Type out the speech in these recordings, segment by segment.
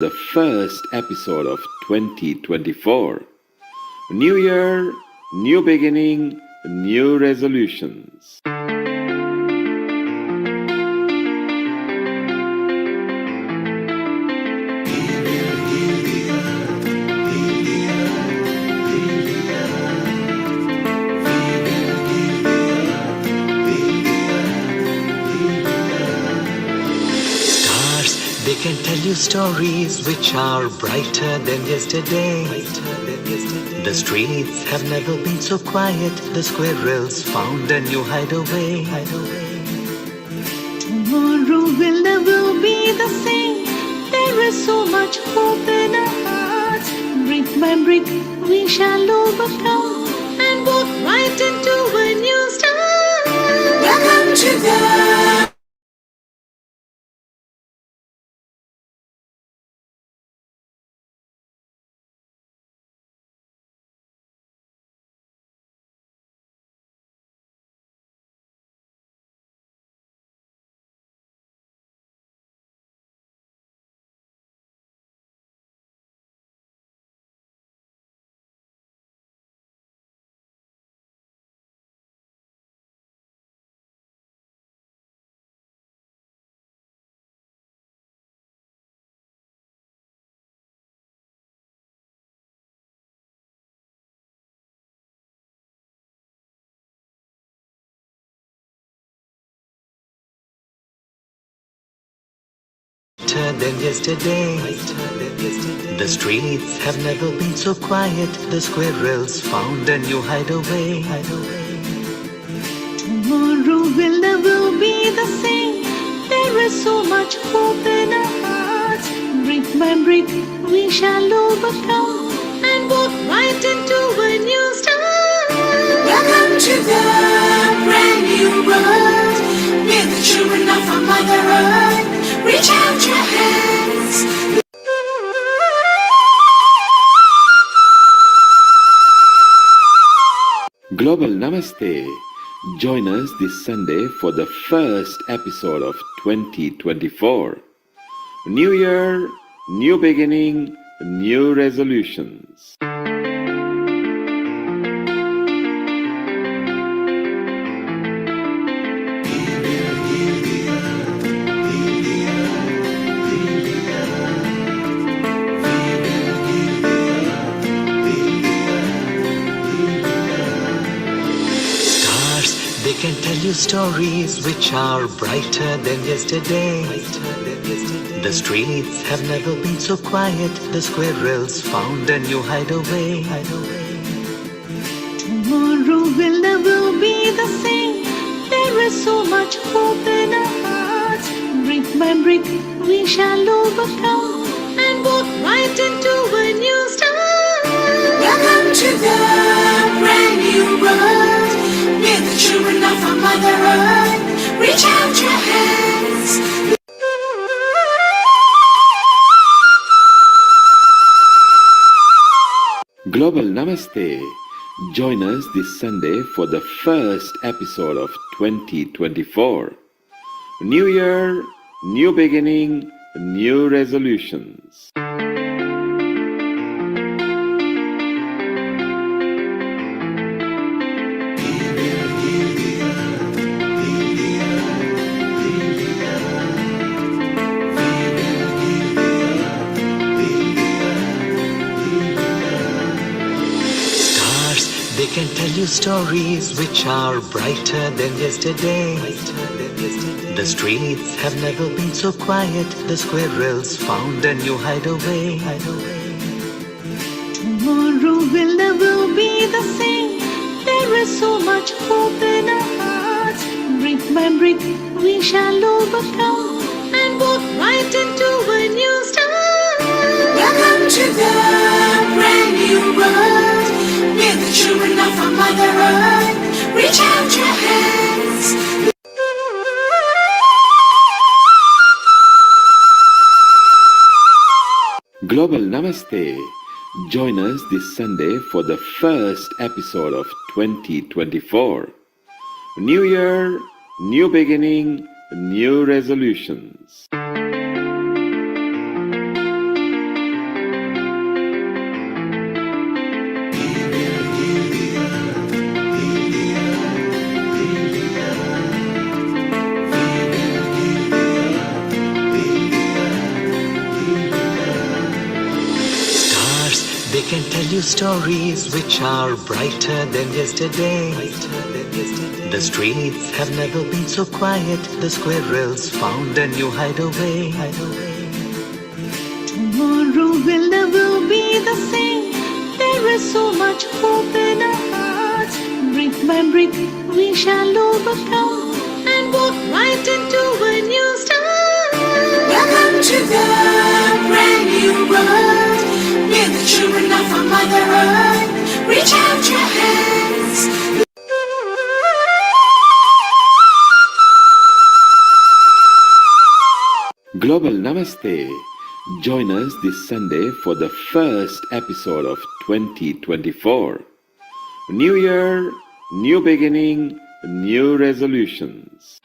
the first episode of 2024. New Year, new beginning, new resolutions. They can tell you stories which are brighter than yesterday. The streets have never been so quiet. The squirrels found a new hideaway. Tomorrow will never be the same. There is so much hope in our hearts. Brick by brick we shall overcome and walk right into a new start. Welcome to the Than yesterday. The streets have never been so quiet. The squirrels found a new hideaway. Tomorrow will never be the same. There is so much hope in our hearts. Brick by brick we shall overcome and walk right into a new start. Welcome to the brand new world. We're the children of our Mother Earth. Reach out your hands. Global Namaste. Join us this Sunday for the first episode of 2024. New Year, new beginning, new resolutions. They can tell you stories which are brighter than yesterday. The streets have never been so quiet. The squirrels found a new hideaway. Tomorrow will never be the same. There is so much hope in our hearts. Brick by brick we shall overcome and walk right into a new start. Welcome to the brand new world. We're the children of our Mother Earth. Reach out your hands. Global Namaste. Join us this Sunday for the first episode of 2024. New Year, new beginning, new resolutions. They can tell you stories which are brighter than yesterday. The streets have never been so quiet. The squirrels found a new hideaway. Tomorrow will never be the same. There is so much hope in our hearts. Brick by brick we shall overcome and walk right into a new start. Welcome to the brand new world. We're the children of our Mother Earth. Reach out your hands. Global Namaste. Join us this Sunday for the first episode of 2024. New Year, new beginning, new resolutions. they can tell you stories which are brighter than yesterday. The streets have never been so quiet. The squirrels found a new hideaway. Tomorrow will never be the same. There is so much hope in our hearts. Brick by brick, we shall overcome and walk right into a new start. Welcome to the brand new world. We're the children of our Mother Earth. Reach out your hands. Global Namaste. Join us this Sunday for the first episode of 2024. New Year, new beginning, new resolutions.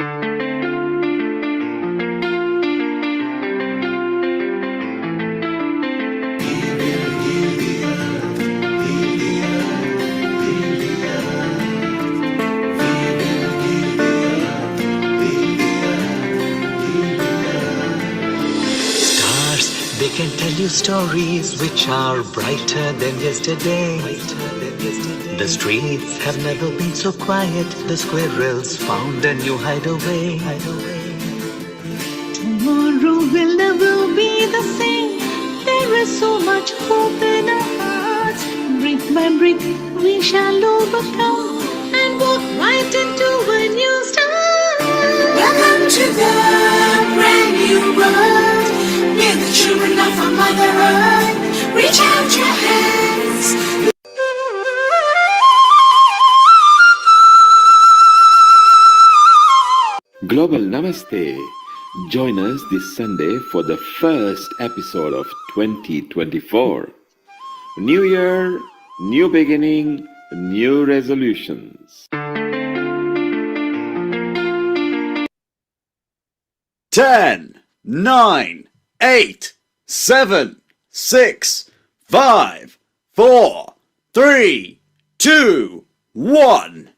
They can tell you stories which are brighter than yesterday. The streets have never been so quiet. The squirrels found a new hideaway. Tomorrow will never be the same. There is so much hope in our hearts. Brick by brick, we shall overcome and walk right into a new start. Welcome to the brand new world. We're the children of our Mother Earth. Reach out your hands. Global Namaste. Join us this Sunday for the first episode of 2024. New Year, new beginning, new resolutions. 10, 9, 8, 7, 6, 5, 4, 3, 2, 1.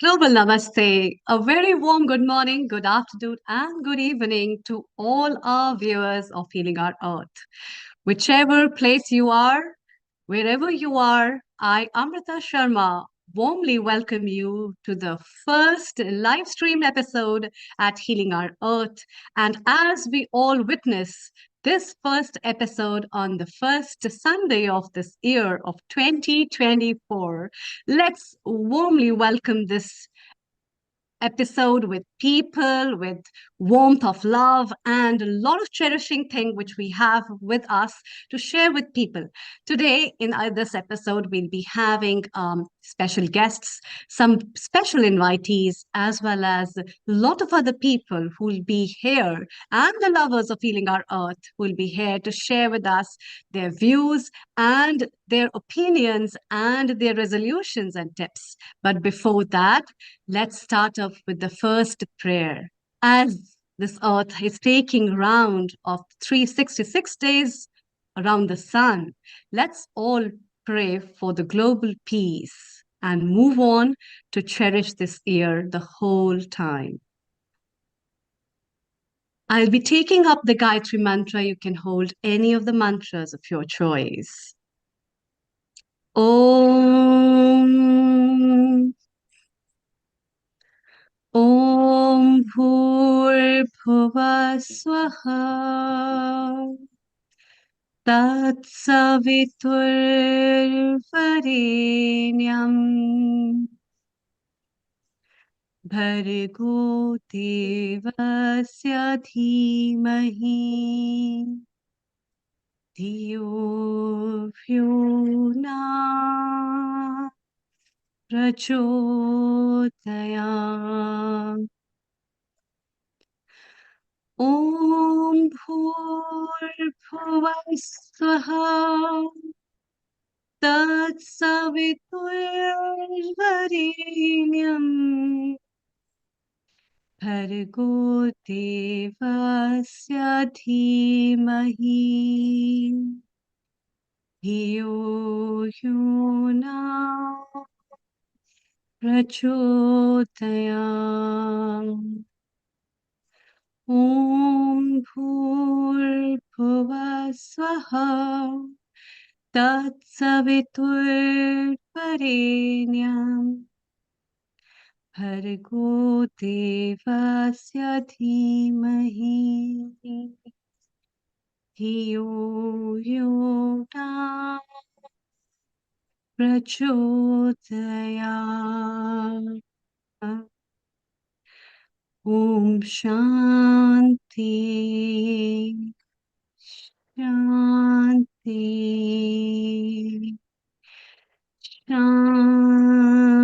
Global Namaste. A very warm good morning, good afternoon, and good evening to all our viewers of Healing Our Earth. Whichever place you are, wherever you are, I, Amrita Sharma, warmly welcome you to the first live stream episode at Healing Our Earth. And as we all witness this first episode on the first Sunday of this year of 2024, let's warmly welcome this episode with people, with warmth of love, and a lot of cherishing thing which we have with us to share with people. Today, in this episode, we'll be having special guests, some special invitees, as well as a lot of other people who will be here, and the lovers of Healing Our Earth will be here to share with us their views and their opinions and their resolutions and tips. But before that, let's start off with the first prayer. As this earth is taking round of 366 days around the sun, let's all pray for the global peace and move on to cherish this year the whole time. I'll be taking up the Gayatri mantra. You can hold any of the mantras of your choice. Om Om Bhurbhuva Swaha Tatsaviturvarenyam Bhargo Devasya Dhimahi Dhiyo Vyo Na Prachodayam Om Bhurbhuva Swaha Tatsaviturvarenyam Bhargo Devasya Dhimahi Dhiyo Yo Na Prachodayam Om Bhurbhuva Swaha तत्सवितुर्वरेण्यं भर्गो देवस्य धीमहि धियो यो नः प्रचोदयात् ॐ शान्ति शान्ति शान्तिः.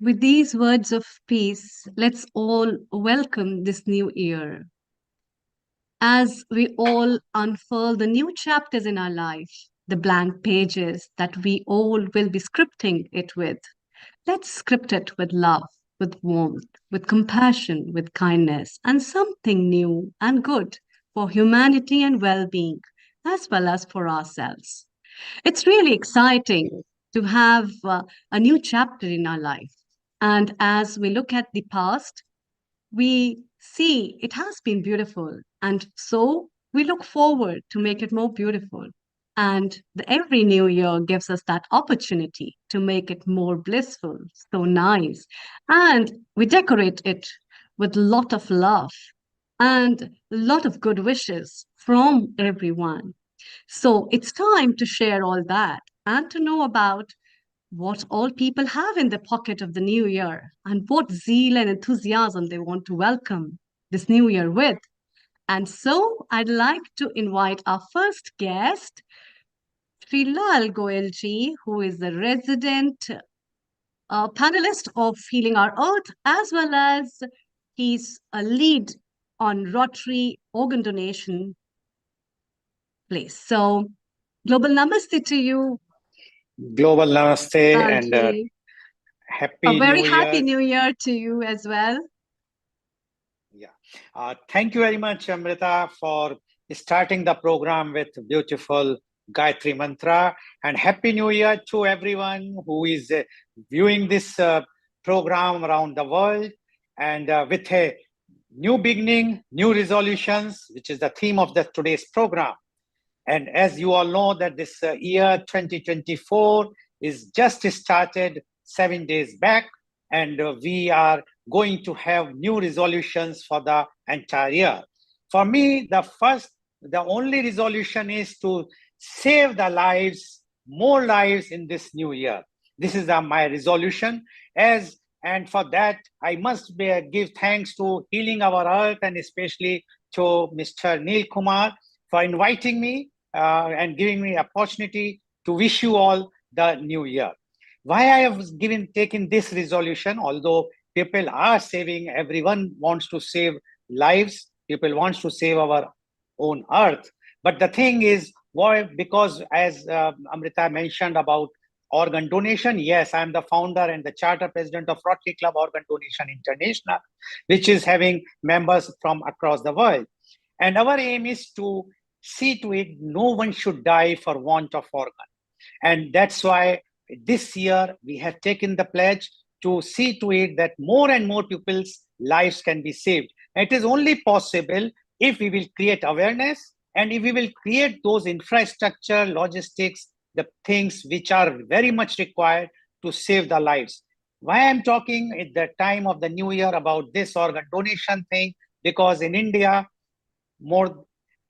With these words of peace, let's all welcome this new year. As we all unfurl the new chapters in our life, the blank pages that we all will be scripting it with, let's script it with love, with warmth, with compassion, with kindness, and something new and good for humanity and well being, as well as for ourselves. It's really exciting to have a new chapter in our life. And as we look at the past, we see it has been beautiful. And so we look forward to make it more beautiful. And every new year gives us that opportunity to make it more blissful, so nice. And we decorate it with a lot of love and a lot of good wishes from everyone. So it's time to share all that and to know about what all people have in the pocket of the new year and what zeal and enthusiasm they want to welcome this new year with. And so I'd like to invite our first guest, Srilal Goelji, who is the resident panelist of Healing Our Earth, as well as he's a lead on Rotary organ donation place. So, global namaste to you, Global Namaste and Lalji. A Happy very New happy Year. new year to you as well. Yeah. Thank you very much, Amrita, for starting the program with beautiful Gayatri Mantra. And Happy New Year to everyone who is viewing this program around the world. And with a new beginning, new resolutions, which is the theme of today's program. And as you all know that this year 2024 is just started 7 days back, and we are going to have new resolutions for the entire year. For me, the only resolution is to save the lives, more lives in this new year. This is my resolution. And for that, I must give thanks to Healing Our Earth and especially to Mr. Neil Kumar for inviting me and giving me opportunity to wish you all the new year. Why I have taken this resolution, although people are saving, everyone wants to save lives, people wants to save our own earth. But the thing is, why? Because as Amrita mentioned about organ donation, yes, I'm the founder and the charter president of Rotary Club Organ Donation International, which is having members from across the world. And our aim is to see to it no one should die for want of organ. And that's why this year we have taken the pledge to see to it that more and more people's lives can be saved. And it is only possible if we will create awareness and if we will create those infrastructure, logistics, the things which are very much required to save the lives. Why I'm talking at the time of the new year about this organ donation thing, because in India,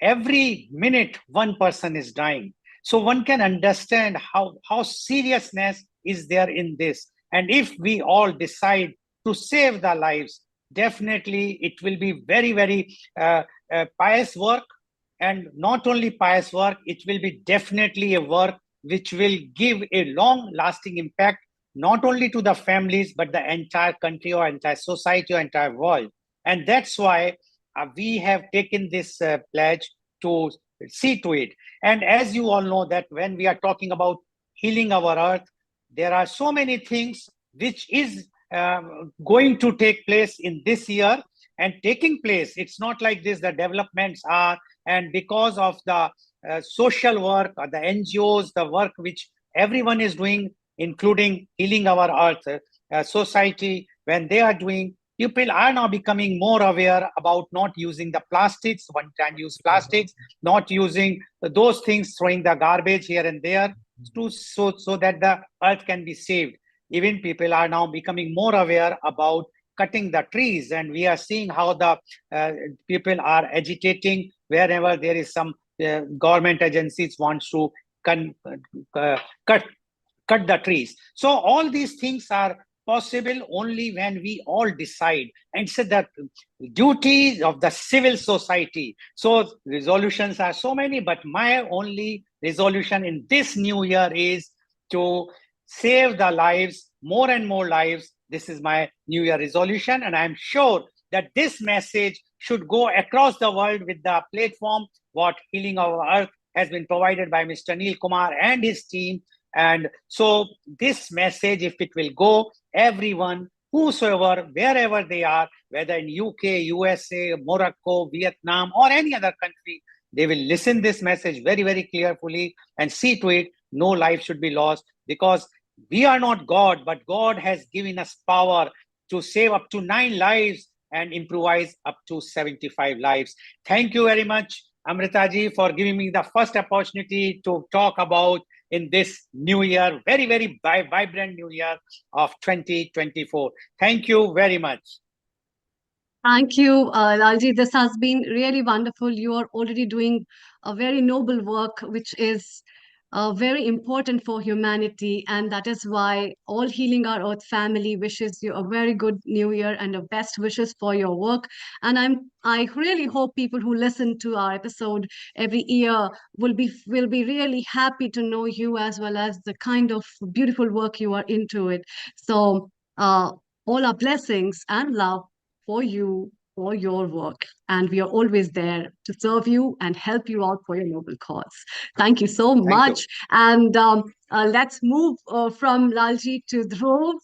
every minute one person is dying. So one can understand how seriousness is there in this. And if we all decide to save the lives, definitely it will be very, very pious work. And not only pious work, it will be definitely a work which will give a long-lasting impact, not only to the families, but the entire country or entire society or entire world. And that's why we have taken this pledge to see to it. And as you all know that when we are talking about healing our earth, there are so many things which is going to take place in this year and taking place. It's not like this, the developments are, and because of the social work or the NGOs, the work which everyone is doing, including Healing Our Earth Society, when they are doing, people are now becoming more aware about not using the plastics, one-time use plastics, not using those things, throwing the garbage here and there, so that the earth can be saved. Even people are now becoming more aware about cutting the trees, and we are seeing how the people are agitating wherever there is some government agencies wants to cut the trees. So all these things are possible only when we all decide, and it's the duty of the civil society. So resolutions are so many, but my only resolution in this new year is to save the lives, more and more lives. This is my new year resolution, and I'm sure that this message should go across the world with the platform what Healing Our Earth has been provided by Mr. Neil Kumar and his team. And so this message, if it will go, everyone, whosoever, wherever they are, whether in UK, USA, Morocco, Vietnam, or any other country, they will listen this message very, very carefully and see to it no life should be lost, because we are not God, but God has given us power to save up to 9 lives and improvise up to 75 lives. Thank you very much, Amritaji, for giving me the first opportunity to talk about in this new year, very, very vibrant new year of 2024. Thank you very much. Thank you, Lalji. This has been really wonderful. You are already doing a very noble work, which is very important for humanity. And that is why all Healing Our Earth family wishes you a very good new year and the best wishes for your work. And I really hope people who listen to our episode every year will be really happy to know you, as well as the kind of beautiful work you are into it. So all our blessings and love for you, for your work. And we are always there to serve you and help you out for your noble cause. Thank you so much. And let's move from Lalji to Dhruv,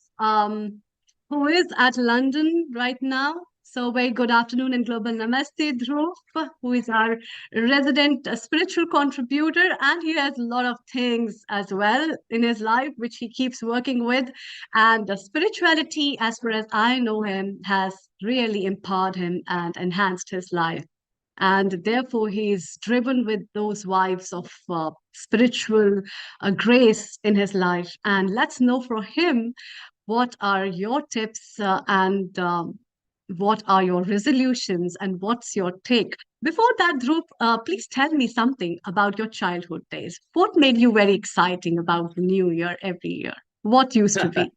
who is at London right now. So very good afternoon and global namaste, Dhruv, who is our resident spiritual contributor, and he has a lot of things as well in his life which he keeps working with. And the spirituality, as far as I know him, has really empowered him and enhanced his life. And therefore, he is driven with those vibes of spiritual grace in his life. And let's know from him, what are your tips and what are your resolutions and what's your take? Before that, Dhruv, please tell me something about your childhood days. What made you very exciting about the new year every year? What used to be?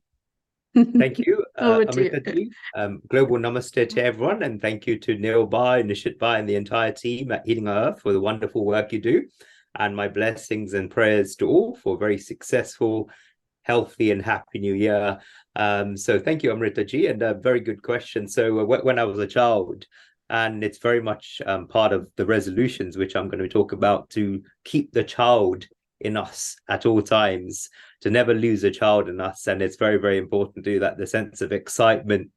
Thank you, Over to you. Amrita. Global namaste to everyone, and thank you to Neil Bhai, Nishit Bhai, and the entire team at Healing Our Earth for the wonderful work you do. And my blessings and prayers to all for a very successful, healthy, and happy new year. So thank you, Amrita ji, and a very good question. So when I was a child, and it's very much part of the resolutions which I'm going to talk about, to keep the child in us at all times, to never lose a child in us. And it's very, very important to do that. The sense of excitement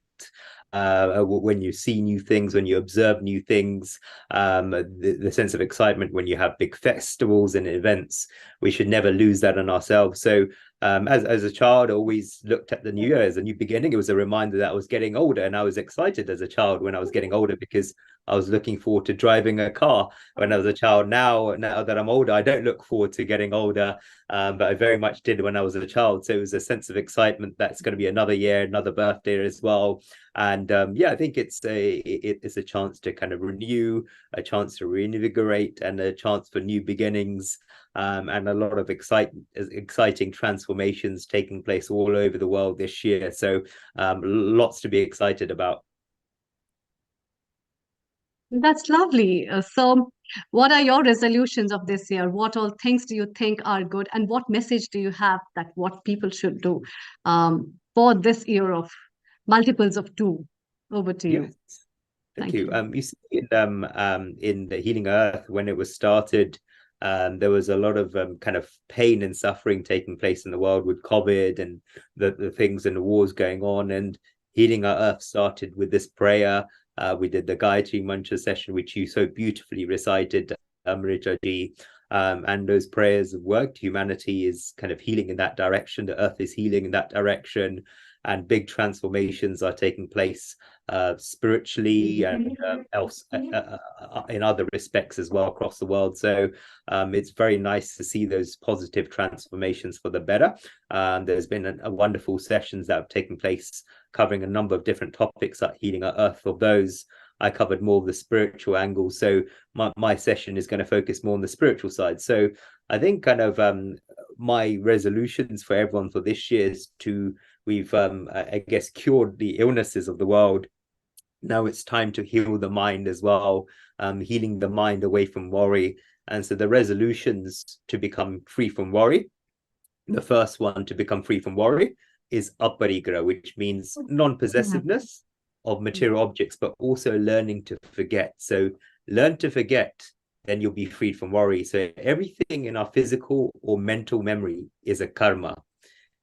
when you see new things, when you observe new things, the sense of excitement when you have big festivals and events, we should never lose that in ourselves. So as a child, I always looked at the new year as a new beginning. It was a reminder that I was getting older, and I was excited as a child when I was getting older, because I was looking forward to driving a car when I was a child. Now that I'm older, I don't look forward to getting older, but I very much did when I was a child. So it was a sense of excitement that's going to be another year, another birthday as well. And yeah, I think it's a chance to kind of renew, a chance to reinvigorate, and a chance for new beginnings, and a lot of exciting transformations taking place all over the world this year. So lots to be excited about. That's lovely. So, what are your resolutions of this year? What all things do you think are good, and what message do you have that what people should do for this year of multiples of 2? Over to you. Yes. Thank you. You see, in the Healing Earth, when it was started, there was a lot of kind of pain and suffering taking place in the world with COVID and the things and the wars going on. And Healing Our Earth started with this prayer. We did the Gayatri Mantra session, which you so beautifully recited, Amrita ji. And those prayers have worked. Humanity is kind of healing in that direction. The earth is healing in that direction. and big transformations are taking place spiritually and else in other respects as well across the world. So it's very nice to see those positive transformations for the better. There's been a wonderful sessions that have taken place covering a number of different topics at Healing Our Earth. Of those, I covered more of the spiritual angle. So my session is going to focus more on the spiritual side. So I think kind of my resolutions for everyone for this year is we've I guess cured the illnesses of the world. Now it's time to heal the mind as well, healing the mind away from worry. And so the resolutions to become free from worry, the first one to become free from worry is aparigra, which means non-possessiveness of material objects, but also learning to forget. So learn to forget, then you'll be freed from worry. So everything in our physical or mental memory is a karma.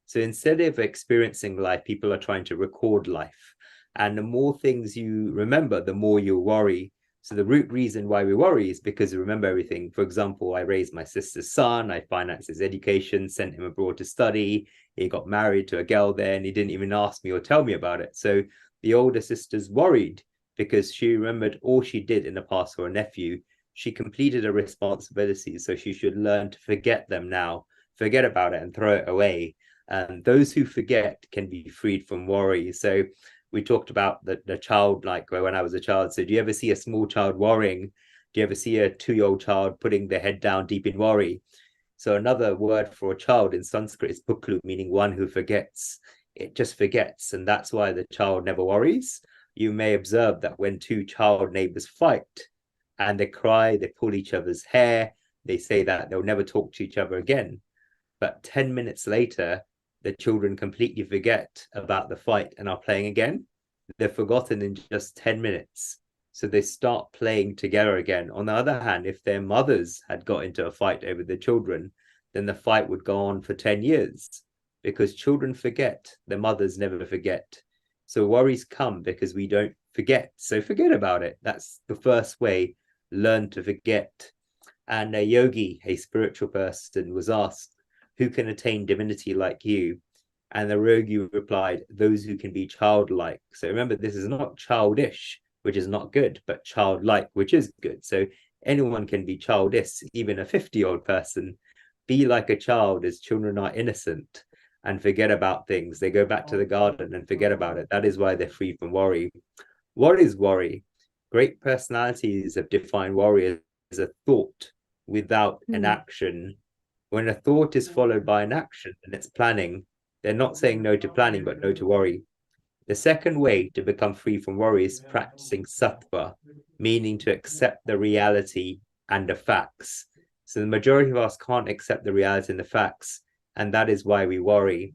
So instead of experiencing life, people are trying to record life. And the more things you remember, the more you worry. So the root reason why we worry is because we remember everything. For example, I raised my sister's son, I financed his education, sent him abroad to study. He got married to a girl there and he didn't even ask me or tell me about it. So the older sister's worried because she remembered all she did in the past for her nephew. She completed her responsibilities, so she should learn to forget them now, forget about it and throw it away. And those who forget can be freed from worry. So we talked about the child, like when I was a child. So do you ever see a small child worrying? Do you ever see a 2-year-old child putting their head down deep in worry? So another word for a child in Sanskrit is puklu, meaning one who forgets. It just forgets, and that's why the child never worries. You may observe that when two child neighbors fight and they cry, they pull each other's hair, they say that they'll never talk to each other again. But 10 minutes later, the children completely forget about the fight and are playing again. They're forgotten in just 10 minutes. So they start playing together again. On the other hand, if their mothers had got into a fight over the children, then the fight would go on for 10 years because children forget, their mothers never forget. So worries come because we don't forget. So forget about it. That's the first way, learn to forget. And a yogi, a spiritual person, was asked, who can attain divinity like you? And the yogi replied, those who can be childlike. So remember, this is not childish, which is not good, but childlike, which is good. So anyone can be childish, even a 50-year-old person. Be like a child, as children are innocent and forget about things. They go back to the garden and forget about it. That is why they're free from worry. What is worry? Great personalities have defined worry as a thought without an action. When a thought is followed by an action and it's planning, they're not saying no to planning, but no to worry. The second way to become free from worry is practicing sattva, meaning to accept the reality and the facts. So the majority of us can't accept the reality and the facts, and that is why we worry.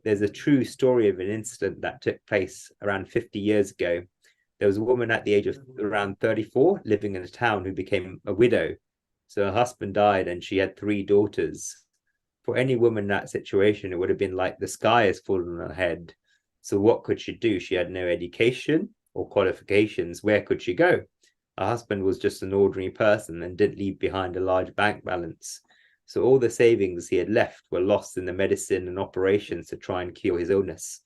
There's a true story of an incident that took place around 50 years ago. There was a woman at the age of around 34 living in a town who became a widow. So her husband died and she had 3 daughters. For any woman in that situation, it would have been like the sky has fallen on her head. So what could she do? She had no education or qualifications. Where could she go? Her husband was just an ordinary person and didn't leave behind a large bank balance. So all the savings he had left were lost in the medicine and operations to try and cure his illness.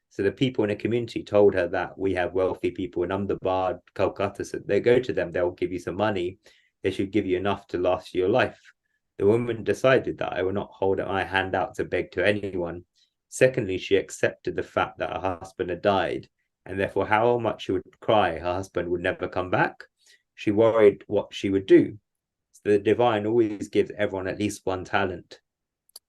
So the people in the community told her that we have wealthy people in Ahmedabad, Calcutta, so they go to them, they'll give you some money. They should give you enough to last your life. The woman decided that I will not hold my hand out to beg to anyone. Secondly, she accepted the fact that her husband had died, and therefore how much she would cry, her husband would never come back. She worried what she would do. So the divine always gives everyone at least one talent.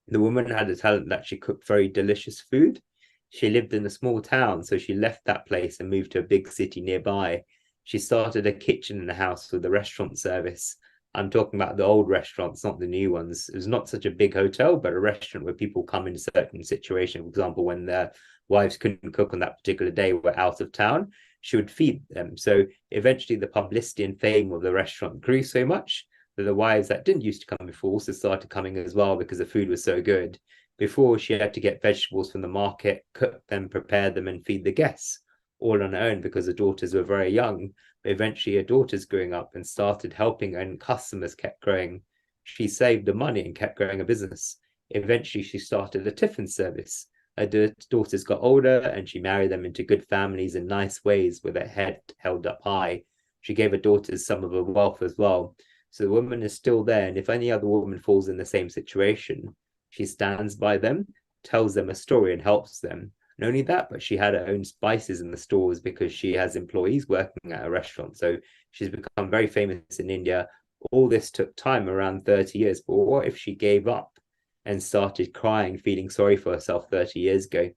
The woman had a talent that she cooked very delicious food. She lived in a small town, so she left that place and moved to a big city nearby. She started a kitchen in the house with a restaurant service. I'm talking about the old restaurants, not the new ones. It was not such a big hotel, but a restaurant where people come in a certain situation. For example, when their wives couldn't cook on that particular day, were out of town, she would feed them. So eventually the publicity and fame of the restaurant grew so much that the wives that didn't used to come before also started coming as well because the food was so good. Before, she had to get vegetables from the market, cook them, prepare them, and feed the guests, all on her own because the daughters were very young. But eventually her daughters growing up and started helping her, and customers kept growing. She saved the money and kept growing a business. Eventually she started a tiffin service. Her daughters got older and she married them into good families in nice ways with their head held up high. She gave her daughters some of her wealth as well. So the woman is still there. And if any other woman falls in the same situation, she stands by them, tells them a story and helps them. Not only that, but she had her own spices in the stores because she has employees working at a restaurant. So she's become very famous in India. All this took time, around 30 years. But what if she gave up and started crying, feeling sorry for herself 30 years ago?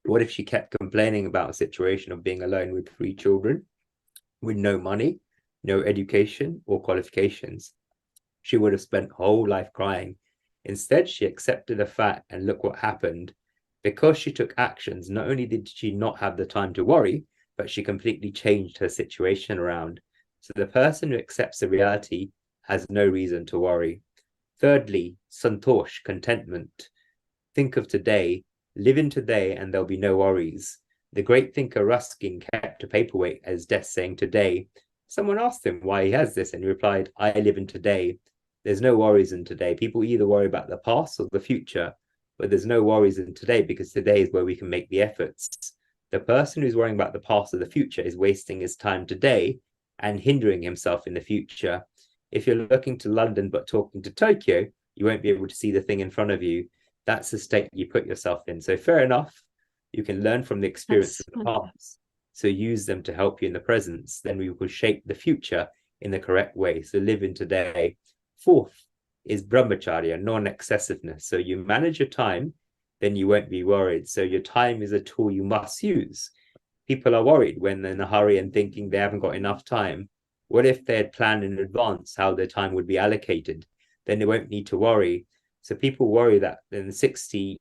What if she kept complaining about a situation of being alone with 3 children, with no money, no education or qualifications? She would have spent her whole life crying. Instead, she accepted the fact, and look what happened. Because she took actions, not only did she not have the time to worry, but she completely changed her situation around. So the person who accepts the reality has no reason to worry. Thirdly, santosh, contentment. Think of today, live in today, and there'll be no worries. The great thinker Ruskin kept a paperweight as death, saying today. Someone asked him why he has this, and he replied, I live in today. There's no worries in today. People either worry about the past or the future, but there's no worries in today because today is where we can make the efforts. The person who's worrying about the past or the future is wasting his time today and hindering himself in the future. If you're looking to London but talking to Tokyo, you won't be able to see the thing in front of you. That's the state you put yourself in. So fair enough, you can learn from the experience of the past. So use them to help you in the present. Then we will shape the future in the correct way. So live in today. Fourth is brahmacharya, non-excessiveness. So you manage your time, then you won't be worried. So your time is a tool you must use. People are worried when they're in a hurry and thinking they haven't got enough time. What if they had planned in advance how their time would be allocated? Then they won't need to worry. So people worry that in 60,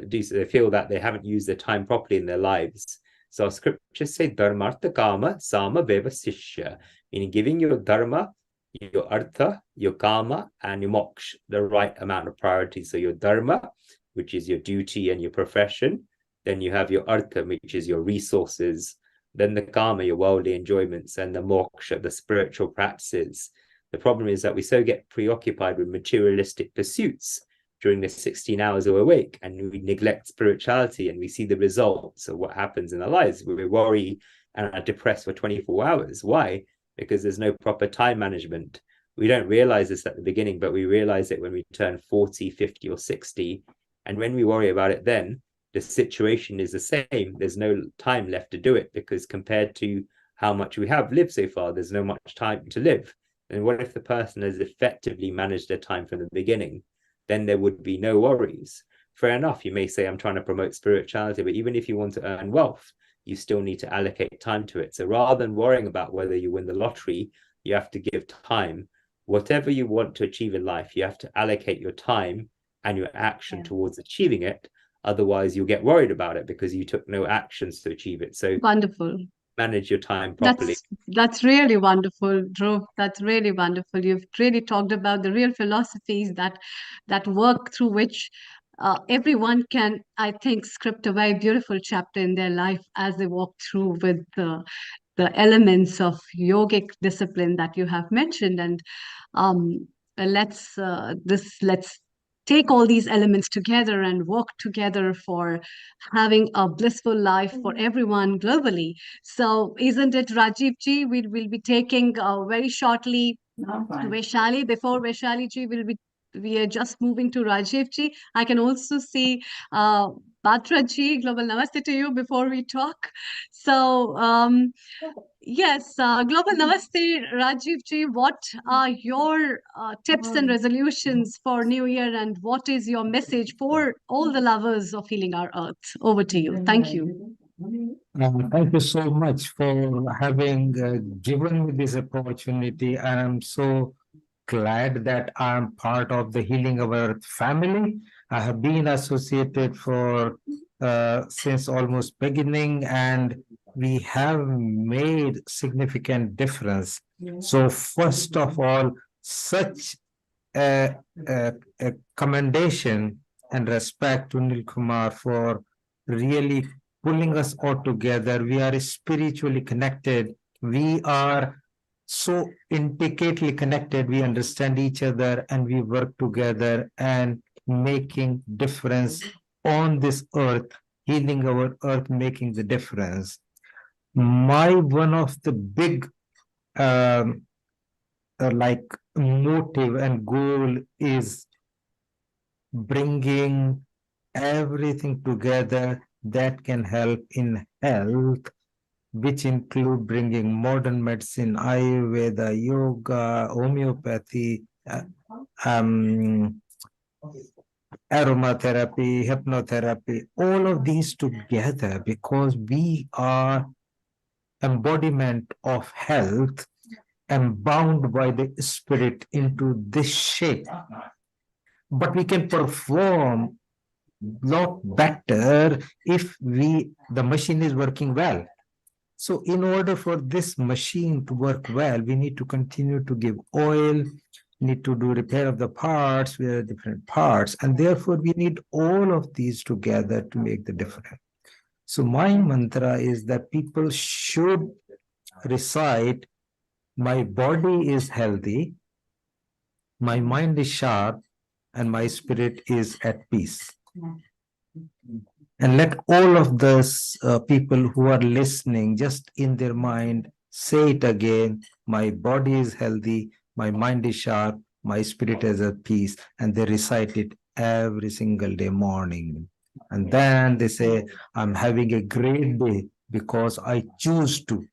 they feel that they haven't used their time properly in their lives. So our scriptures say, dharmartha kama sama vevasishya, meaning giving your dharma, your artha, your kama, and your moksha the right amount of priority. So your dharma, which is your duty and your profession. Then you have your artha, which is your resources. Then the kama, your worldly enjoyments, and the moksha, the spiritual practices. The problem is that we so get preoccupied with materialistic pursuits during the 16 hours we're awake, and we neglect spirituality, and we see the results of what happens in our lives. We worry and are depressed for 24 hours. Why? Because there's no proper time management. We don't realize this at the beginning, but we realize it when we turn 40, 50, or 60. And when we worry about it then, the situation is the same. There's no time left to do it, because compared to how much we have lived so far, there's no much time to live. And what if the person has effectively managed their time from the beginning? Then there would be no worries. Fair enough, you may say, I'm trying to promote spirituality, but even if you want to earn wealth, you still need to allocate time to it. So rather than worrying about whether you win the lottery, you have to give time. Whatever you want to achieve in life, you have to allocate your time and your action towards achieving it. Otherwise, you'll get worried about it because you took no actions to achieve it. So Wonderful. Manage your time properly. That's really wonderful, Dhruv. That's really wonderful. You've really talked about the real philosophies that work through which everyone can, I think, script a very beautiful chapter in their life as they walk through with the elements of yogic discipline that you have mentioned. And let's take all these elements together and work together for having a blissful life for everyone globally. So isn't it, Rajiv ji? We will be taking very shortly Vaishali. Before Vaishali ji, we are just moving to Rajiv ji. I can also see Batra ji. Global Namaste to you before we talk. So yes, Global Namaste, Rajiv ji. What are your tips and resolutions for New Year, and what is your message for all the lovers of healing our earth? Over to you. Thank you. Thank you so much for having given me this opportunity. I am so glad that I am part of the Healing Our Earth family. I have been associated for since almost beginning, and we have made significant difference. So first of all, such a commendation and respect to Nil Kumar for really pulling us all together. We are spiritually connected. We are so intricately connected. We understand each other and we work together and making difference on this earth healing our earth, making the difference. My one of the big like motive and goal is bringing everything together that can help in health, which include bringing modern medicine, Ayurveda, yoga, homeopathy, um, aromatherapy, hypnotherapy, all of these together, because we are embodiment of health and bound by the spirit into this shape. But we can perform lot better if the machine is working well. So in order for this machine to work well, we need to continue to give oil, need to do repair of the parts with different parts, and therefore we need all of these together to make the difference. So my mantra is that people should recite, my body is healthy, my mind is sharp, and my spirit is at peace. And let all of those people who are listening, just in their mind, say it again, my body is healthy, my mind is sharp, my spirit is at peace, and they recite it every single day morning. And then they say, I'm having a great day because I choose to.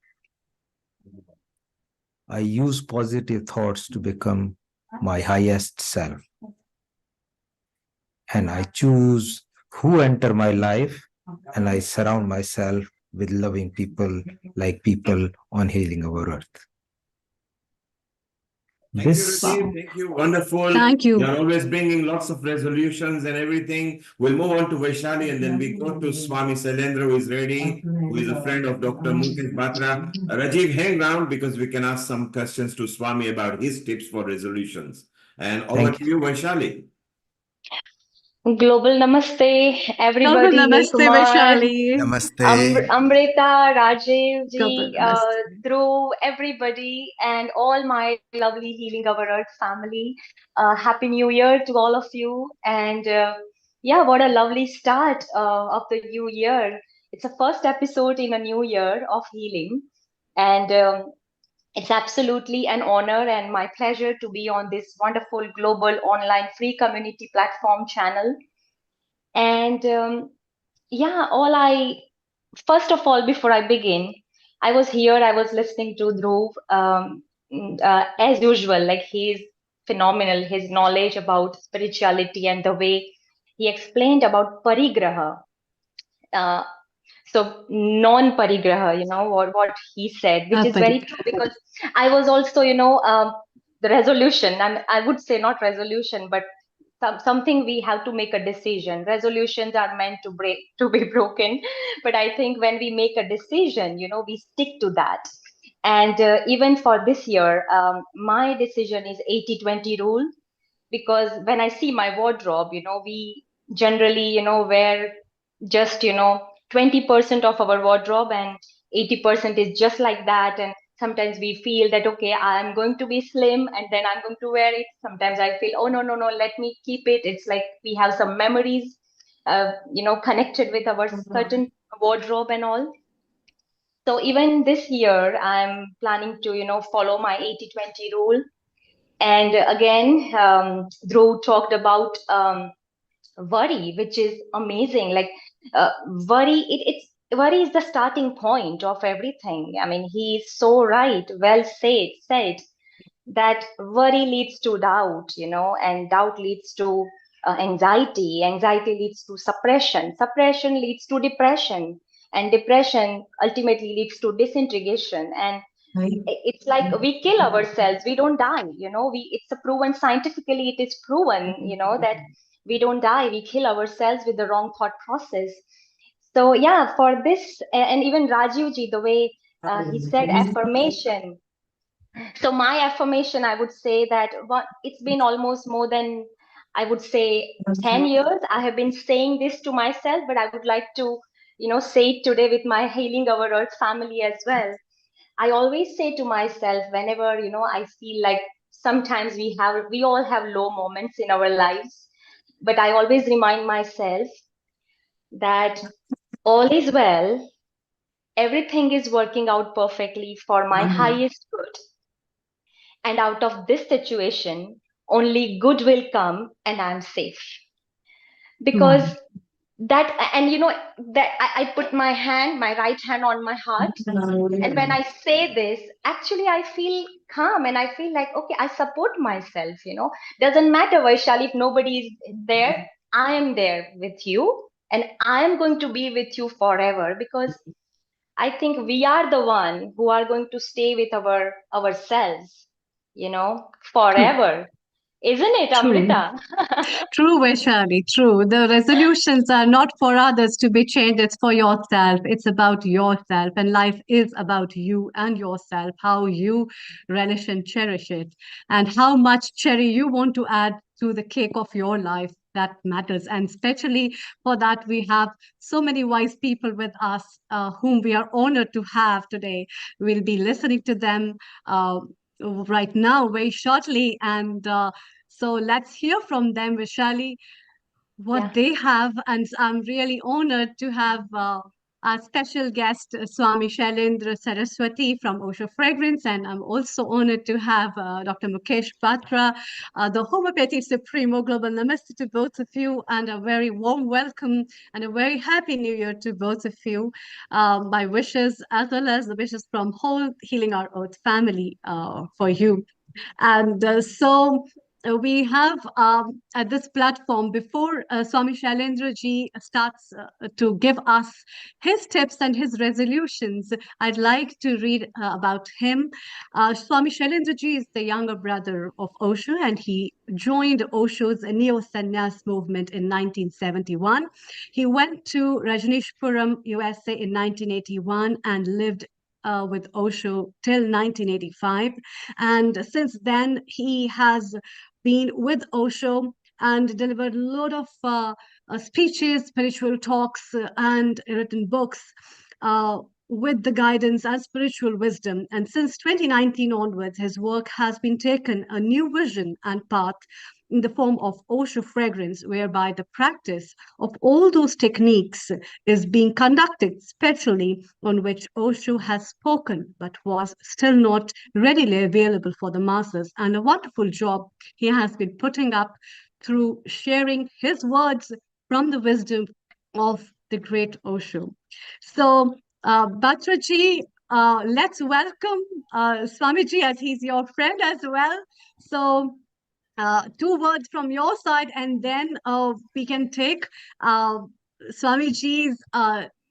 I use positive thoughts to become my highest self. And I choose who enter my life, and I surround myself with loving people, like people on Healing Our Earth. Thank you, Rajiv. Thank you. Wonderful. Thank you. You're always bringing lots of resolutions and everything. We'll move on to Vaishali and then we go to Swami Sailendra, who is ready, who is a friend of Dr. Mukesh Batra. Rajiv, hang around because we can ask some questions to Swami about his tips for resolutions. And over to you, Vaishali. Global Namaste, Global everybody. Neil Namaste, Kumar, Vaishali. Amrita, Rajiv Global ji, Namaste. Dhruv, everybody, and all my lovely Healing Our Earth family. Happy New Year to all of you. And yeah, what a lovely start of the new year. It's the first episode in a new year of healing. And it's absolutely an honor and my pleasure to be on this wonderful global online free community platform channel. And yeah, first of all, before I begin, I was here, I was listening to Dhruv, as usual, like he's phenomenal, his knowledge about spirituality and the way he explained about parigraha. Uh, so non-parigraha, what he said, which is very true because I was also, the resolution, I would say not resolution, but something we have to make a decision. Resolutions are meant to be broken, but I think when we make a decision, we stick to that. And even for this year, my decision is 80-20 rule, because when I see my wardrobe, we generally, wear just, 20% of our wardrobe and 80% is just like that. And sometimes we feel that, okay, I'm going to be slim and then I'm going to wear it. Sometimes I feel, oh, no, let me keep it. It's like we have some memories, connected with our certain wardrobe and all. So even this year, I'm planning to, follow my 80-20 rule. And again, Dhruv talked about worry, which is amazing. Like worry, worry is the starting point of everything. I mean, he's so right. Well said that worry leads to doubt, and doubt leads to anxiety. Anxiety leads to suppression. Suppression leads to depression, and depression ultimately leads to disintegration. And it's like we kill ourselves, we don't die, it's a proven, scientifically it is proven, that we don't die, we kill ourselves with the wrong thought process. So yeah, for this, and even Rajiv ji, the way he said affirmation. So my affirmation, I would say that it's been almost more than, I would say, 10 years I have been saying this to myself, but I would like to, say it today with my Healing Our Earth family as well. I always say to myself, whenever, I feel like sometimes we all have low moments in our lives, but I always remind myself that All is well. Everything is working out perfectly for my highest good. And out of this situation, only good will come and I'm safe. Because that, and you know, that I put my right hand on my heart. And when I say this, actually, I feel calm and I feel like, okay, I support myself, you know. Doesn't matter, Vaishali, if nobody is there, I am there with you and I am going to be with you forever because I think we are the one who are going to stay with ourselves, you know, True. forever. Isn't it, True. Amrita? True, Vaishali, true. The resolutions are not for others to be changed, it's for yourself. It's about yourself, and life is about you and yourself, how you relish and cherish it, and how much cherry you want to add to the cake of your life. That matters. And especially for that, we have so many wise people with us whom we are honored to have today. We'll be listening to them right now, very shortly. And so let's hear from them, Vishali, Yeah. what they have. And I'm really honored to have our special guest, Swami Shailendra Saraswati from Osho Fragrance. And I'm also honored to have Dr. Mukesh Batra, the Homeopathy Supremo. Global Namaste to both of you, and a very warm welcome and a very happy new year to both of you. My wishes, as well as the wishes from whole Healing Our Earth family for you. And so we have at this platform, before Swami Shailendra ji starts to give us his tips and his resolutions, I'd like to read about him. Swami Shailendra ji is the younger brother of Osho, and he joined Osho's neo-sannyas movement in 1971. He went to Rajneeshpuram, USA in 1981 and lived with Osho till 1985. And since then, he has been with Osho and delivered a lot of speeches, spiritual talks, and written books with the guidance and spiritual wisdom. And since 2019 onwards, his work has been taken a new vision and path in the form of Osho Fragrance, whereby the practice of all those techniques is being conducted spiritually, on which Osho has spoken but was still not readily available for the masses. And a wonderful job he has been putting up through sharing his words from the wisdom of the great Osho. So, Batraji, let's welcome Swamiji, as he's your friend as well. So, two words from your side, and then we can take Swamiji's.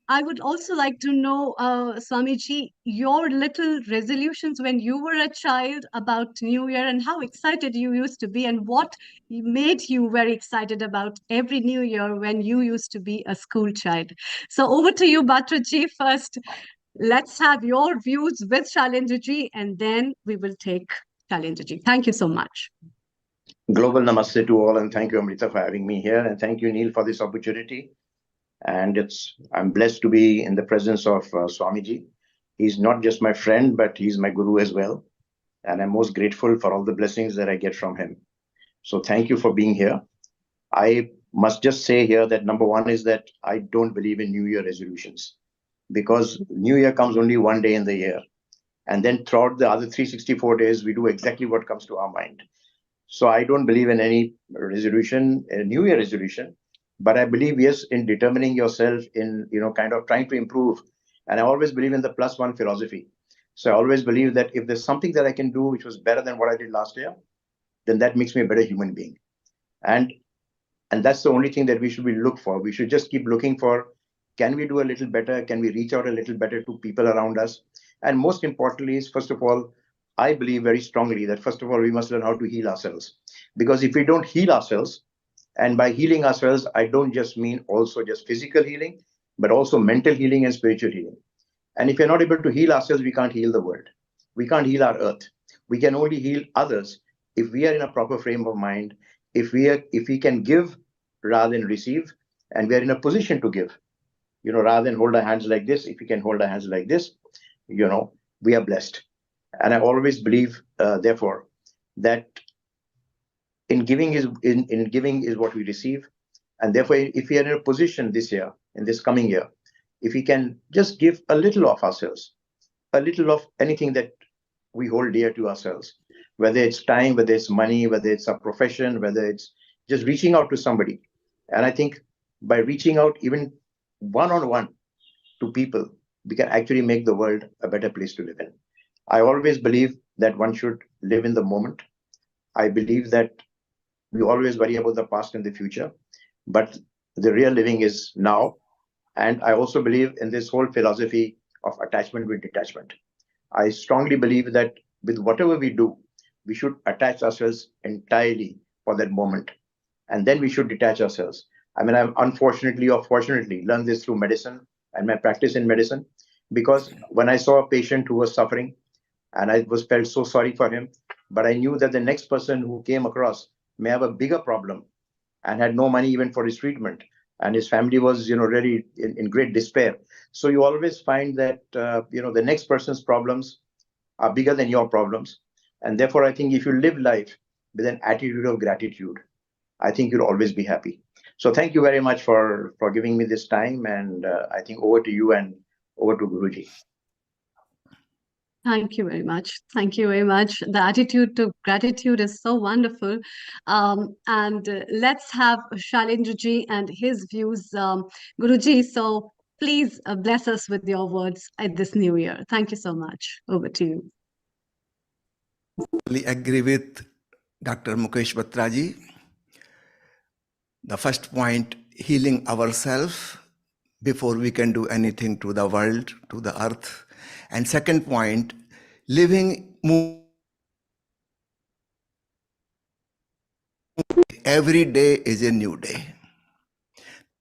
I would also like to know, Swamiji, your little resolutions when you were a child about New Year and how excited you used to be, and what made you very excited about every New Year when you used to be a school child. So, over to you, Batraji, first. Let's have your views with Shalendraji, and then we will take Shalendraji. Thank you so much. Global namaste to all, and thank you, Amrita, for having me here, and thank you, Neil, for this opportunity. And I'm blessed to be in the presence of Swamiji. He's not just my friend, but he's my guru as well. And I'm most grateful for all the blessings that I get from him. So thank you for being here. I must just say here that number one is that I don't believe in New Year resolutions, because New Year comes only one day in the year. And then throughout the other 364 days, we do exactly what comes to our mind. So I don't believe in any resolution, a New Year resolution, but I believe, yes, in determining yourself, in, kind of trying to improve. And I always believe in the plus one philosophy. So I always believe that if there's something that I can do which was better than what I did last year, then that makes me a better human being. And that's the only thing that we should look for. We should just keep looking for, can we do a little better? Can we reach out a little better to people around us? And most importantly is, first of all, I believe very strongly that, first of all, we must learn how to heal ourselves. Because if we don't heal ourselves, and by healing ourselves, I don't just mean also just physical healing, but also mental healing and spiritual healing. And if we're not able to heal ourselves, we can't heal the world. We can't heal our earth. We can only heal others if we are in a proper frame of mind, if we can give rather than receive, and we are in a position to give, rather than hold our hands like this. If we can hold our hands like this, we are blessed. And I always believe, therefore, that in giving is what we receive. And therefore, if we are in a position this year, in this coming year, if we can just give a little of ourselves, a little of anything that we hold dear to ourselves, whether it's time, whether it's money, whether it's a profession, whether it's just reaching out to somebody. And I think by reaching out even one on one to people, we can actually make the world a better place to live in. I always believe that one should live in the moment. I believe that we always worry about the past and the future, but the real living is now. And I also believe in this whole philosophy of attachment with detachment. I strongly believe that with whatever we do, we should attach ourselves entirely for that moment. And then we should detach ourselves. I mean, I've unfortunately or fortunately learned this through medicine and my practice in medicine. Because when I saw a patient who was suffering, and I was felt so sorry for him, but I knew that the next person who came across may have a bigger problem and had no money even for his treatment, and his family was really in great despair. So you always find that the next person's problems are bigger than your problems, and therefore I think if you live life with an attitude of gratitude, I think you'll always be happy. So thank you very much for giving me this time, and I think over to you and over to Guruji. Thank you very much. Thank you very much. The attitude to gratitude is so wonderful. And let's have Shalendraji and his views, Guruji. So please bless us with your words at this new year. Thank you so much. Over to you. I agree with Dr. Mukesh Batraji. The first point, healing ourselves before we can do anything to the world, to the earth. And second point, living every day is a new day.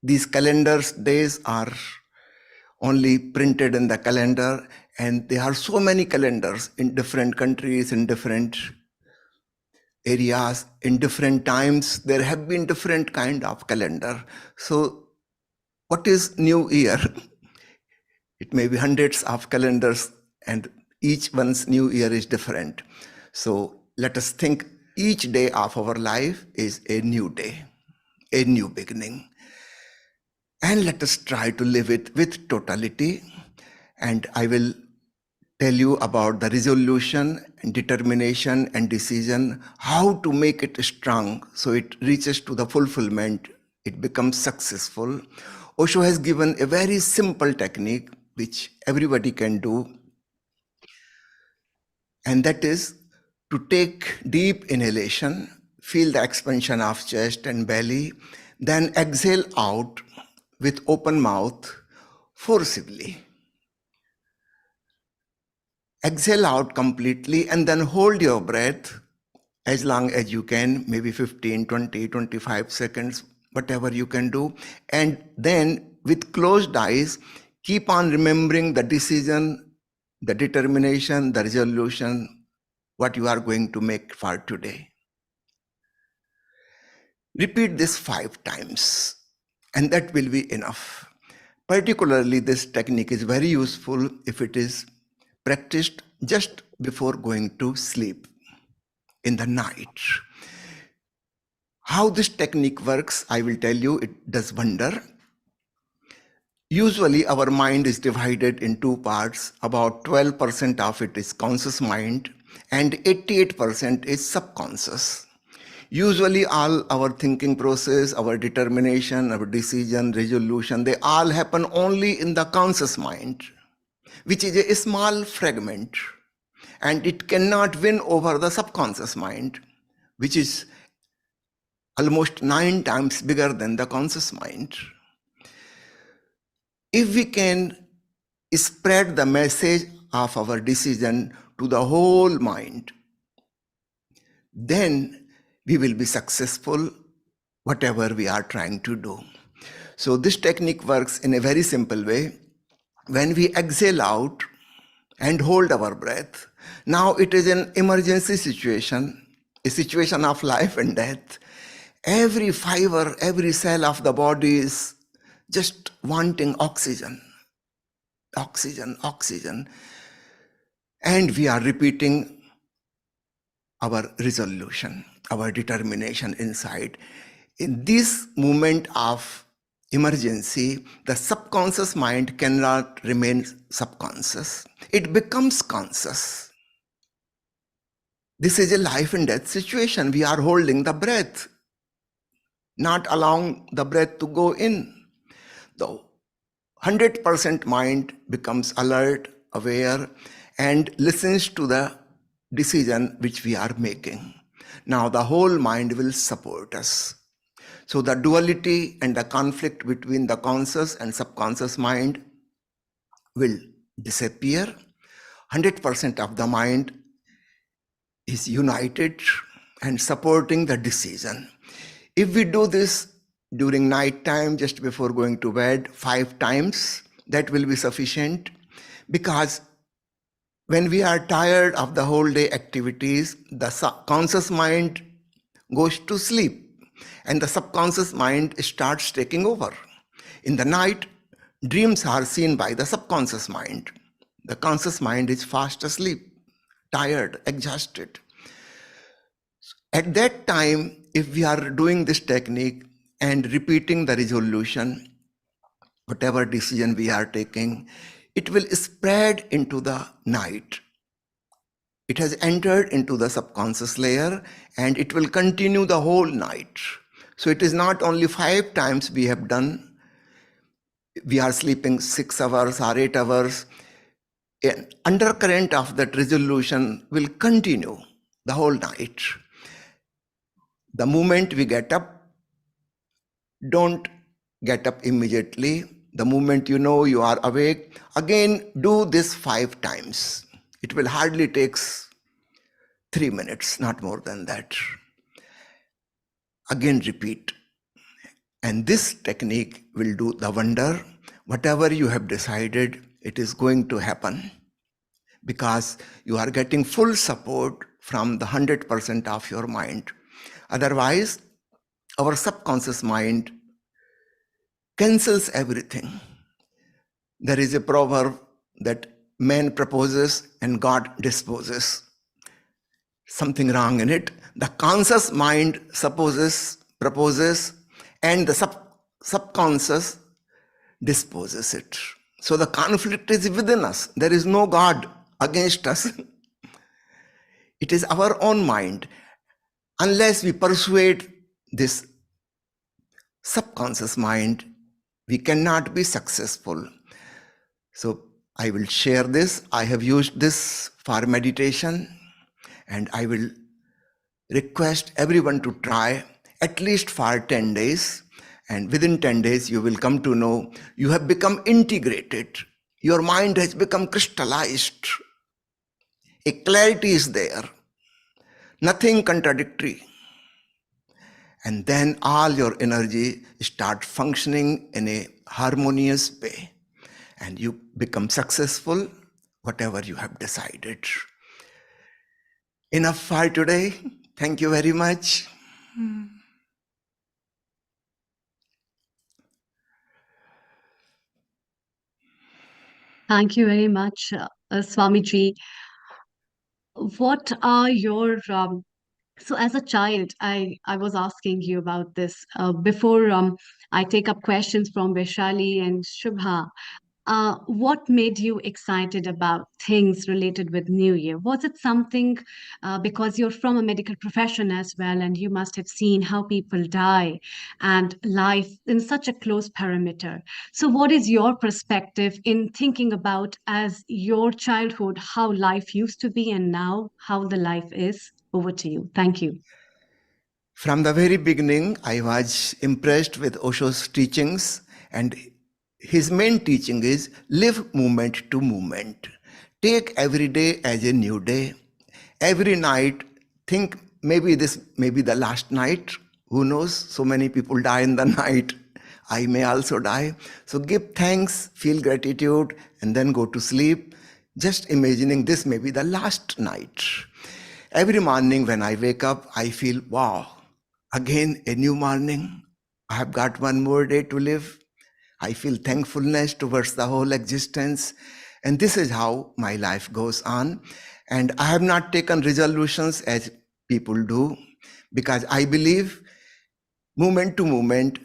These calendars days are only printed in the calendar, and there are so many calendars in different countries, in different areas, in different times. There have been different kind of calendar. So what is New Year? It may be hundreds of calendars, and each one's New Year is different. So let us think each day of our life is a new day, a new beginning. And let us try to live it with totality. And I will tell you about the resolution and determination and decision, how to make it strong so it reaches to the fulfillment, it becomes successful. Osho has given a very simple technique which everybody can do, and that is to take deep inhalation, feel the expansion of chest and belly, then exhale out with open mouth forcibly. Exhale out completely and then hold your breath as long as you can, maybe 15, 20, 25 seconds, whatever you can do. And then with closed eyes, keep on remembering the decision, the determination, the resolution, what you are going to make for today. Repeat this 5 times, and that will be enough. Particularly, this technique is very useful if it is practiced just before going to sleep in the night. How this technique works, I will tell you, it does wonder. Usually our mind is divided in 2 parts. About 12% of it is conscious mind and 88% is subconscious. Usually all our thinking process, our determination, our decision, resolution, they all happen only in the conscious mind, which is a small fragment, and it cannot win over the subconscious mind, which is almost 9 times bigger than the conscious mind. If we can spread the message of our decision to the whole mind, then we will be successful whatever we are trying to do. So this technique works in a very simple way. When we exhale out and hold our breath, now it is an emergency situation, a situation of life and death. Every fiber, every cell of the body is just wanting oxygen, oxygen, oxygen. And we are repeating our resolution, our determination inside. In this moment of emergency, the subconscious mind cannot remain subconscious. It becomes conscious. This is a life and death situation. We are holding the breath, not allowing the breath to go in. The 100% mind becomes alert, aware, and listens to the decision which we are making. Now the whole mind will support us. So the duality and the conflict between the conscious and subconscious mind will disappear. 100% of the mind is united and supporting the decision. If we do this during night time, just before going to bed, 5 times, that will be sufficient, because when we are tired of the whole day activities, the conscious mind goes to sleep and the subconscious mind starts taking over. In the night, dreams are seen by the subconscious mind. The conscious mind is fast asleep, tired, exhausted. At that time, if we are doing this technique and repeating the resolution, whatever decision we are taking, it will spread into the night. It has entered into the subconscious layer and it will continue the whole night. So it is not only 5 times we have done, we are sleeping 6 hours or 8 hours. An undercurrent of that resolution will continue the whole night. The moment we get up, don't get up immediately. The moment you know you are awake, again do this 5 times. It will hardly take 3 minutes, not more than that. Again repeat. And this technique will do the wonder. Whatever you have decided, it is going to happen, because you are getting full support from the 100% of your mind. Otherwise, our subconscious mind cancels everything. There is a proverb that man proposes and God disposes. Something wrong in it. The conscious mind proposes, and the subconscious disposes it. So the conflict is within us. There is no God against us. It is our own mind. Unless we persuade this subconscious mind, we cannot be successful. So I will share this. I have used this for meditation, and I will request everyone to try at least for 10 days. And within 10 days, you will come to know you have become integrated. Your mind has become crystallized. A clarity is there. Nothing contradictory. And then all your energy start functioning in a harmonious way. And you become successful, whatever you have decided. Enough for today. Thank you very much. Thank you very much, Swamiji. What are your so as a child, I was asking you about this before I take up questions from Vaishali and Shubha. What made you excited about things related with New Year? Was it something because you're from a medical profession as well, and you must have seen how people die and life in such a close perimeter? So, what is your perspective in thinking about as your childhood, how life used to be, and now how the life is? Over to you. Thank you. From the very beginning, I was impressed with Osho's teachings, and his main teaching is live moment to moment. Take every day as a new day. Every night, think maybe this may be the last night. Who knows? So many people die in the night. I may also die. So give thanks, feel gratitude, and then go to sleep. Just imagining this may be the last night. Every morning when I wake up, I feel, wow, again a new morning. I have got one more day to live. I feel thankfulness towards the whole existence. And this is how my life goes on. And I have not taken resolutions as people do, because I believe moment to moment,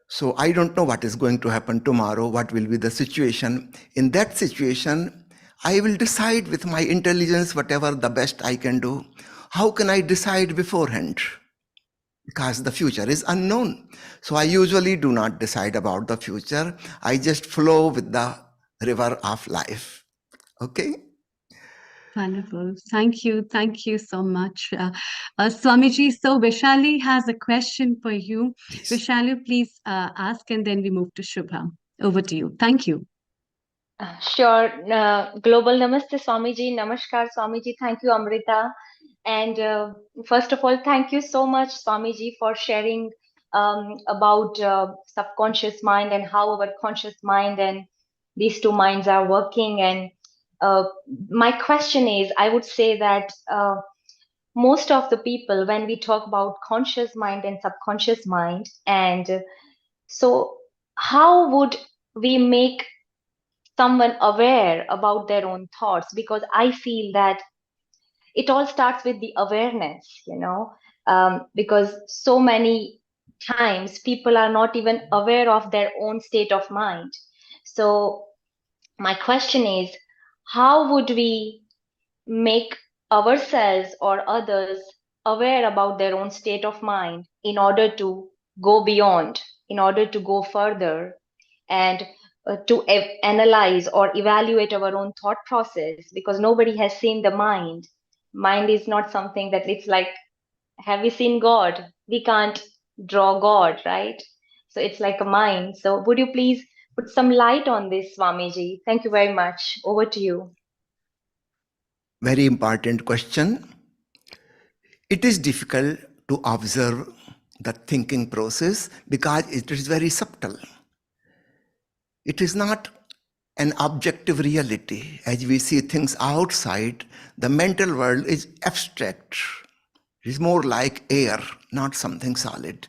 So I don't know what is going to happen tomorrow, what will be the situation. In that situation, I will decide with my intelligence whatever the best I can do. How can I decide beforehand? Because the future is unknown. So I usually do not decide about the future. I just flow with the river of life. Okay? Wonderful. Thank you. Thank you so much. Swamiji, so Vishali has a question for you. Please. Vishali, please ask, and then we move to Shubham. Over to you. Thank you. Sure. Global Namaste Swamiji. Namaskar Swamiji. Thank you, Amrita. And first of all, thank you so much, Swamiji, for sharing about subconscious mind and how our conscious mind and these two minds are working. And uh, my question is, I would say that most of the people, when we talk about conscious mind and subconscious mind, and so how would we make someone aware about their own thoughts? Because I feel that it all starts with the awareness, because so many times people are not even aware of their own state of mind. So my question is, how would we make ourselves or others aware about their own state of mind in order to go beyond, in order to go further, and to analyze or evaluate our own thought process? Because nobody has seen the mind. Mind is not something that it's like, have we seen God? We can't draw God, right? So it's like a mind. So would you please put some light on this, Swamiji? Thank you very much. Over to you. Very important question. It is difficult to observe the thinking process because it is very subtle. It is not an objective reality. As we see things outside, the mental world is abstract. It is more like air, not something solid.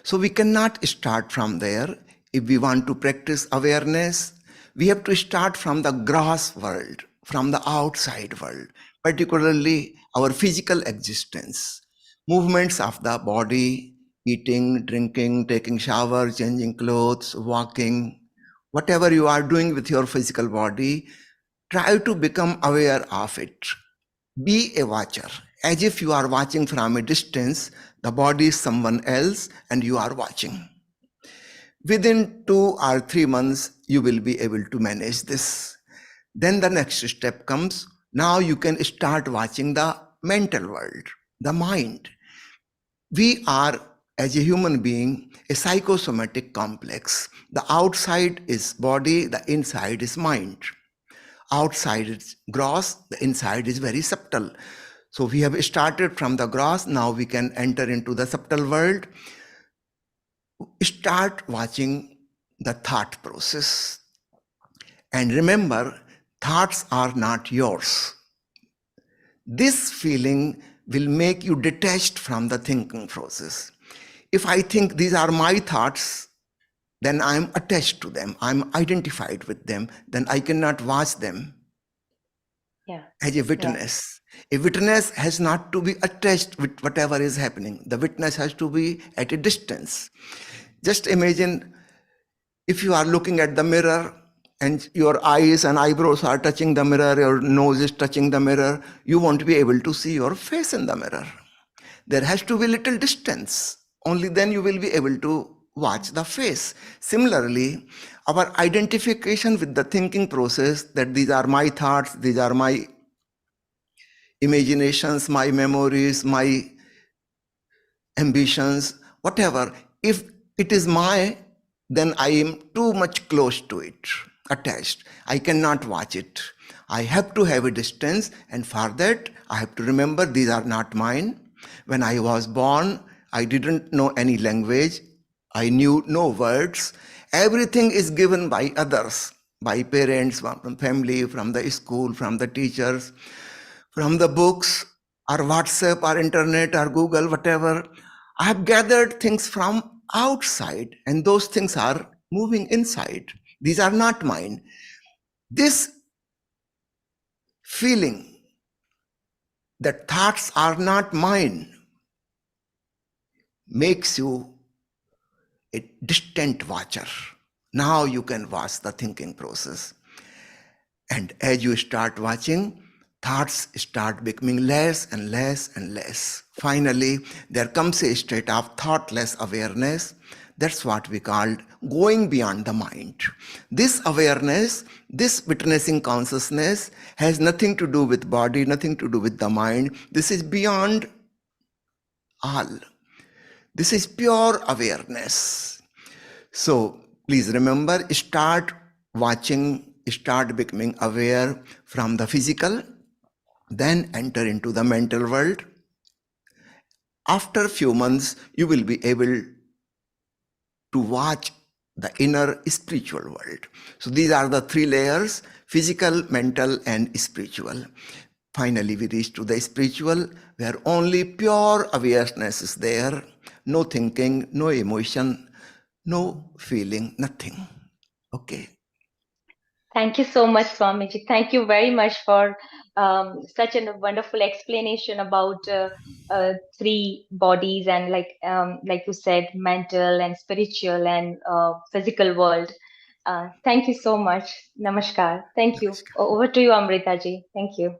So we cannot start from there. If we want to practice awareness, we have to start from the gross world, from the outside world, particularly our physical existence, movements of the body, eating, drinking, taking shower, changing clothes, walking, whatever you are doing with your physical body, try to become aware of it. Be a watcher. As if you are watching from a distance, the body is someone else and you are watching. Within 2 or 3 months, you will be able to manage this. Then the next step comes. Now you can start watching the mental world, the mind. We are, as a human being, a psychosomatic complex. The outside is body, the inside is mind. Outside is gross, the inside is very subtle. So we have started from the gross, now we can enter into the subtle world. Start watching the thought process. And remember, thoughts are not yours. This feeling will make you detached from the thinking process. If I think these are my thoughts, then I'm attached to them, I'm identified with them, then I cannot watch them as a witness. A witness has not to be attached with whatever is happening. The witness has to be at a distance. Just imagine if you are looking at the mirror and your eyes and eyebrows are touching the mirror, your nose is touching the mirror, you won't be able to see your face in the mirror. There has to be little distance. Only then you will be able to watch the face. Similarly, our identification with the thinking process, that these are my thoughts, these are my imaginations, my memories, my ambitions, whatever, if it is my, then I am too much close to it, attached. I cannot watch it. I have to have a distance, and for that, I have to remember these are not mine. When I was born, I didn't know any language. I knew no words. Everything is given by others, by parents, from family, from the school, from the teachers, from the books, or WhatsApp, or internet, or Google, whatever. I have gathered things from outside, and those things are moving inside. These are not mine. This feeling that thoughts are not mine makes you a distant watcher. Now you can watch the thinking process. And as you start watching, thoughts start becoming less and less and less. Finally, there comes a state of thoughtless awareness. That's what we called going beyond the mind. This awareness, this witnessing consciousness has nothing to do with body, nothing to do with the mind. This is beyond all. This is pure awareness. So please remember, start watching, start becoming aware from the physical, then enter into the mental world. After a few months, you will be able to watch the inner spiritual world. So these are the three layers: physical, mental, and spiritual. Finally, we reach to the spiritual, where only pure awareness is there. No thinking, no emotion, no feeling, nothing. Okay. Thank you so much, Swamiji. Thank you very much for such a wonderful explanation about three bodies and like you said, mental and spiritual and physical world. Thank you so much. Namaskar. Thank you. Over to you, Amrita ji. Thank you.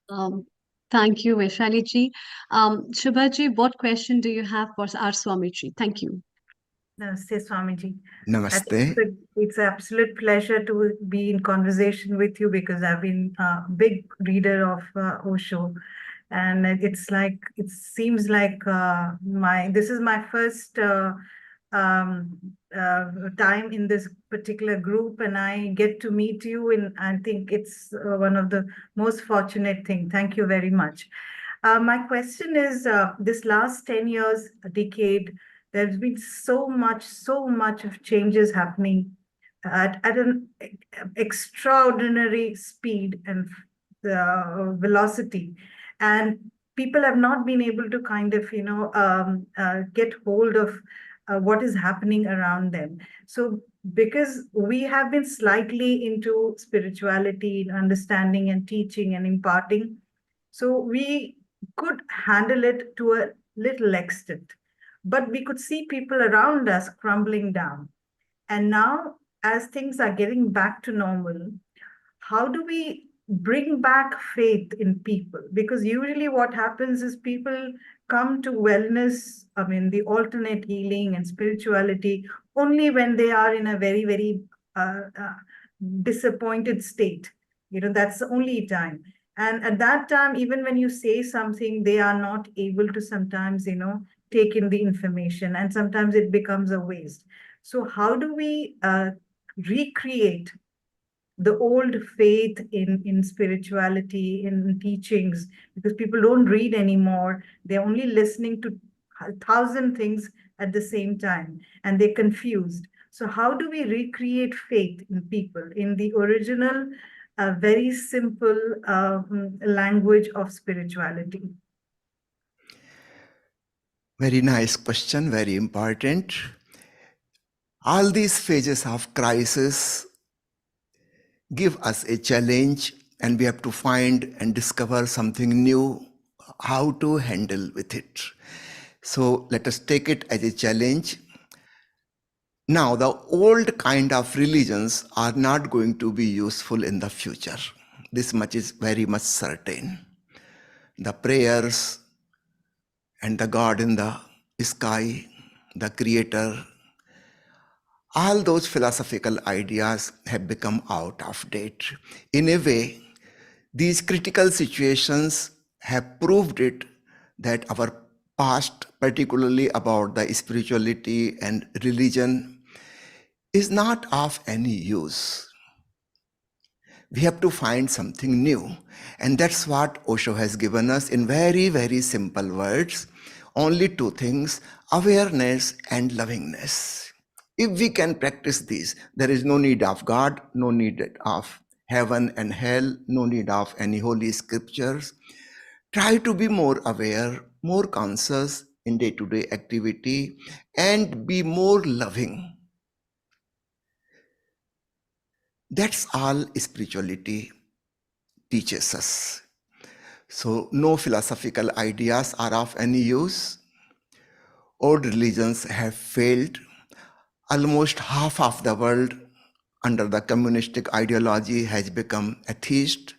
Um, thank you, Vaishali ji. Shubha ji, what question do you have for our Swamiji? Thank you. Namaste, Swamiji. Namaste. It's an absolute pleasure to be in conversation with you because I've been a big reader of Osho, and it seems like this is my first time in this particular group, and I get to meet you, and I think it's one of the most fortunate thing. Thank you very much. My question is, this last 10 years, a decade, there's been so much of changes happening at an extraordinary speed and velocity. And people have not been able to kind of, get hold of what is happening around them. So because we have been slightly into spirituality, understanding and teaching and imparting, so we could handle it to a little extent. But we could see people around us crumbling down. And now, as things are getting back to normal, how do we bring back faith in people? Because usually what happens is people come to wellness, I mean, the alternate healing and spirituality, only when they are in a very, very disappointed state. That's the only time. And at that time, even when you say something, they are not able to sometimes, take in the information, and sometimes it becomes a waste. So how do we recreate the old faith in spirituality, in teachings? Because people don't read anymore. They're only listening to 1,000 things at the same time, and they're confused. So how do we recreate faith in people in the original, very simple language of spirituality? Very nice question, very important. All these phases of crisis give us a challenge, and we have to find and discover something new, how to handle with it. So let us take it as a challenge. Now, the old kind of religions are not going to be useful in the future. This much is very much certain. The prayers and the God in the sky, the Creator, all those philosophical ideas have become out of date. In a way, these critical situations have proved it that our past, particularly about the spirituality and religion, is not of any use. We have to find something new. And that's what Osho has given us in very, very simple words. Only two things: awareness and lovingness. If we can practice these, there is no need of God, no need of heaven and hell, no need of any holy scriptures. Try to be more aware, more conscious in day-to-day activity, and be more loving. That's all spirituality teaches us. So no philosophical ideas are of any use. old religions have failed. Almost half of the world under the communistic ideology has become atheist,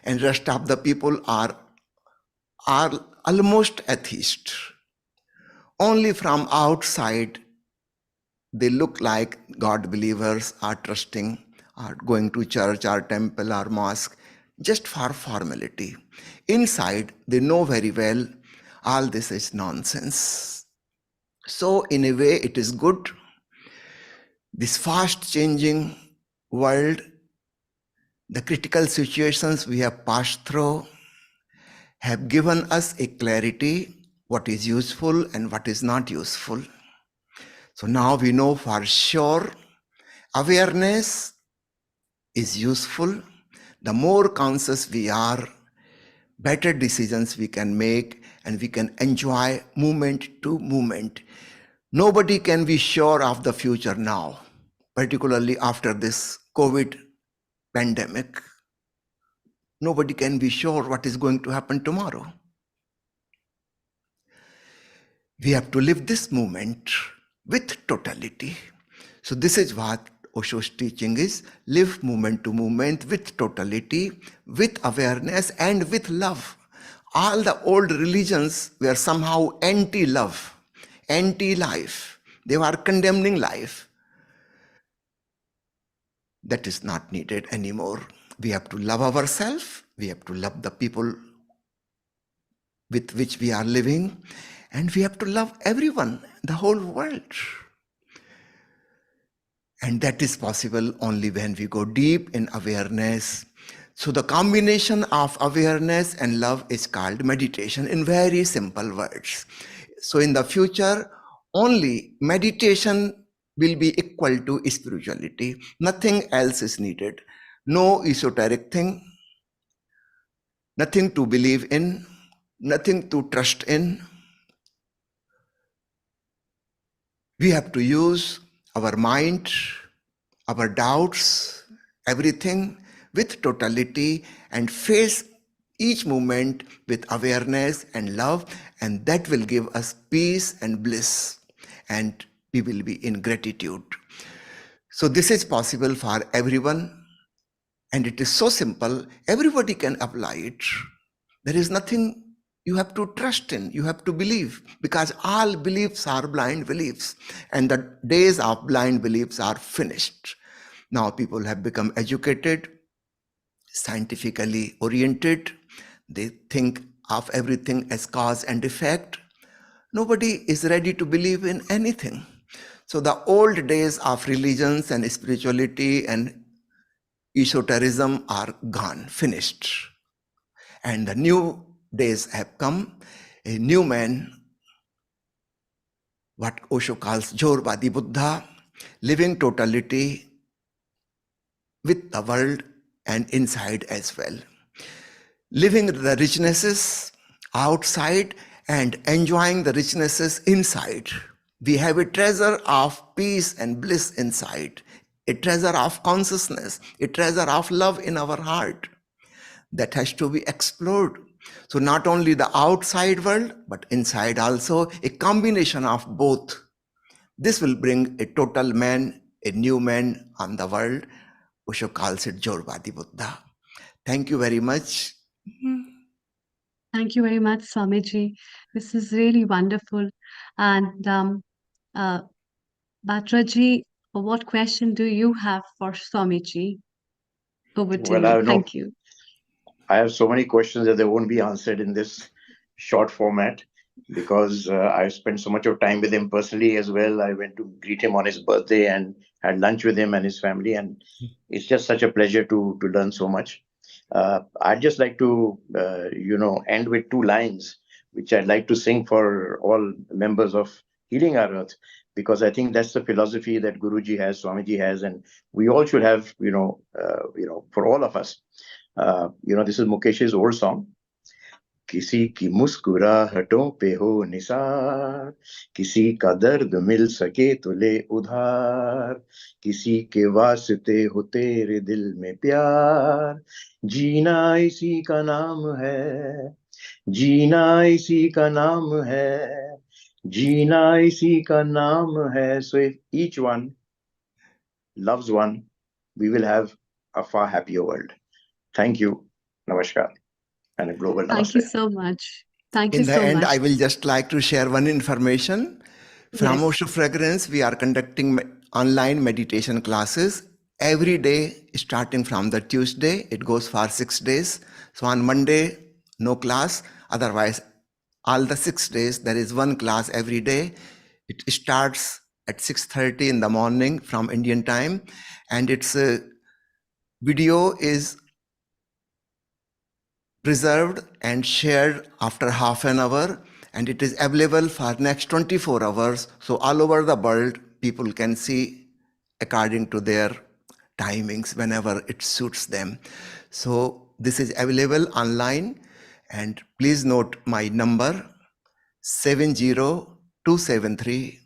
and rest of the people are almost atheist. Only from outside they look like God believers, are trusting, are going to church or temple or mosque just for formality. Inside, they know very well all this is nonsense. So, in a way, it is good. This fast changing world, the critical situations we have passed through, have given us a clarity what is useful and what is not useful. So now we know for sure awareness is useful. The more conscious we are, better decisions we can make, and we can enjoy moment to moment. Nobody can be sure of the future now, particularly after this COVID pandemic. Nobody can be sure what is going to happen tomorrow. We have to live this moment with totality. So this is what Osho's teaching is: live moment to moment with totality, with awareness, and with love. All the old religions were somehow anti-love, anti-life. They were condemning life. That is not needed anymore. We have to love ourselves. We have to love the people with which we are living. And we have to love everyone, the whole world. And that is possible only when we go deep in awareness. So the combination of awareness and love is called meditation, in very simple words. So in the future, only meditation will be equal to spirituality. Nothing else is needed. No esoteric thing, nothing to believe in, nothing to trust in. We have to use our mind, our doubts, everything with totality, and face each moment with awareness and love, and that will give us peace and bliss, and we will be in gratitude. So this is possible for everyone, and it is so simple, everybody can apply it. There is nothing you have to trust in, you have to believe, because all beliefs are blind beliefs, and the days of blind beliefs are finished. Now people have become educated, scientifically oriented. They think of everything as cause and effect. Nobody is ready to believe in anything. So the old days of religions and spirituality and esotericism are gone, finished. And the new days have come. A new man, what Osho calls Jorvadi Buddha, living totality with the world and inside as well. Living the richnesses outside and enjoying the richnesses inside. We have a treasure of peace and bliss inside, a treasure of consciousness, a treasure of love in our heart that has to be explored. So not only the outside world, but inside also, a combination of both. This will bring a total man, a new man on the world. Osho calls it Jorvadi Buddha. Thank you very much. Thank you very much, Swamiji. This is really wonderful. And uh, Batraji, what question do you have for Swamiji? Over to Well, I you. know Thank you. I have so many questions that they won't be answered in this short format because I've spent so much of time with him personally as well. I went to greet him on his birthday and had lunch with him and his family, and it's just such a pleasure to learn so much. I'd just like to end with two lines which I'd like to sing for all members of Healing Our Earth, because I think that's the philosophy that Guruji has, Swamiji has, and we all should have. For all of us. This is Mukesh's old song. किसी की मुस्कुराहटों पे हो निसार, किसी का दर्द मिल सके तो ले उधार, किसी के वास्ते हो तेरे दिल में प्यार, जीना इसी का नाम है, जीना इसी का नाम है, Jeena isi ka naam hai. So if each one loves one, we will have a far happier world. Thank you. Namaskar and a global Thank you namaste. so much. Thank you In the so end, much. I will just like to share one information. From Yes. Osho Fragrance, we are conducting online meditation classes every day, starting from the Tuesday. It goes for 6 days. So on Monday, no class. Otherwise, all the 6 days, there is one class every day. It starts at 6:30 in the morning from Indian time, and its video is preserved and shared after half an hour, and it is available for next 24 hours. So all over the world, people can see according to their timings whenever it suits them. So this is available online, and please note my number 70273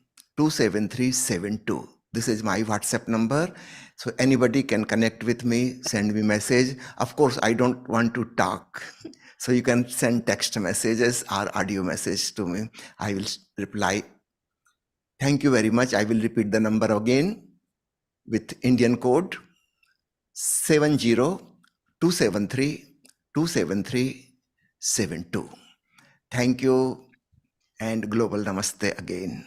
This is my WhatsApp number. So anybody can connect with me, send me message. Of course, I don't want to talk. So you can send text messages or audio message to me. I will reply. Thank you very much. I will repeat the number again with Indian code 70273 Thank you and global namaste again.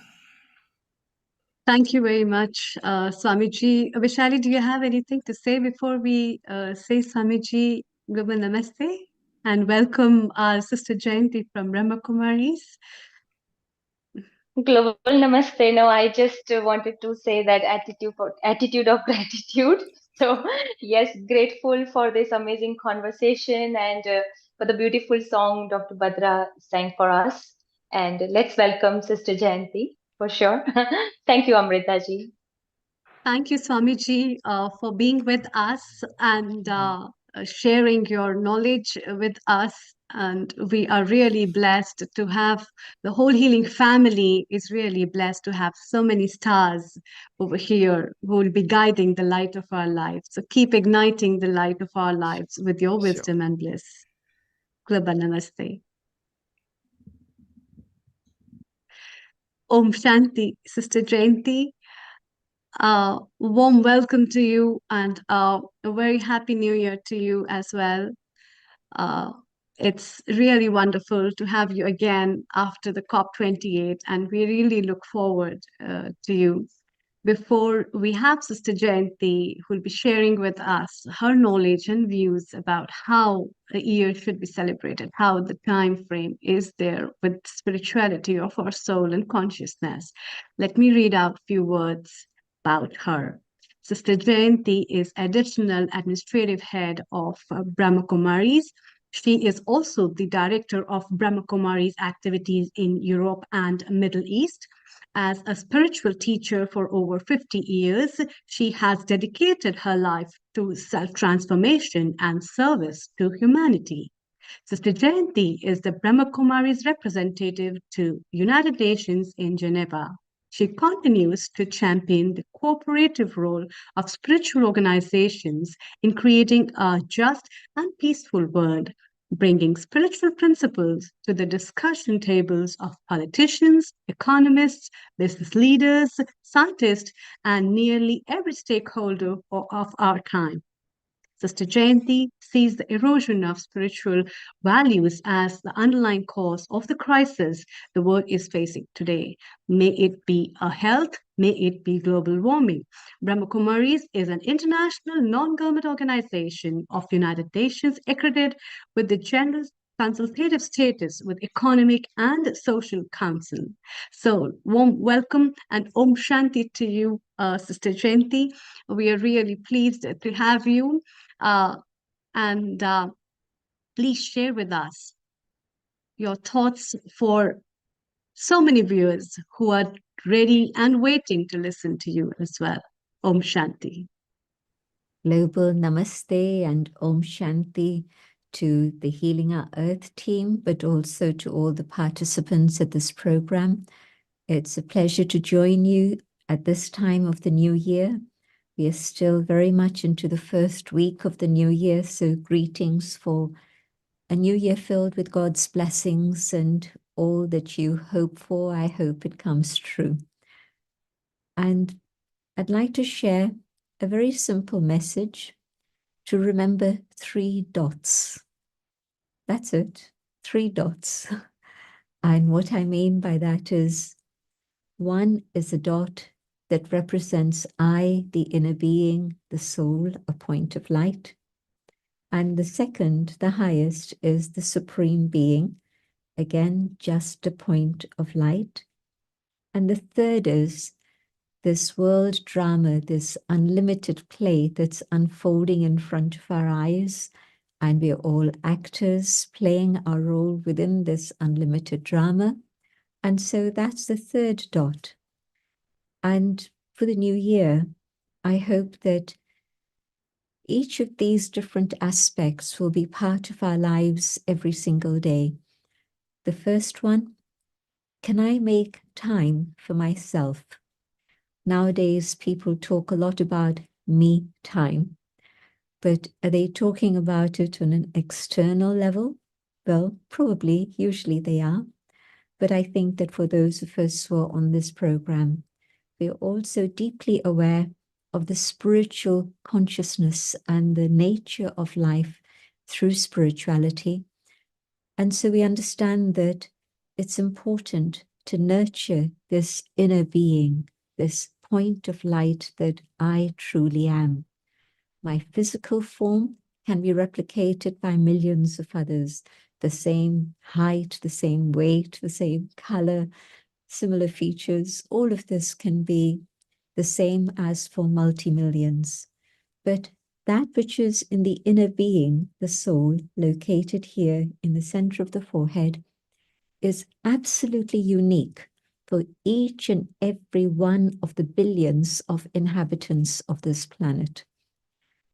Thank you very much, Swamiji. Vishali, do you have anything to say before we say Swamiji Global Namaste? And welcome our sister Jayanti from Brahma Kumaris. Global namaste. No, I just wanted to say that attitude of gratitude. So yes, grateful for this amazing conversation and for the beautiful song Dr. Badra sang for us. And let's welcome Sister Jayanti for sure. Thank you, Amrita ji. Thank you, Swamiji, for being with us and sharing your knowledge with us. And we are really blessed to have the whole healing family is really blessed to have so many stars over here who will be guiding the light of our lives. So keep igniting the light of our lives with your wisdom and bliss. Global Namaste. Om Shanti, Sister Jayanti. Warm welcome to you and a very happy new year to you as well. It's really wonderful to have you again after the COP28, and we really look forward to you. Before we have Sister Jayanti, who will be sharing with us her knowledge and views about how a year should be celebrated, how the time frame is there with spirituality of our soul and consciousness. Let me read out a few words about her. Sister Jayanti is additional administrative head of Brahma Kumaris. She is also the director of Brahma Kumaris activities in Europe and Middle East. As a spiritual teacher for over 50 years, she has dedicated her life to self-transformation and service to humanity. Sister Jayanti is the Brahma Kumari's representative to United Nations in Geneva. She continues to champion the cooperative role of spiritual organizations in creating a just and peaceful world, bringing spiritual principles to the discussion tables of politicians, economists, business leaders, scientists, and nearly every stakeholder of our time. Sister Jayanti sees the erosion of spiritual values as the underlying cause of the crisis the world is facing today. May it be a health, may it be global warming. Brahma Kumaris is an international non-government organization of United Nations accredited with the general consultative status with Economic and Social Council. So, warm welcome and Om Shanti to you, Sister Jayanti. We are really pleased to have you. And please share with us your thoughts for so many viewers who are ready and waiting to listen to you as well. Om Shanti. Global Namaste and Om Shanti to the Healing Our Earth team, but also to all the participants at this program. It's a pleasure to join you at this time of the new year. We are still very much into the first week of the new year, so greetings for a new year filled with God's blessings and all that you hope for, I hope it comes true. And I'd like to share a very simple message to remember 3 dots. That's it, 3 dots. And what I mean by that is, 1 is a dot that represents I, the inner being, the soul, a point of light. And the second, the highest, is the supreme being, again, just a point of light. And the third is this world drama, this unlimited play that's unfolding in front of our eyes. And we're all actors playing our role within this unlimited drama. And so that's the third dot. And for the new year, I hope that each of these different aspects will be part of our lives every single day. The first one, can I make time for myself? Nowadays, people talk a lot about me time, but are they talking about it on an external level? Well, probably, usually they are. But I think that for those of us who are on this program, we're also deeply aware of the spiritual consciousness and the nature of life through spirituality. And so we understand that it's important to nurture this inner being, this point of light that I truly am. My physical form can be replicated by millions of others, the same height, the same weight, the same color, similar features. All of this can be the same as for multi-millions. But that which is in the inner being, the soul, located here in the center of the forehead, is absolutely unique for each and every one of the billions of inhabitants of this planet.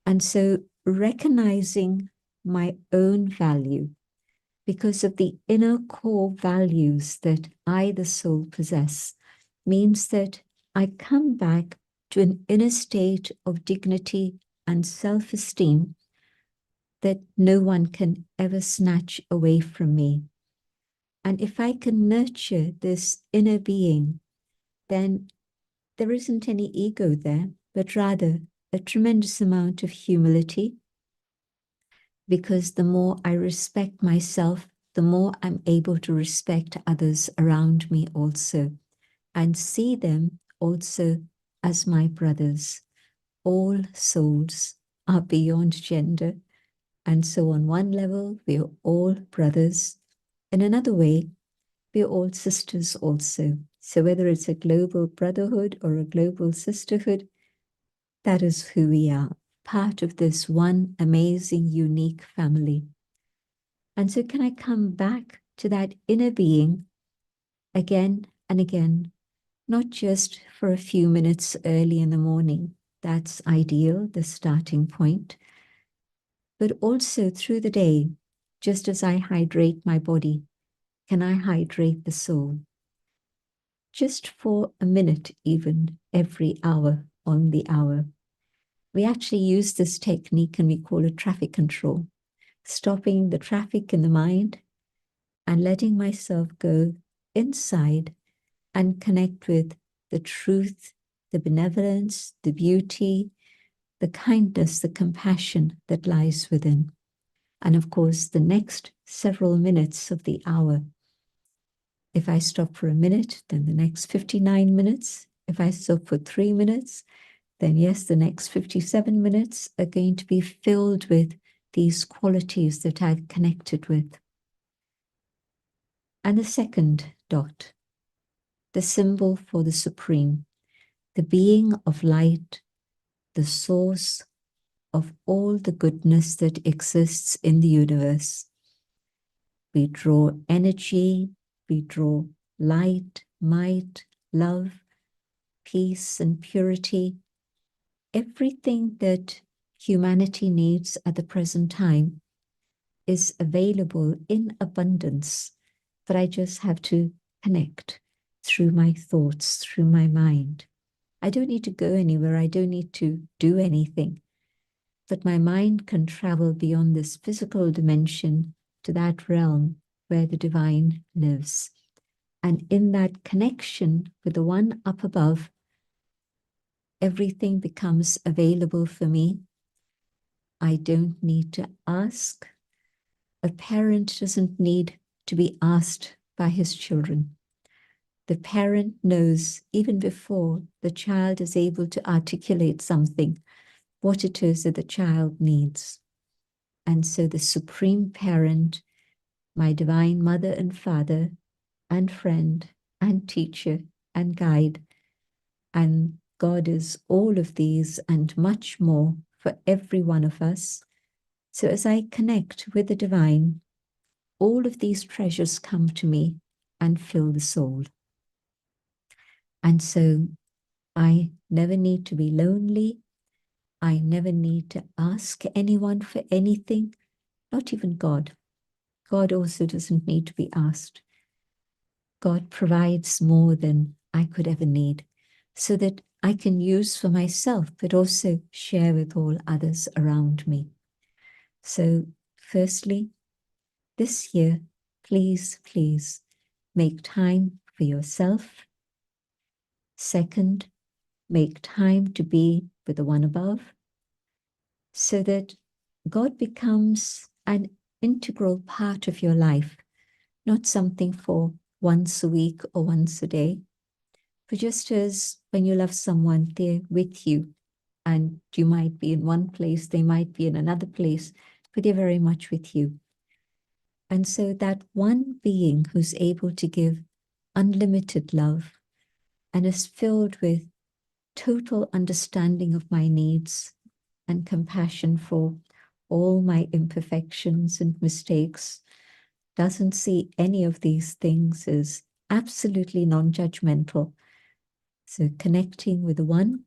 And so recognizing my own value because of the inner core values that I, the soul, possess, means that I come back to an inner state of dignity and self-esteem that no one can ever snatch away from me. And if I can nurture this inner being, then there isn't any ego there, but rather a tremendous amount of humility, because the more I respect myself, the more I'm able to respect others around me also, and see them also as my brothers. All souls are beyond gender. And so on one level, we are all brothers. In another way, we are all sisters also. So whether it's a global brotherhood or a global sisterhood, that is who we are, part of this one amazing, unique family. And so can I come back to that inner being again and again, not just for a few minutes early in the morning. That's ideal, the starting point. But also through the day, just as I hydrate my body, can I hydrate the soul? Just for a minute, even every hour on the hour. We actually use this technique and we call it traffic control, stopping the traffic in the mind and letting myself go inside and connect with the truth, the benevolence, the beauty, the kindness, the compassion that lies within. And of course, the next several minutes of the hour. If I stop for a minute, then the next 59 minutes. If I stop for 3 minutes, then yes, the next 57 minutes are going to be filled with these qualities that I've connected with. And the second dot, the symbol for the supreme, the being of light, the source of all the goodness that exists in the universe. We draw energy, we draw light, might, love, peace, and purity. Everything that humanity needs at the present time is available in abundance, but I just have to connect through my thoughts, through my mind. I don't need to go anywhere. I don't need to do anything. But my mind can travel beyond this physical dimension to that realm where the divine lives. And in that connection with the one up above, everything becomes available for me. I don't need to ask. A parent doesn't need to be asked by his children. The parent knows even before the child is able to articulate something, what it is that the child needs. And so the supreme parent, my divine mother and father and friend and teacher and guide, and God is all of these and much more for every one of us. So as I connect with the divine, all of these treasures come to me and fill the soul. And so I never need to be lonely. I never need to ask anyone for anything, not even God. God also doesn't need to be asked. God provides more than I could ever need, so that I can use for myself, but also share with all others around me. So firstly, this year, please, please make time for yourself. Second, make time to be with the one above, so that God becomes an integral part of your life, not something for once a week or once a day, but just as when you love someone, they're with you, and you might be in one place, they might be in another place, but they're very much with you. And so that one being who's able to give unlimited love and is filled with total understanding of my needs and compassion for all my imperfections and mistakes, doesn't see any of these things as absolutely non-judgmental. So connecting with the one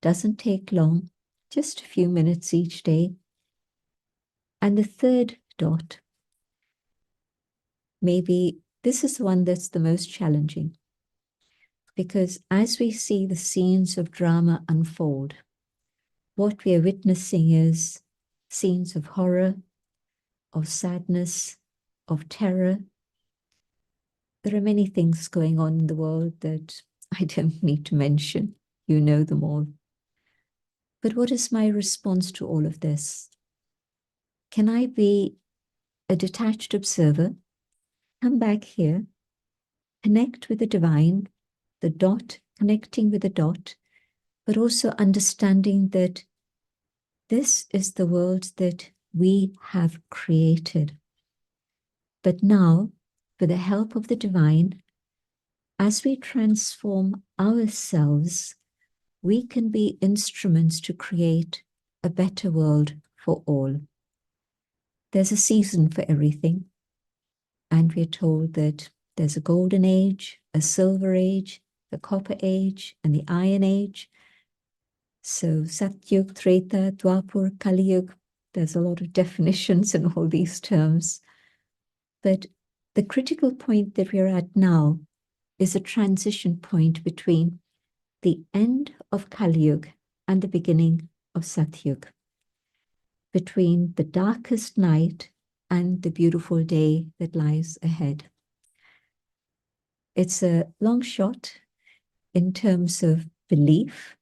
doesn't take long, just a few minutes each day. And the third dot, maybe this is the one that's the most challenging, because as we see the scenes of drama unfold, what we are witnessing is scenes of horror, of sadness, of terror. There are many things going on in the world that I don't need to mention. You know them all. But what is my response to all of this? Can I be a detached observer, come back here, connect with the divine, the dot, connecting with the dot, but also understanding that this is the world that we have created. But now, with the help of the divine, as we transform ourselves, we can be instruments to create a better world for all. There's a season for everything, and we're told that there's a golden age, a silver age, the copper age, and the iron age. So Satyug, Treta, Dwapur, Kaliyug, there's a lot of definitions in all these terms. But the critical point that we're at now is a transition point between the end of Kaliyug and the beginning of Satyug, between the darkest night and the beautiful day that lies ahead. It's a long shot in terms of belief,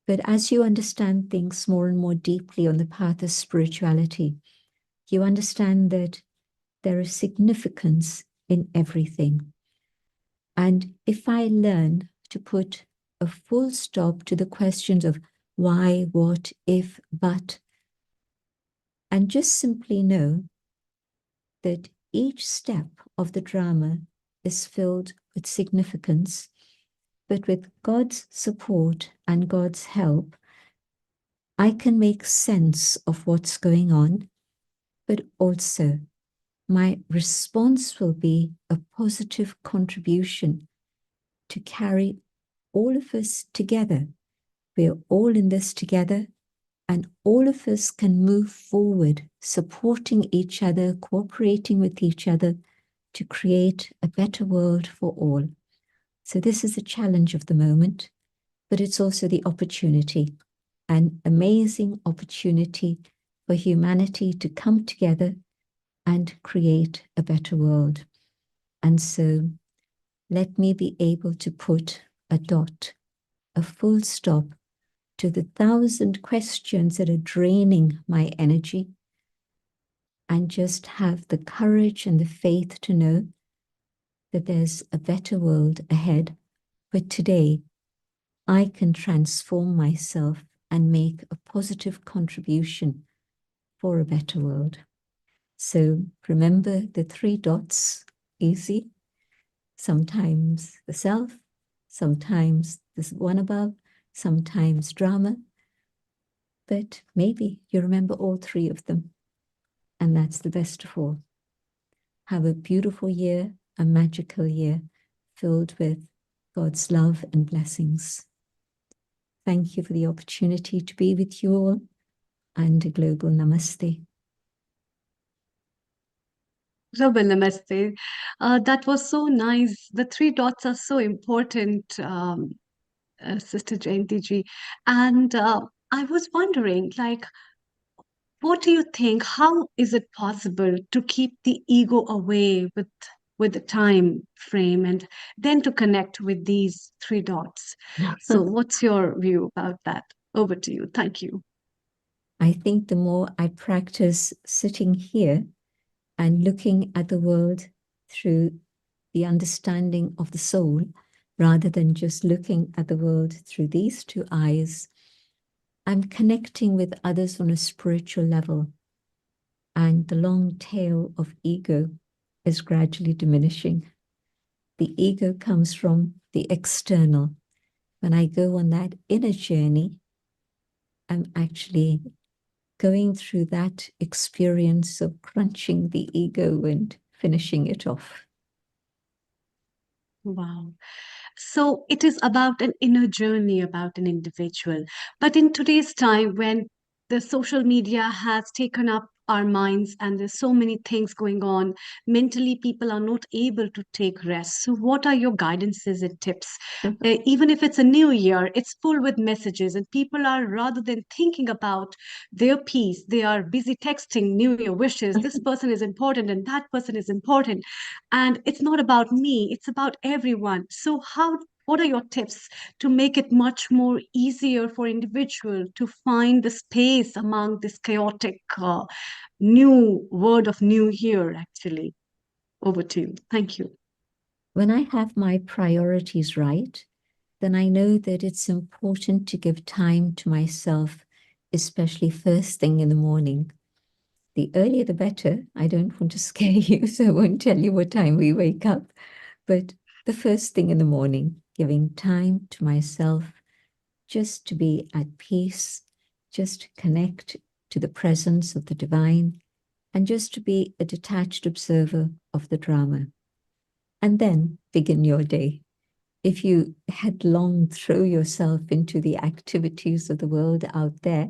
but as you understand things more and more deeply on the path of spirituality, you understand that there is significance in everything. And if I learn to put a full stop to the questions of why, what, if, but, and just simply know that each step of the drama is filled with significance, but with God's support and God's help, I can make sense of what's going on, but also my response will be a positive contribution to carry all of us together. We're all in this together, and all of us can move forward, supporting each other, cooperating with each other to create a better world for all. So this is the challenge of the moment, but it's also the opportunity, an amazing opportunity for humanity to come together and create a better world. And so let me be able to put a dot, a full stop to the 1,000 questions that are draining my energy, and just have the courage and the faith to know that there's a better world ahead. But today, I can transform myself and make a positive contribution for a better world. So remember the 3 dots, easy. Sometimes the self, sometimes this one above, sometimes drama. But maybe you remember all 3 of them. And that's the best of all. Have a beautiful year, a magical year, filled with God's love and blessings. Thank you for the opportunity to be with you all, and a global namaste. Global namaste. That was so nice. The 3 dots are so important, Sister Jayanti ji. And I was wondering, like, what do you think? How is it possible to keep the ego away with the time frame and then to connect with these 3 dots? So what's your view about that? Over to you. Thank you. I think the more I practice sitting here and looking at the world through the understanding of the soul, rather than just looking at the world through these 2 eyes, I'm connecting with others on a spiritual level, and the long tail of ego is gradually diminishing. The ego comes from the external. When I go on that inner journey, I'm actually going through that experience of crunching the ego and finishing it off. Wow. So it is about an inner journey, about an individual. But in today's time, when the social media has taken up our minds and there's so many things going on, mentally people are not able to take rest. So what are your guidances and tips? Even if it's a new year, it's full with messages, and people are, rather than thinking about their peace, they are busy texting new year wishes. This person is important and that person is important. And it's not about me, it's about everyone. So what are your tips to make it much more easier for individual to find the space among this chaotic new word of new year, actually? Over to you. Thank you. When I have my priorities right, then I know that it's important to give time to myself, especially first thing in the morning. The earlier the better. I don't want to scare you, so I won't tell you what time we wake up. But the first thing in the morning, giving time to myself just to be at peace, just to connect to the presence of the divine, and just to be a detached observer of the drama. And then begin your day. If you headlong throw yourself into the activities of the world out there,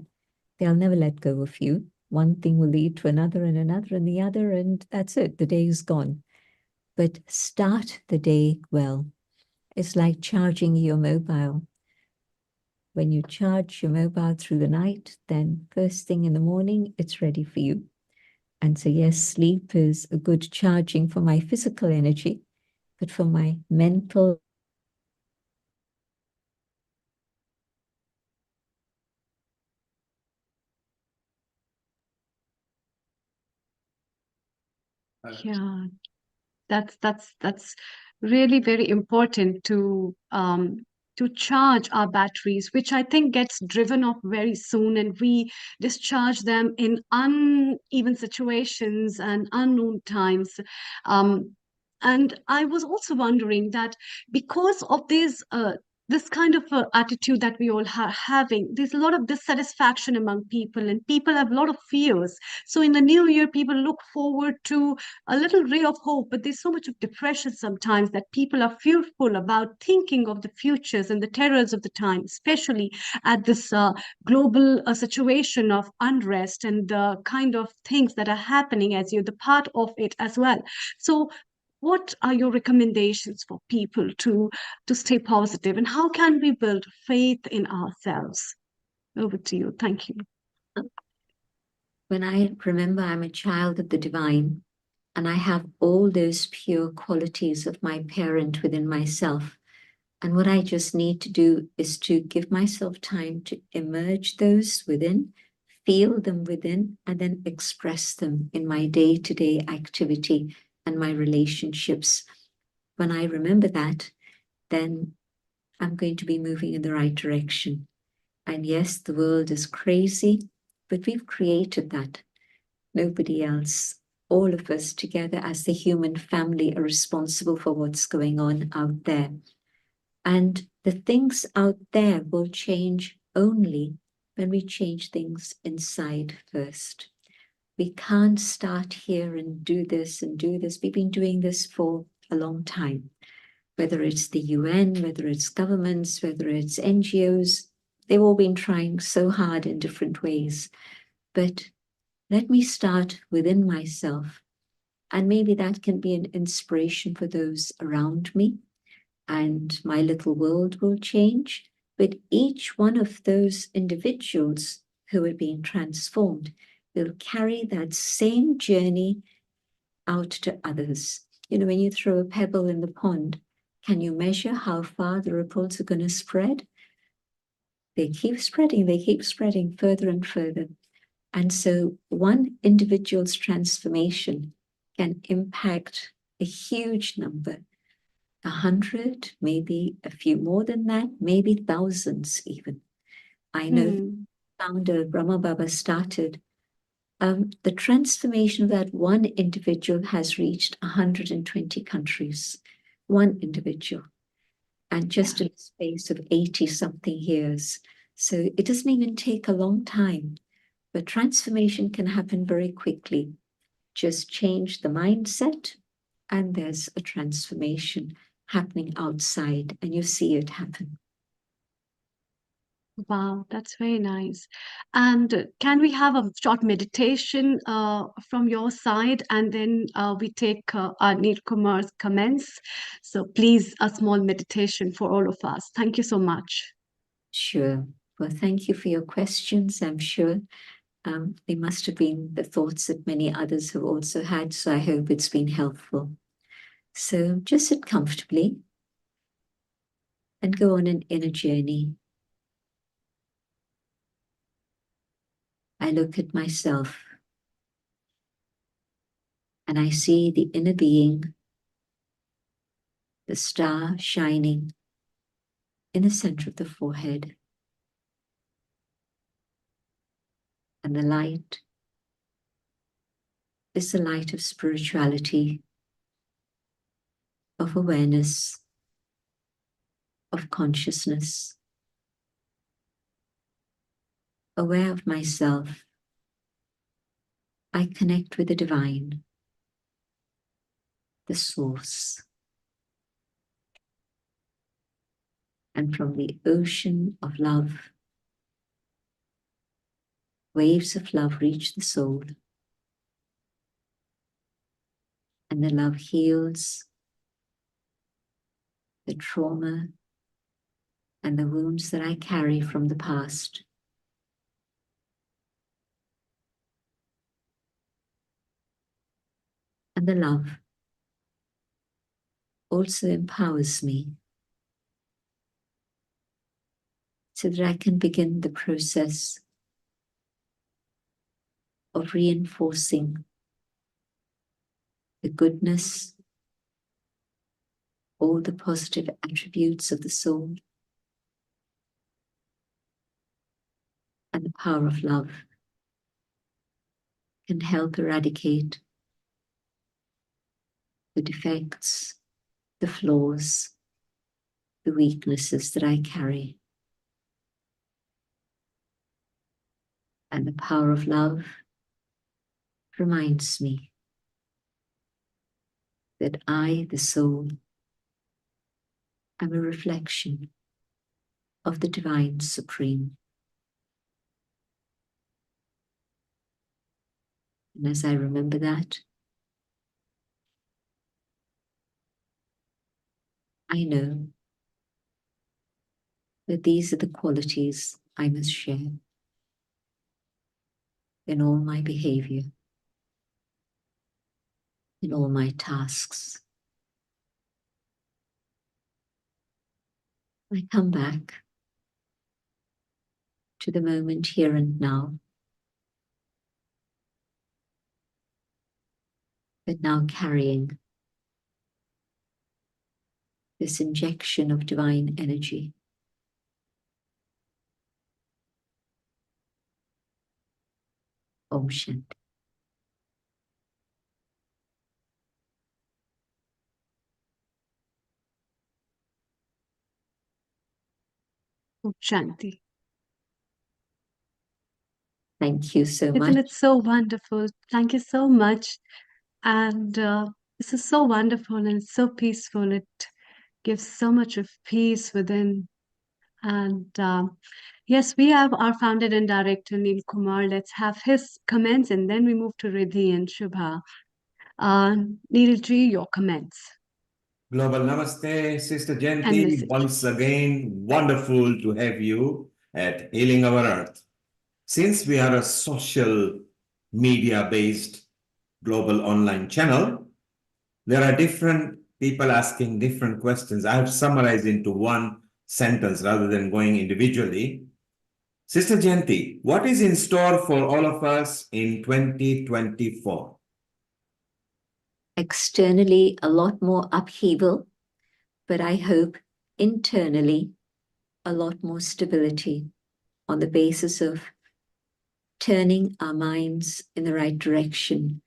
they'll never let go of you. One thing will lead to another and another and the other, and that's it. The day is gone. But start the day well. It's like charging your mobile. When you charge your mobile through the night, then first thing in the morning, it's ready for you. And so, yes, sleep is a good charging for my physical energy, but for my mental Yeah, that's really very important to charge our batteries, which I think gets driven off very soon, and we discharge them in uneven situations and unknown times. And I was also wondering that because of this kind of attitude that we all are having, there's a lot of dissatisfaction among people, and people have a lot of fears. So in the new year, people look forward to a little ray of hope, but there's so much of depression sometimes that people are fearful about thinking of the futures and the terrors of the time, especially at this global situation of unrest and the kind of things that are happening, as you're the part of it as well. So what are your recommendations for people to stay positive, and how can we build faith in ourselves? Over to you. Thank you. when I remember I'm a child of the divine, And I have all those pure qualities of my parent within myself. And what I just need to do is to give myself time to emerge those within, feel them within, and then express them in my day-to-day activity and my relationships. When I remember that, then I'm going to be moving in the right direction. And yes, the world is crazy, but we've created that. Nobody else. All of us together as the human family are responsible for what's going on out there. And the things out there will change only when we change things inside first. We can't start here and do this and do this. We've been doing this for a long time. Whether it's the UN, whether it's governments, whether it's NGOs, they've all been trying so hard in different ways. But let me start within myself. And maybe that can be an inspiration for those around me. And my little world will change. But each one of those individuals who are being transformed will carry that same journey out to others. You know, when you throw a pebble in the pond, can you measure how far the ripples are going to spread? They keep spreading further and further. And so one individual's transformation can impact a huge number, 100, maybe a few more than that, maybe thousands even. I know the founder, Brahma Baba, started the transformation of that one individual has reached 120 countries, one individual, and just in the space of 80 something years. So it doesn't even take a long time, but transformation can happen very quickly. Just change the mindset, and there's a transformation happening outside, and you see it happen. Wow, that's very nice. And can we have a short meditation from your side, and then we take our newcomers' comments? So please, a small meditation for all of us. Thank you so much. Sure. Well, thank you for your questions. I'm sure they must have been the thoughts that many others have also had, so I hope it's been helpful. So just sit comfortably and go on an inner journey. I look at myself and I see the inner being, the star shining in the center of the forehead. And the light is the light of spirituality, of awareness, of consciousness, aware of myself. I connect with the divine, the source. And from the ocean of love, waves of love reach the soul. And the love heals the trauma and the wounds that I carry from the past. And the love also empowers me so that I can begin the process of reinforcing the goodness, all the positive attributes of the soul, and the power of love can help eradicate the defects, the flaws, the weaknesses that I carry. And the power of love reminds me that I, the soul, am a reflection of the Divine Supreme. And as I remember that, I know that these are the qualities I must share in all my behavior. in all my tasks. I come back to the moment here and now, but now carrying this injection of divine energy. Om Shanti. Om Shanti. Thank you so Isn't much. it so wonderful? Thank you so much. And this is so wonderful and so peaceful. It gives so much of peace within. And yes, we have our founder and director, Neil Kumar. Let's have his comments and then we move to Riddhi and Shubha. Neilji, your comments Global Namaste, Sister and Jenti. message. Once again, wonderful to have you at Healing Our Earth. Since we are a social media-based global online channel, there are different people asking different questions. I have summarized into one sentence rather than going individually. Sister Jenti, what is in store for all of us in 2024? Externally, a lot more upheaval, but I hope internally, a lot more stability on the basis of turning our minds in the right direction,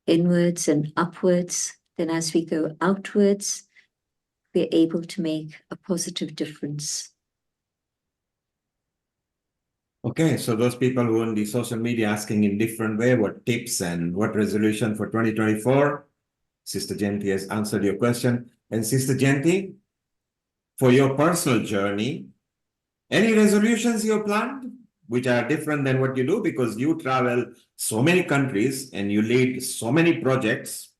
inwards and upwards. Then as we go outwards, we're able to make a positive difference. Okay, so those people who on the social media asking in different way what tips and what resolution for 2024, Sister Jenti has answered your question. And Sister Jenti, for your personal journey, any resolutions you planned which are different than what you do because you travel so many countries and you lead so many projects.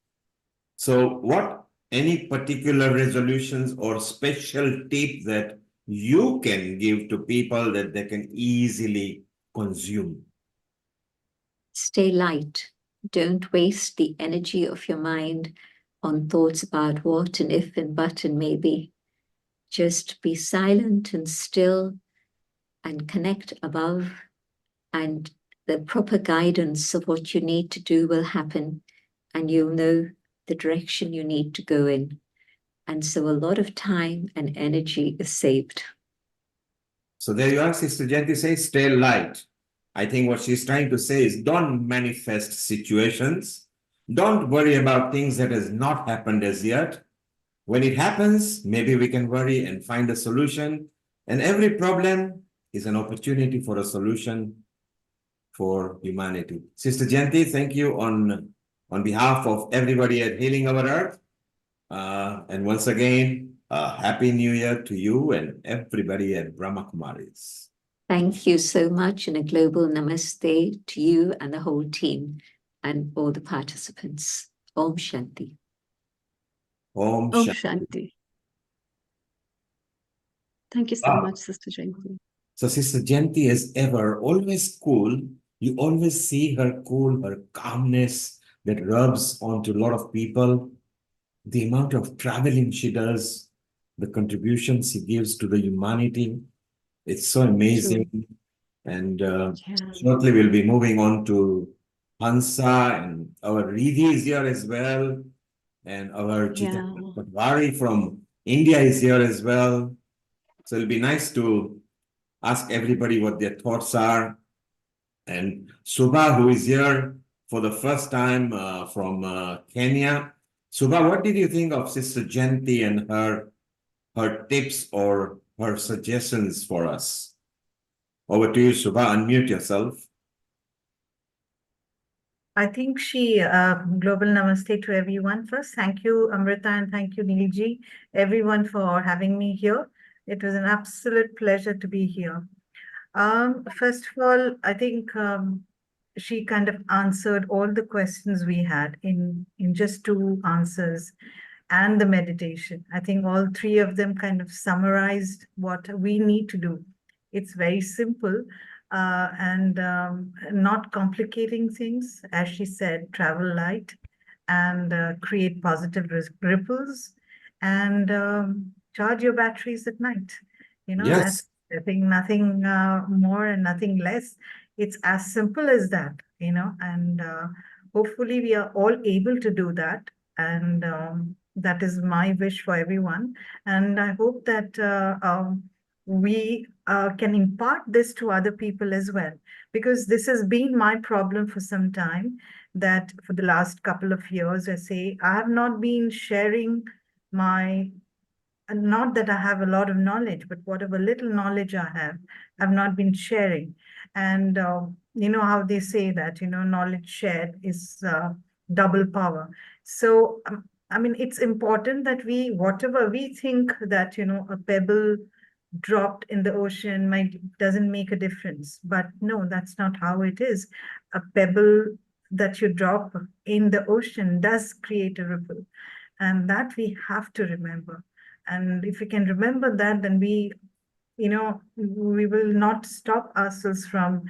So what any particular resolutions or special tip that you can give to people that they can easily consume? Stay light. Don't waste the energy of your mind on thoughts about what and if and but and maybe. Just be silent and still and connect above, and the proper guidance of what you need to do will happen, and you'll know the direction you need to go in. And so a lot of time and energy is saved. So there you are, Sister Jenti says, stay light. I think what she's trying to say is don't manifest situations. Don't worry about things that has not happened as yet. When it happens, maybe we can worry and find a solution. And every problem is an opportunity for a solution for humanity. Sister Jenti, thank you on behalf of everybody at Healing Our Earth. And once again, Happy New Year to you and everybody at Brahma Kumaris. Thank you so much, and a global namaste to you and the whole team and all the participants. Om Shanti. Om Om Shanti. Thank you so much, Sister Jenti. So Sister Jenti is ever always cool. You always see her cool, her calmness that rubs onto a lot of people. The amount of traveling she does, the contributions she gives to the humanity, it's so amazing. True. And shortly we'll be moving on to Hansa, and our Riddhi is here as well. And our Chitanya Patwari from India is here as well. So it'll be nice to ask everybody what their thoughts are. And Subha, who is here for the first time from Kenya. Subha, what did you think of Sister Jenti and her tips or her suggestions for us? Over to you, Subha. Unmute yourself. I think global namaste to everyone. First, thank you, Amrita, and thank you, Neilji, everyone for having me here. It was an absolute pleasure to be here. First of all, I think she kind of answered all the questions we had in just two answers and the meditation. I think all three of them kind of summarized what we need to do. It's very simple and not complicating things. As she said, travel light and create positive ripples and charge your batteries at night. Yes. That's, I think, nothing more and nothing less. It's as simple as that, and hopefully we are all able to do that. And that is my wish for everyone. And I hope that we can impart this to other people as well, because this has been my problem for some time, that for the last couple of years, I have not been sharing my, not that I have a lot of knowledge, but whatever little knowledge I have, I've not been sharing. And you know how they say that, knowledge shared is double power. So, I mean, it's important that whatever we think that, a pebble dropped in the ocean doesn't make a difference. But no, that's not how it is. A pebble that you drop in the ocean does create a ripple. And that we have to remember. And if we can remember that, then we will not stop ourselves from,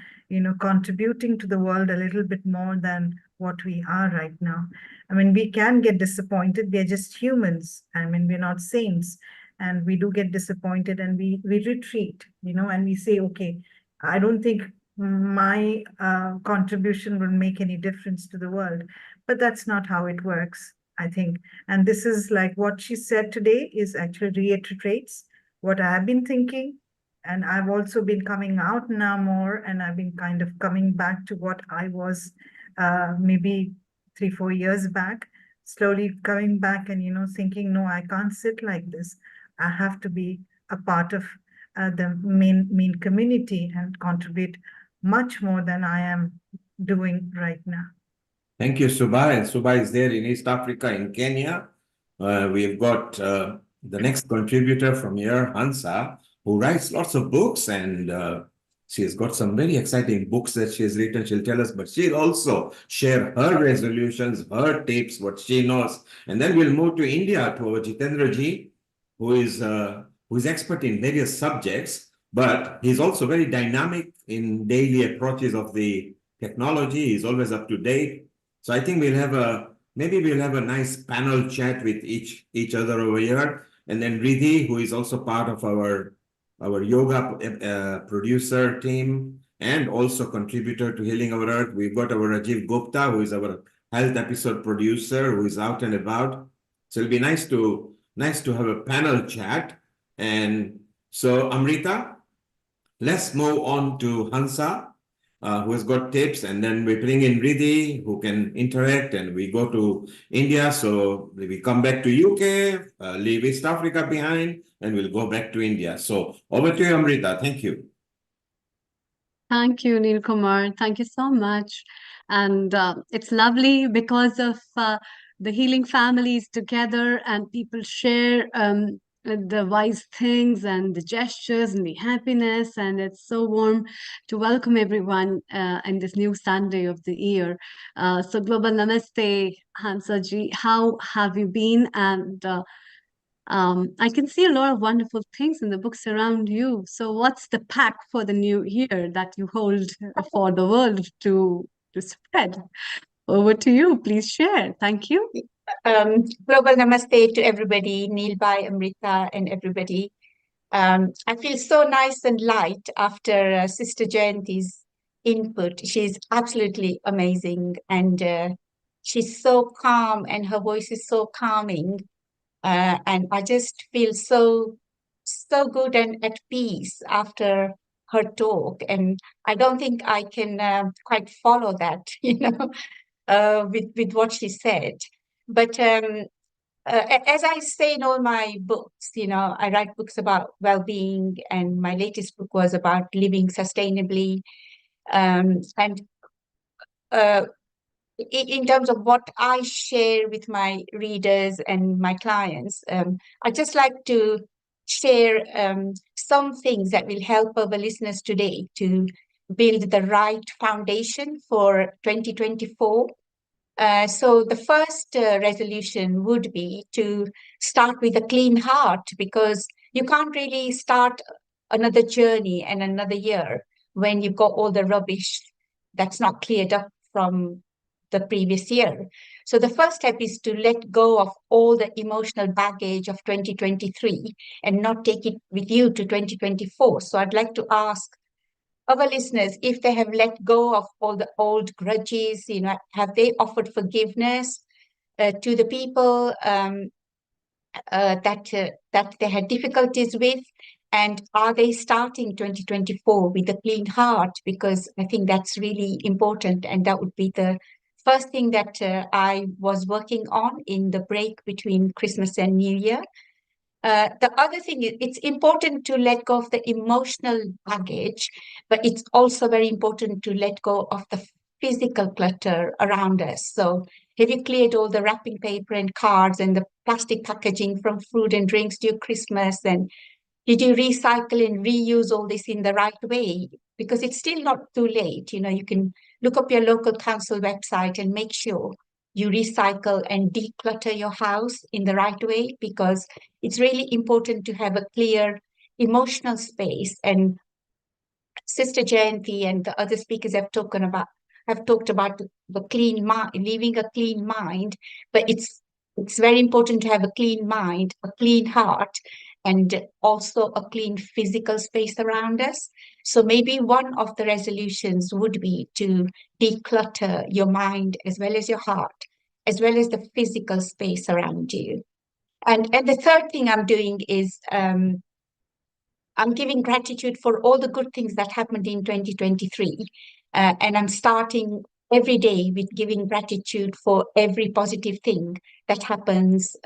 contributing to the world a little bit more than what we are right now. I mean, we can get disappointed. We are just humans. I mean, we're not saints. And we do get disappointed and we retreat, and we say, okay, I don't think my contribution will make any difference to the world. But that's not how it works, I think. And this is like what she said today is actually reiterates what I have been thinking. And I've also been coming out now more, and I've been kind of coming back to what I was maybe 3-4 years back, slowly coming back and, thinking, no, I can't sit like this. I have to be a part of the main community and contribute much more than I am doing right now. Thank you, Subha. And Subha is there in East Africa, in Kenya. We've got the next contributor from here, Hansa, who writes lots of books, and she has got some very exciting books that she has written. She'll tell us, but she'll also share her resolutions, her tips, what she knows. And then we'll move to India, to our Jitendra ji, who is expert in various subjects, but he's also very dynamic in daily approaches of the technology. He's always up to date. So I think maybe we'll have a nice panel chat with each other over here. And then Riddhi, who is also part of our yoga producer team and also contributor to Healing Our Earth. We've got our Rajiv Gupta, who is our health episode producer, who is out and about. So it'll be nice to have a panel chat. And so, Amrita, let's move on to Hansa, who has got tips, and then we bring in Riddhi, who can interact, and we go to India. So we come back to UK, leave East Africa behind, and we'll go back to India. So over to you, Amrita. Thank you. Thank you, Neil Kumar. Thank you so much. And it's lovely because of the healing families together, and people share the wise things and the gestures and the happiness. And it's so warm to welcome everyone in this new Sunday of the year. So Global Namaste, Hansa ji. How have you been? And I can see a lot of wonderful things in the books around you. So what's the pack for the new year that you hold for the world to spread? Over to you. Please share. Thank you. Global Namaste to everybody, Neil, Bhai, Amrita, and everybody. I feel so nice and light after Sister Jayanti's input. She's absolutely amazing, and she's so calm, and her voice is so calming. And I just feel so good and at peace after her talk. And I don't think I can quite follow that, with what she said. But as I say in all my books, I write books about well-being, and my latest book was about living sustainably. And in terms of what I share with my readers and my clients, I just like to share some things that will help our listeners today to build the right foundation for 2024. So the first resolution would be to start with a clean heart, because you can't really start another journey and another year when you've got all the rubbish that's not cleared up from the previous year. So the first step is to let go of all the emotional baggage of 2023 and not take it with you to 2024. So I'd like to ask our listeners if they have let go of all the old grudges, have they offered forgiveness to the people that they had difficulties with, and are they starting 2024 with a clean heart? Because I think that's really important, and that would be the first thing that I was working on in the break between Christmas and New Year. The other thing is it's important to let go of the emotional baggage, but it's also very important to let go of the physical clutter around us. So have you cleared all the wrapping paper and cards and the plastic packaging from food and drinks during Christmas? And did you recycle and reuse all this in the right way? Because it's still not too late. You can look up your local council website and make sure you recycle and declutter your house in the right way, because it's really important to have a clear emotional space. And Sister Jayanti and the other speakers have talked about the clean mind, leaving a clean mind, but it's very important to have a clean mind, a clean heart, and also a clean physical space around us. So maybe one of the resolutions would be to declutter your mind as well as your heart, as well as the physical space around you. And the third thing I'm doing is I'm giving gratitude for all the good things that happened in 2023. And I'm starting every day with giving gratitude for every positive thing that happens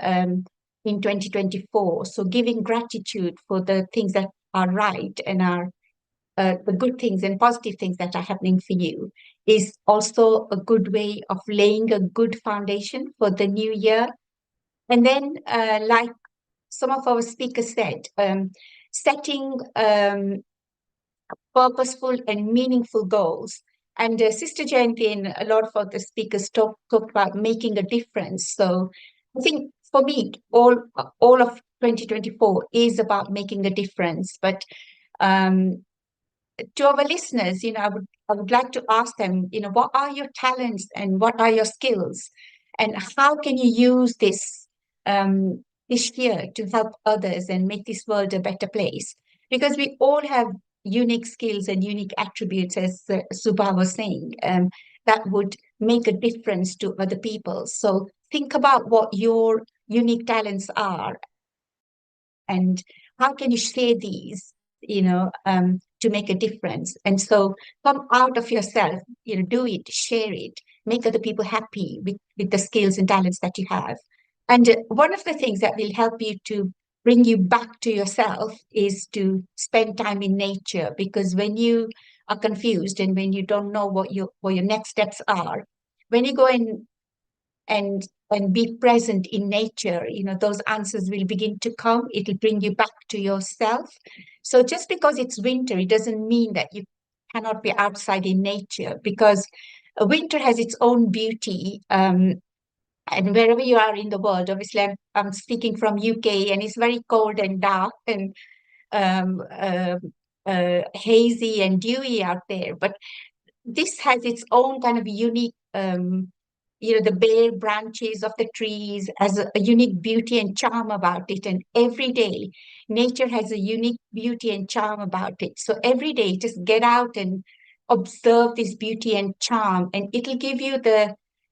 in 2024. So giving gratitude for the things that are right and are the good things and positive things that are happening for you is also a good way of laying a good foundation for the new year. And then, like some of our speakers said, setting purposeful and meaningful goals. And Sister Jayanti and a lot of other speakers talked about making a difference. So I think for me, all of 2024 is about making a difference. But to our listeners, I would like to ask them, what are your talents and what are your skills, and how can you use this this year to help others and make this world a better place? Because we all have unique skills and unique attributes, as Subha was saying, that would make a difference to other people. So think about what your unique talents are and how can you share these, to make a difference. And so come out of yourself, do it, share it, make other people happy with the skills and talents that you have. And one of the things that will help you to bring you back to yourself is to spend time in nature, because when you are confused and when you don't know what your next steps are, when you go and be present in nature, those answers will begin to come. It'll bring you back to yourself. So just because it's winter, it doesn't mean that you cannot be outside in nature, because winter has its own beauty. And wherever you are in the world, obviously I'm speaking from UK, and it's very cold and dark and hazy and dewy out there. But this has its own kind of unique, the bare branches of the trees has a unique beauty and charm about it. And every day, nature has a unique beauty and charm about it. So every day, just get out and observe this beauty and charm, and it'll give you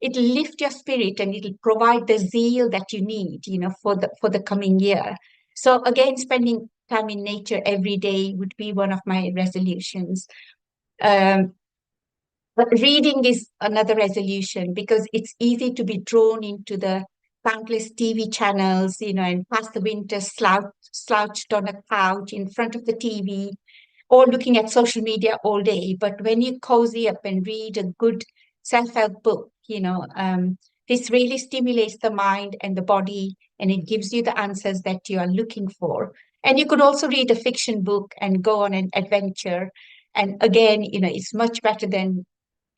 it'll lift your spirit, and it'll provide the zeal that you need, for the coming year. So again, spending time in nature every day would be one of my resolutions. But reading is another resolution, because it's easy to be drawn into the countless TV channels, and pass the winter slouched on a couch in front of the TV, or looking at social media all day. But when you cozy up and read a good self-help book, this really stimulates the mind and the body, and it gives you the answers that you are looking for. And you could also read a fiction book and go on an adventure. And again, it's much better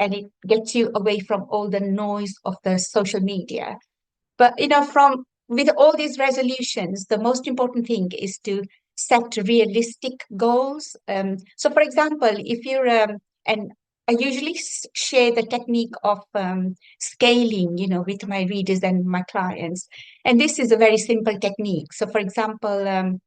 and it gets you away from all the noise of the social media. But, with all these resolutions, the most important thing is to set realistic goals. So, for example, if you're, and I usually share the technique of scaling, with my readers and my clients. And this is a very simple technique. So, for example,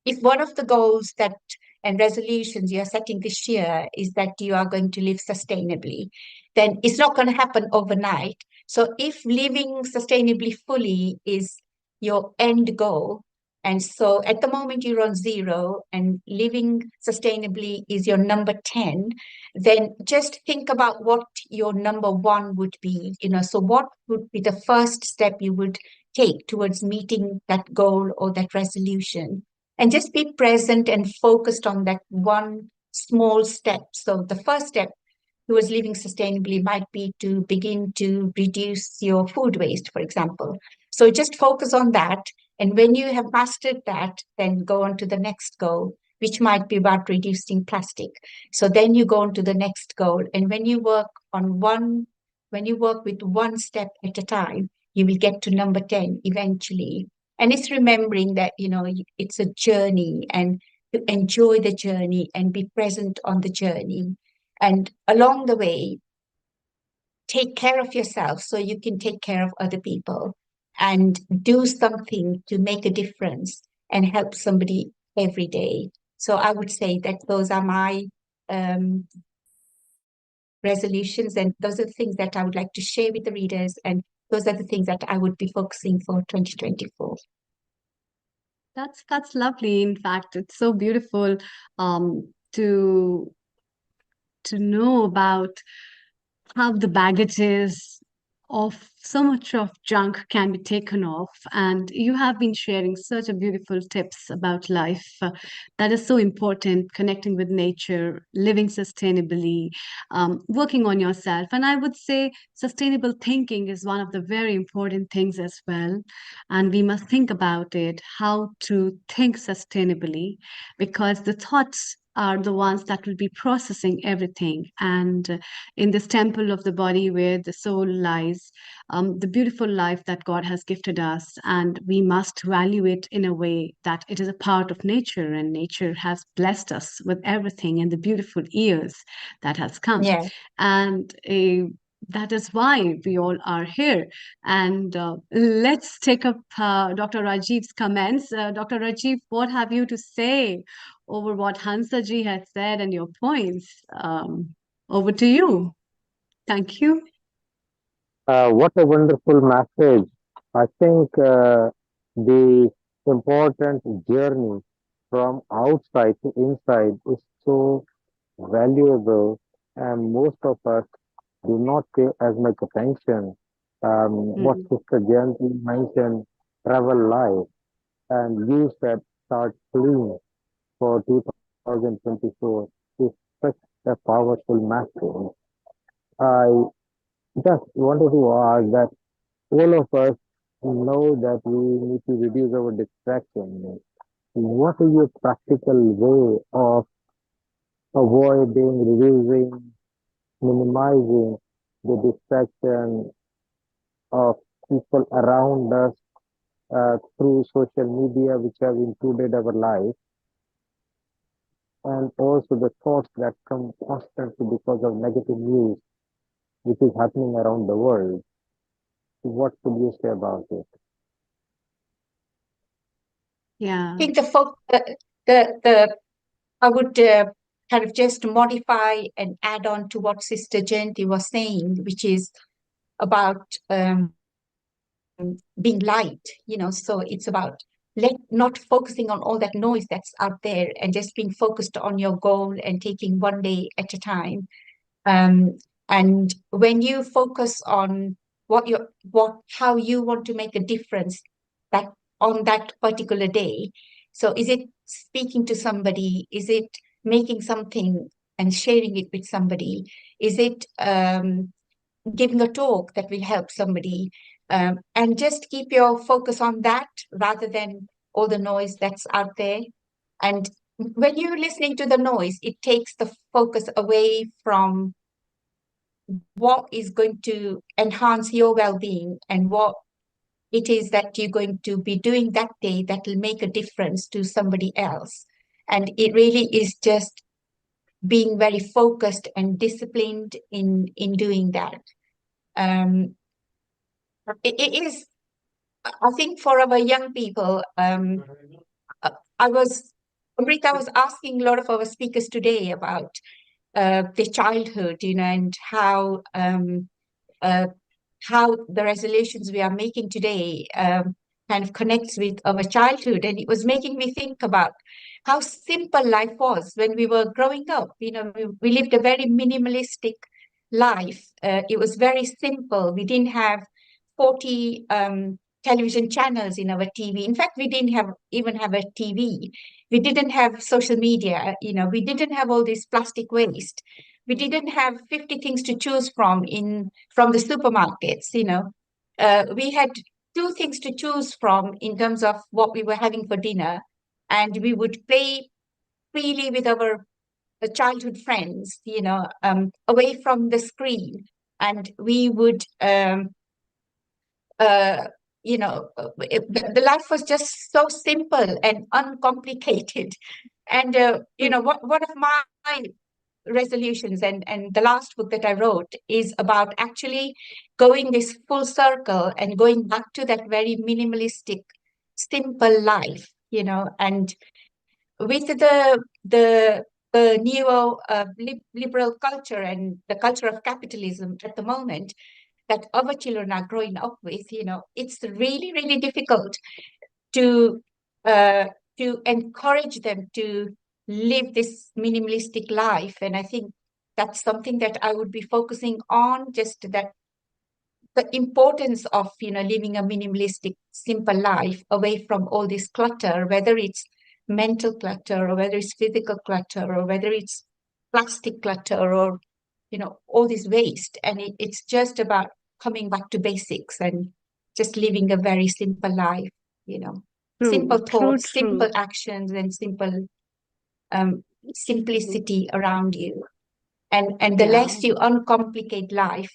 if one of the goals that and resolutions you're setting this year is that you are going to live sustainably, then it's not going to happen overnight. So if living sustainably fully is your end goal, and so at the moment you're on 0 and living sustainably is your number 10, then just think about what your number 1 would be. So what would be the first step you would take towards meeting that goal or that resolution? And just be present and focused on that one small step. So the first step towards living sustainably might be to begin to reduce your food waste, for example. So just focus on that. And when you have mastered that, then go on to the next goal, which might be about reducing plastic. So then you go on to the next goal. And when you work with one step at a time, you will get to number 10 eventually. And it's remembering that, it's a journey, and to enjoy the journey and be present on the journey. And along the way, take care of yourself so you can take care of other people, and do something to make a difference and help somebody every day. So I would say that those are my resolutions, and those are the things that I would like to share with the readers, and those are the things that I would be focusing for 2024. That's lovely. In fact, it's so beautiful to know about how the baggages of so much of junk can be taken off. And you have been sharing such a beautiful tips about life that is so important, connecting with nature, living sustainably, working on yourself. And I would say sustainable thinking is one of the very important things as well. And we must think about it, how to think sustainably, because the thoughts are the ones that will be processing everything. And in this temple of the body where the soul lies, the beautiful life that God has gifted us, and we must value it in a way that it is a part of nature, and nature has blessed us with everything and the beautiful years that has come. Yeah. And that is why we all are here. And let's take up Dr. Rajiv's comments. Dr. Rajiv, what have you to say over what Hansaji has said and your points? Over to you. Thank you. What a wonderful message. I think the important journey from outside to inside is so valuable, and most of us do not pay as much attention. What Sister Jayanti mentioned, travel life, and you said start clean for 2024 is such a powerful message. I just wanted to ask that all of us know that we need to reduce our distraction. What is your practical way of avoiding, reducing, minimizing the distraction of people around us through social media, which have included our life, and also the thoughts that come constantly because of negative news, which is happening around the world? What could you say about it? Yeah. I think I would kind of just modify and add on to what Sister Jayanti was saying, which is about being light, so it's about not focusing on all that noise that's out there, and just being focused on your goal and taking one day at a time. And when you focus on how you want to make a difference that on that particular day, so is it speaking to somebody? Is it making something and sharing it with somebody? Is it giving a talk that will help somebody? And just keep your focus on that rather than all the noise that's out there. And when you're listening to the noise, it takes the focus away from what is going to enhance your well-being and what it is that you're going to be doing that day that will make a difference to somebody else. And it really is just being very focused and disciplined in doing that. It is, I think, for our young people. Amrita was asking a lot of our speakers today about their childhood, and how the resolutions we are making today kind of connects with our childhood. And it was making me think about how simple life was when we were growing up. We lived a very minimalistic life. It was very simple. We didn't have 40 television channels in our TV. In fact, we didn't even have a TV. We didn't have social media. We didn't have all this plastic waste. We didn't have 50 things to choose from the supermarkets. We had two things to choose from in terms of what we were having for dinner, and we would play freely with our childhood friends, away from the screen. And we would the life was just so simple and uncomplicated. And one of my resolutions and the last book that I wrote is about actually going this full circle and going back to that very minimalistic, simple life, and with the neo liberal culture and the culture of capitalism at the moment that our children are growing up with, it's really, really difficult to encourage them to live this minimalistic life. And I think that's something that I would be focusing on, just that the importance of living a minimalistic, simple life away from all this clutter, whether it's mental clutter or whether it's physical clutter or whether it's plastic clutter or all this waste. And it's just about coming back to basics and just living a very simple life. Simple thoughts, simple actions, and simple simplicity around you. And the less you uncomplicate life,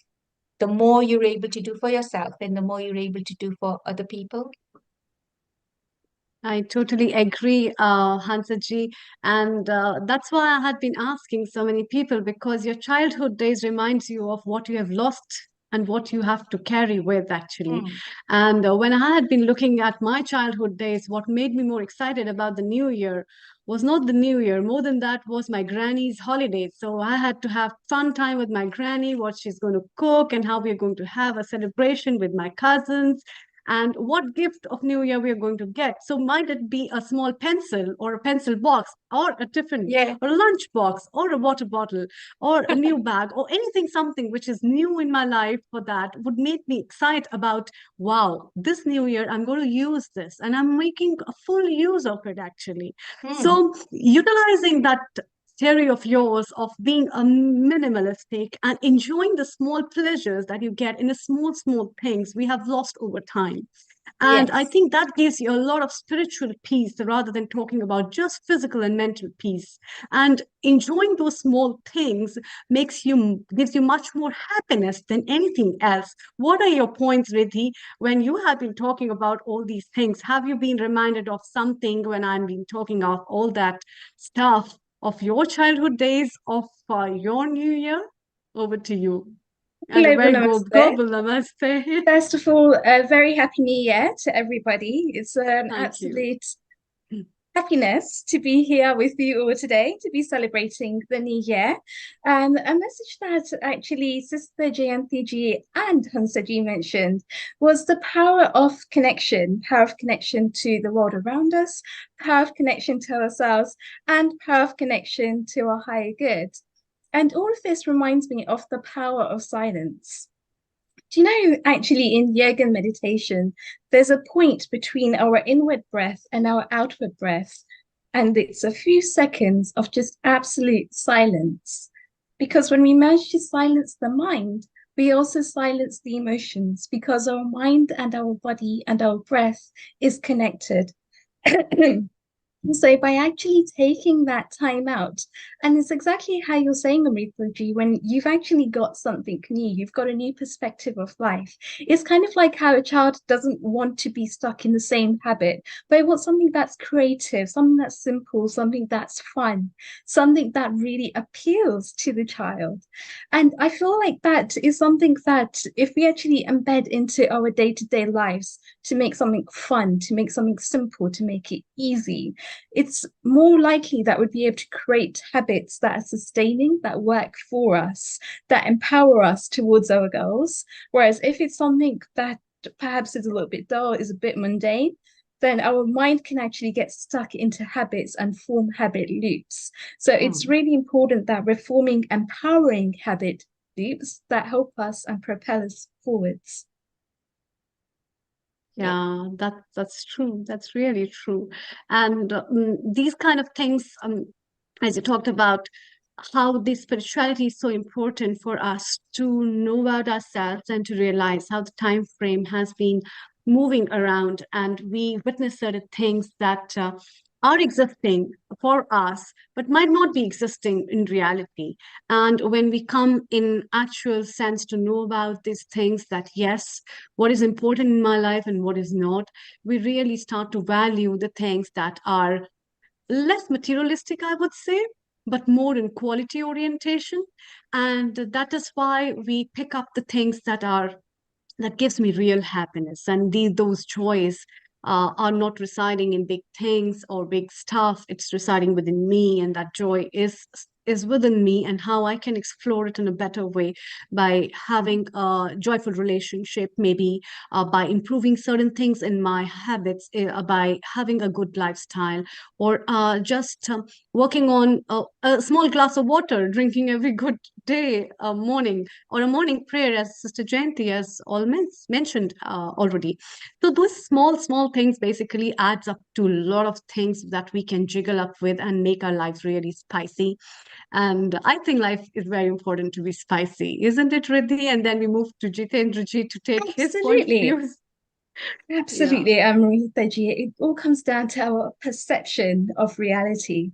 the more you're able to do for yourself and the more you're able to do for other people. I totally agree, Hansaji. And that's why I had been asking so many people, because your childhood days reminds you of what you have lost and what you have to carry with, actually. And when I had been looking at my childhood days, what made me more excited about the new year was not the new year. More than that was my granny's holidays. So I had to have fun time with my granny, what she's going to cook and how we're going to have a celebration with my cousins, and what gift of New Year we are going to get. So might it be a small pencil or a pencil box or a tiffin or a lunch box or a water bottle or a new bag or anything, something which is new in my life, for that would make me excited about, wow, this New Year I'm going to use this and I'm making a full use of it, actually. So utilizing that theory of yours of being a minimalistic and enjoying the small pleasures that you get in the small things we have lost over time. And I think that gives you a lot of spiritual peace rather than talking about just physical and mental peace. And enjoying those small things gives you much more happiness than anything else. What are your points, Riddhi, when you have been talking about all these things? Have you been reminded of something when I've been talking of all that stuff of your childhood days, of your New Year? Over to you. And a very global namaste. First of all, a very happy New Year to everybody. It's an absolute happiness to be here with you all today, to be celebrating the New Year. And a message that actually Sister GMT and Hansaji mentioned was the power of connection to the world around us, power of connection to ourselves, and power of connection to our higher good. And all of this reminds me of the power of silence. Do you know, actually, in yoga and meditation, there's a point between our inward breath and our outward breath, and it's a few seconds of just absolute silence. Because when we manage to silence the mind, we also silence the emotions, because our mind and our body and our breath is connected. So by actually taking that time out, and it's exactly how you're saying, Amritaji, when you've actually got something new, you've got a new perspective of life. It's kind of like how a child doesn't want to be stuck in the same habit, but it wants something that's creative, something that's simple, something that's fun, something that really appeals to the child. And I feel like that is something that if we actually embed into our day-to-day lives to make something fun, to make something simple, to make it easy, it's more likely that we'd be able to create habits that are sustaining, that work for us, that empower us towards our goals. Whereas if it's something that perhaps is a little bit dull, is a bit mundane, then our mind can actually get stuck into habits and form habit loops. So it's really important that we're forming empowering habit loops that help us and propel us forwards. Yeah, that's true. That's really true. And these kind of things, as you talked about, how the spirituality is so important for us to know about ourselves and to realize how the time frame has been moving around, and we witness certain things that are existing for us but might not be existing in reality. And when we come in actual sense to know about these things, that yes, what is important in my life and what is not, we really start to value the things that are less materialistic, I would say, but more in quality orientation. And that is why we pick up the things that gives me real happiness. And those joys are not residing in big things or big stuff. It's residing within me, and that joy is within me, and how I can explore it in a better way by having a joyful relationship, maybe by improving certain things in my habits, by having a good lifestyle, or just working on a small glass of water, drinking every good day, morning, or a morning prayer, as Sister Jayanti has all mentioned already. So those small things basically adds up to a lot of things that we can jiggle up with and make our lives really spicy. And I think life is very important to be spicy, isn't it, Riddhi? And then we move to Jitendraji to take his point of Absolutely. view. Absolutely, Amritaji. It all comes down to our perception of reality.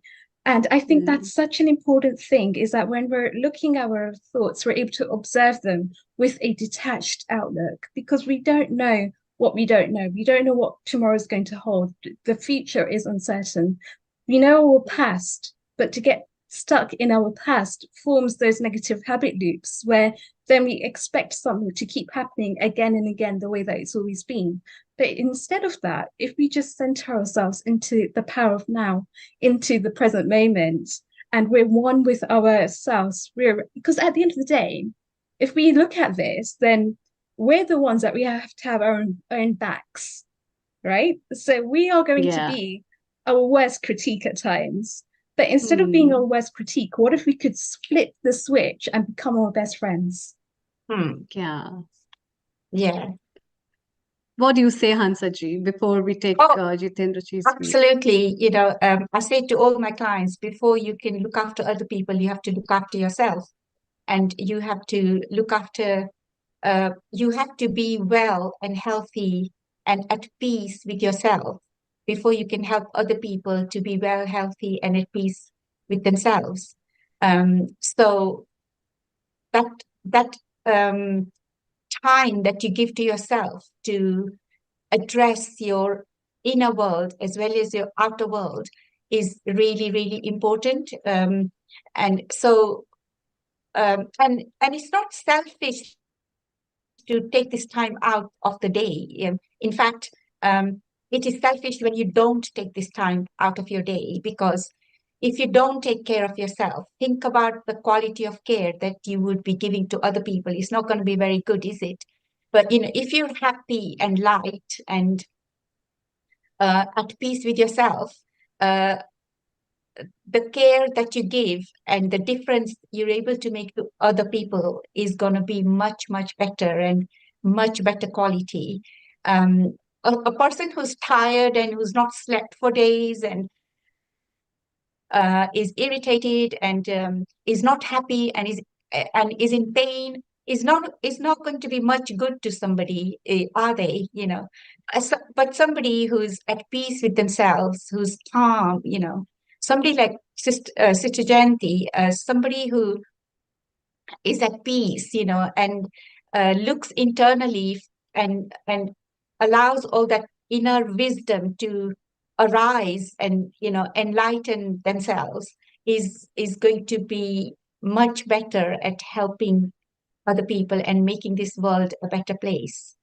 And I think that's such an important thing, is that when we're looking at our thoughts, we're able to observe them with a detached outlook, because we don't know what we don't know. We don't know what tomorrow is going to hold. The future is uncertain. We know our past, but to get stuck in our past forms those negative habit loops where then we expect something to keep happening again and again the way that it's always been. But instead of that, if we just center ourselves into the power of now, into the present moment, and we're one with ourselves, because at the end of the day, if we look at this, then we're the ones that we have to have our own backs, right? So we are going to be our worst critique at times. But instead of being our worst critique, what if we could flip the switch and become our best friends? Yeah. What do you say, Hansaji, before we take Jitendraji's view? Absolutely. You know, I say to all my clients, before you can look after other people, you have to look after yourself. And you have to look after, you have to be well and healthy and at peace with yourself before you can help other people to be well, healthy, and at peace with themselves. So that time that you give to yourself to address your inner world as well as your outer world is really, really important. And so, and it's not selfish to take this time out of the day. In fact, it is selfish when you don't take this time out of your day, because if you don't take care of yourself, think about the quality of care that you would be giving to other people. It's not going to be very good, is it? But you know, if you're happy and light and at peace with yourself, the care that you give and the difference you're able to make to other people is going to be much, much better and much better quality. A person who's tired and who's not slept for days and is irritated and is not happy and is in pain, is not going to be much good to somebody, are they? But somebody who's at peace with themselves, who's calm, somebody like Sister Jayanti, somebody who is at peace, and looks internally and allows all that inner wisdom to arise and enlighten themselves is going to be much better at helping other people and making this world a better place.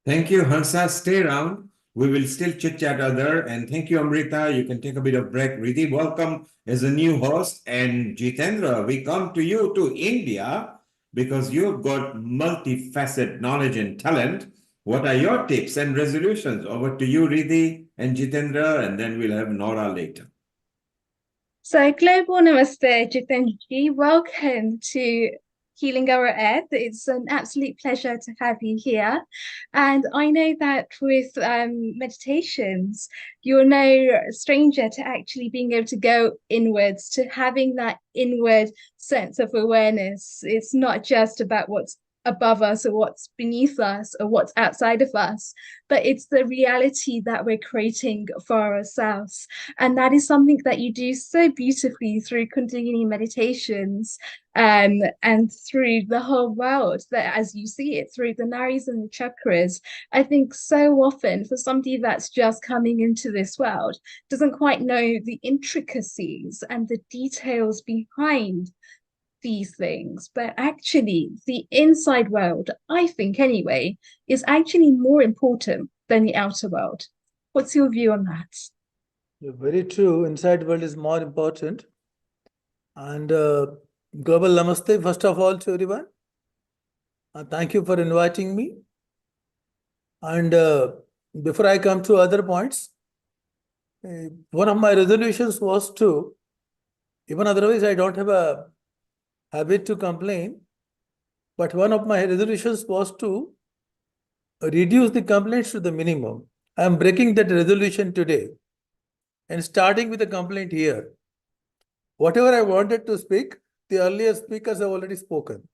Thank you, Hansa. Stay around. We will still chit-chat other. And thank you, Amrita. You can take a bit of break. Riddhi, welcome as a new host. And Jitendra, we come to you to India because you've got multifaceted knowledge and talent. What are your tips and resolutions? Over to you, Riddhi and Jitendra, and then we'll have Nora later. So, global namaste, Jitenji. Welcome to Healing Our Earth. It's an absolute pleasure to have you here. And I know that with meditations, you're no stranger to actually being able to go inwards, to having that inward sense of awareness. It's not just about what's above us or what's beneath us or what's outside of us, but it's the reality that we're creating for ourselves. And that is something that you do so beautifully through Kundalini meditations and through the whole world, that as you see it through the nadis and the chakras. I think so often for somebody that's just coming into this world doesn't quite know the intricacies and the details behind these things, but actually the inside world, I think anyway, is actually more important than the outer world. What's your view on that? Very true. Inside world is more important. And global namaste, first of all, to everyone. Thank you for inviting me. And before I come to other points, one of my resolutions was to, even otherwise I don't have a habit to complain, but one of my resolutions was to reduce the complaints to the minimum. I am breaking that resolution today and starting with a complaint here. Whatever I wanted to speak, the earlier speakers have already spoken.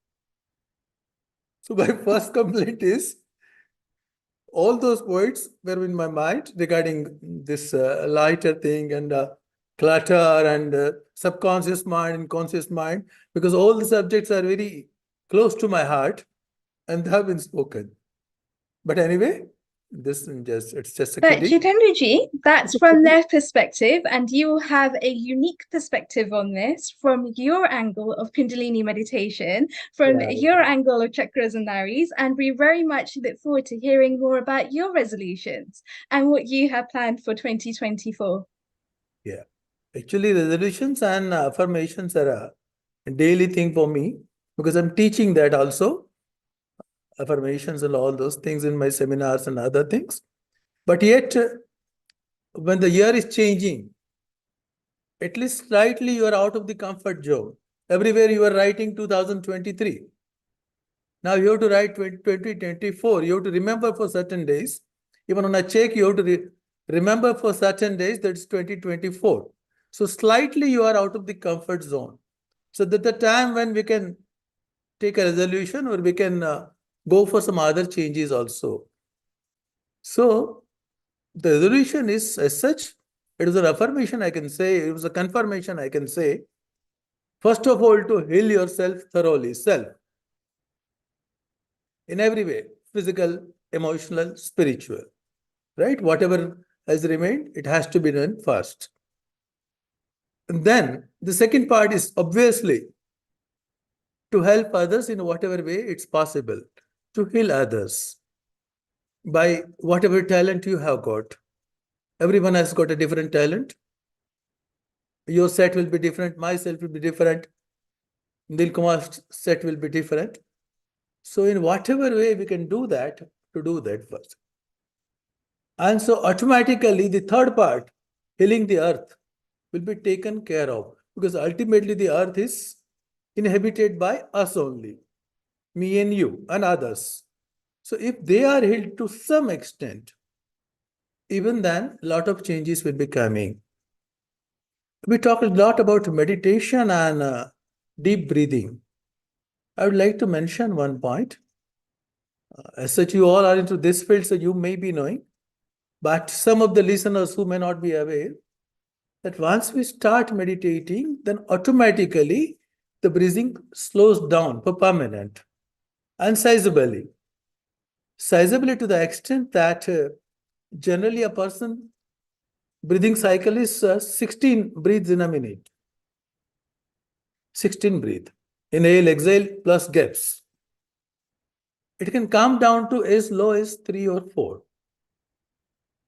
So my first complaint is, all those points were in my mind regarding this lighter thing and clutter and subconscious mind and conscious mind, because all the subjects are very close to my heart and they have been spoken. But anyway, it's just a But kidding. Jitendraji, that's from their perspective, and you will have a unique perspective on this from your angle of Kundalini meditation, from your angle of chakras and nadis, and we very much look forward to hearing more about your resolutions and what you have planned for 2024. Yeah, actually resolutions and affirmations are a daily thing for me because I'm teaching that also. Affirmations and all those things in my seminars and other things. But yet, when the year is changing, at least slightly you are out of the comfort zone. Everywhere you are writing 2023. Now you have to write 2024. You have to remember for certain days. Even on a check, you have to remember for certain days that's 2024. So slightly you are out of the comfort zone. So that the time when we can take a resolution or we can go for some other changes also. So the resolution is as such, it was an affirmation I can say, it was a confirmation I can say. First of all, to heal yourself thoroughly, self. In every way, physical, emotional, spiritual, right? Whatever has remained, it has to be done first. And then the second part is obviously to help others in whatever way it's possible, to heal others by whatever talent you have got. Everyone has got a different talent. Your set will be different, my set will be different, Nilkumar's set will be different. So in whatever way we can do that, to do that first. And so automatically the third part, healing the earth, will be taken care of because ultimately the earth is inhabited by us only, me and you and others. So if they are healed to some extent, even then a lot of changes will be coming. We talk a lot about meditation and deep breathing. I would like to mention one point. As such, you all are into this field, so you may be knowing, but some of the listeners who may not be aware that once we start meditating, then automatically the breathing slows down for permanent and sizably. Sizably to the extent that generally a person breathing cycle is 16 breaths in a minute. 16 breathe. Inhale, exhale, plus gaps. It can come down to as low as 3 or 4.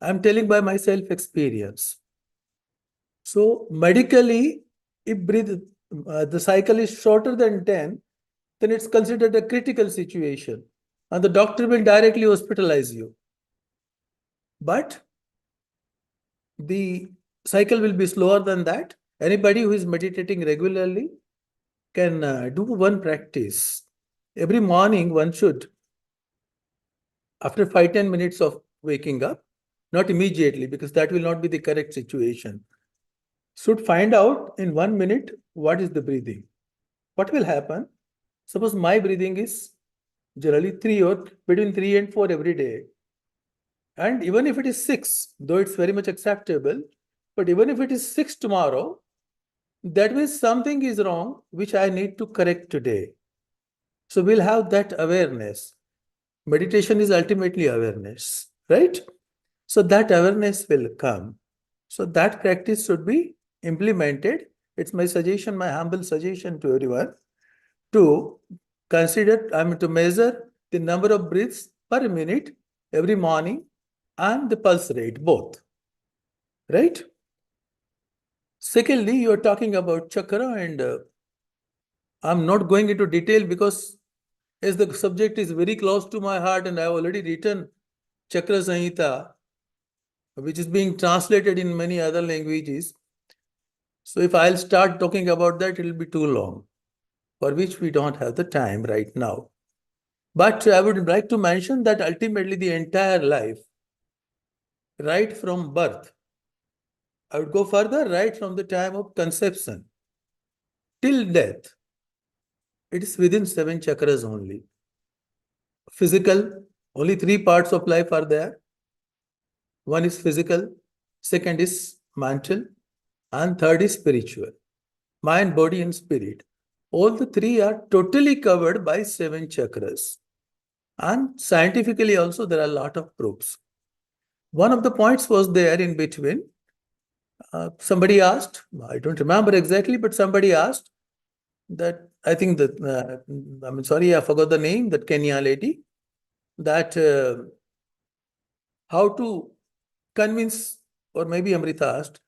I'm telling by my self experience. So medically, if the cycle is shorter than 10, then it's considered a critical situation, and the doctor will directly hospitalize you. But the cycle will be slower than that. Anybody who is meditating regularly can do one practice. Every morning, one should, after 5-10 minutes of waking up, not immediately, because that will not be the correct situation, should find out in 1 minute what is the breathing. What will happen? Suppose my breathing is generally 3 or between 3 and 4 every day. And even if it is 6, though it's very much acceptable, but even if it is 6 tomorrow, that means something is wrong, which I need to correct today. So we'll have that awareness. Meditation is ultimately awareness, right? So that awareness will come. So that practice should be implemented. It's my suggestion, my humble suggestion to everyone, to consider, to measure the number of breaths per minute every morning and the pulse rate, both, right? Secondly, you're talking about chakra, and I'm not going into detail because as the subject is very close to my heart and I've already written Chakra Sanhita, which is being translated in many other languages. So if I'll start talking about that, it'll be too long, for which we don't have the time right now. But I would like to mention that ultimately the entire life, right from birth, I would go further, right from the time of conception till death, it is within 7 chakras only. Physical, only 3 parts of life are there. One is physical, second is mental, and third is spiritual. Mind, body, and spirit. All the 3 are totally covered by 7 chakras. And scientifically also, there are a lot of proofs. One of the points was there in between. Somebody asked, I don't remember exactly, but somebody asked that, I think that, I'm sorry, I forgot the name, that Kenya lady, that how to convince, or maybe Amrita asked,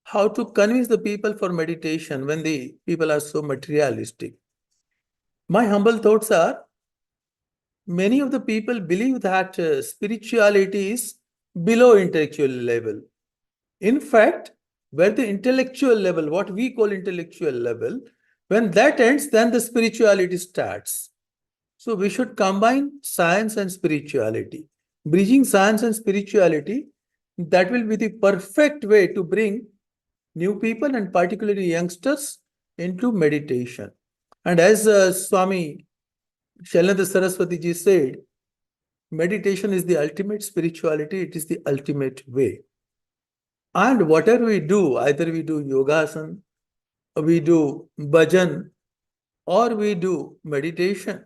how to convince the people for meditation when the people are so materialistic. My humble thoughts are, many of the people believe that spirituality is below intellectual level. In fact, where the intellectual level, what we call intellectual level, when that ends, then the spirituality starts. So we should combine science and spirituality. Bridging science and spirituality, that will be the perfect way to bring new people and particularly youngsters into meditation. And as Swami Shailendra Saraswati ji said, meditation is the ultimate spirituality, it is the ultimate way. And whatever we do, either we do yogasana, or we do bhajan, or we do meditation,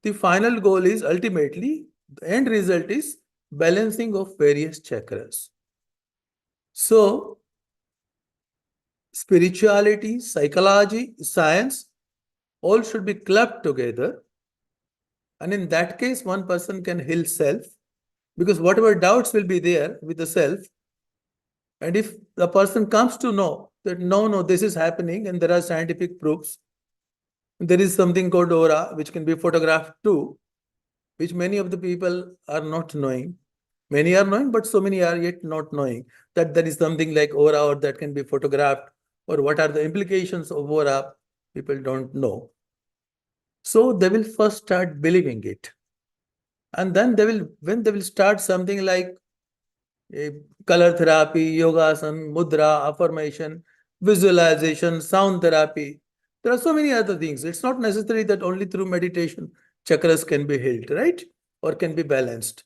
the final goal is ultimately, the end result is balancing of various chakras. So, spirituality, psychology, science, all should be clubbed together. And in that case, one person can heal self, because whatever doubts will be there with the self, and if the person comes to know that no, this is happening and there are scientific proofs, there is something called aura, which can be photographed too, which many of the people are not knowing. Many are knowing, but so many are yet not knowing that there is something like aura, or that can be photographed, or what are the implications of aura, people don't know. So they will first start believing it. And then when they will start something like color therapy, yoga, mudra, affirmation, visualization, sound therapy, There are so many other things. It's not necessary that only through meditation chakras can be healed, right? Or can be balanced.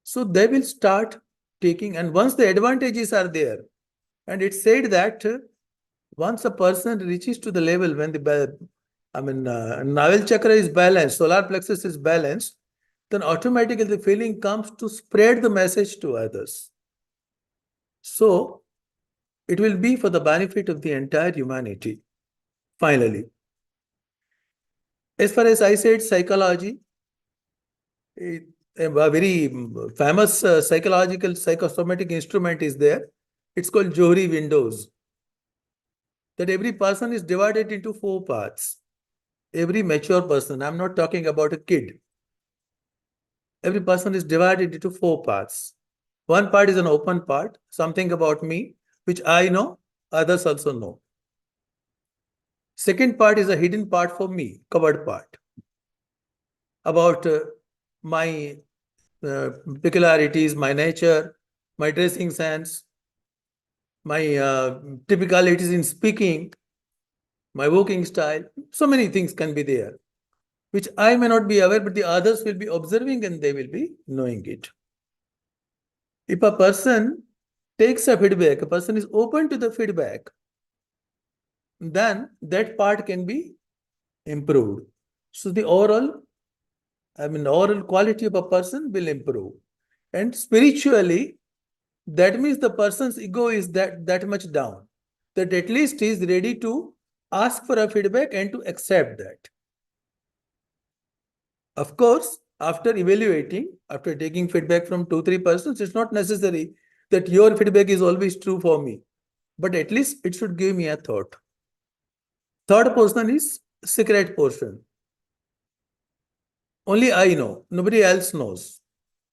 So they will start taking, and once the advantages are there, and it's said that once a person reaches to the level when the navel chakra is balanced, solar plexus is balanced, then automatically the feeling comes to spread the message to others. So it will be for the benefit of the entire humanity, finally. As far as I said, psychology, a very famous psychological psychosomatic instrument is there. It's called Johari windows. That every person is divided into 4 parts. Every mature person, I'm not talking about a kid. Every person is divided into 4 parts. One part is an open part, something about me, which I know, others also know. Second part is a hidden part for me, covered part. About my peculiarities, my nature, my dressing sense, my typicalities in speaking, my walking style. So many things can be there, which I may not be aware, but the others will be observing and they will be knowing it. If a person takes a feedback, a person is open to the feedback, then that part can be improved. So the overall quality of a person will improve. And spiritually, that means the person's ego is that much down, that at least he is ready to ask for a feedback and to accept that. Of course, after evaluating, after taking feedback from 2-3 persons, it's not necessary that your feedback is always true for me, but at least it should give me a thought. Third portion is secret portion. Only I know, nobody else knows.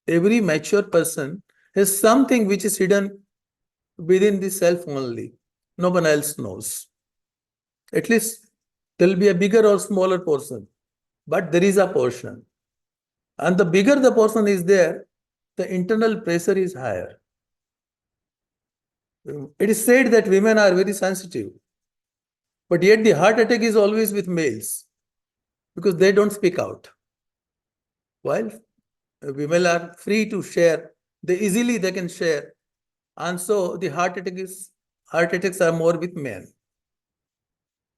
Every mature person has something which is hidden within the self only. No one else knows. At least there will be a bigger or smaller portion, but there is a portion. And the bigger the portion is there, the internal pressure is higher. It is said that women are very sensitive, but yet the heart attack is always with males because they don't speak out. While women are free to share, they can share, and so the heart attacks are more with men.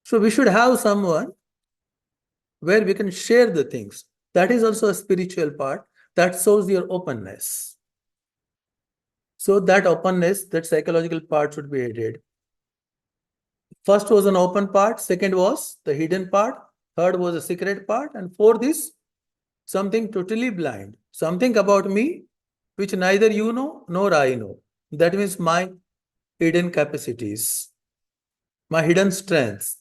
So we should have someone where we can share the things. That is also a spiritual part that shows your openness. So that openness, that psychological part should be added. First was an open part, second was the hidden part, third was a secret part, and fourth is something totally blind, something about me which neither you know nor I know. That means my hidden capacities, my hidden strengths.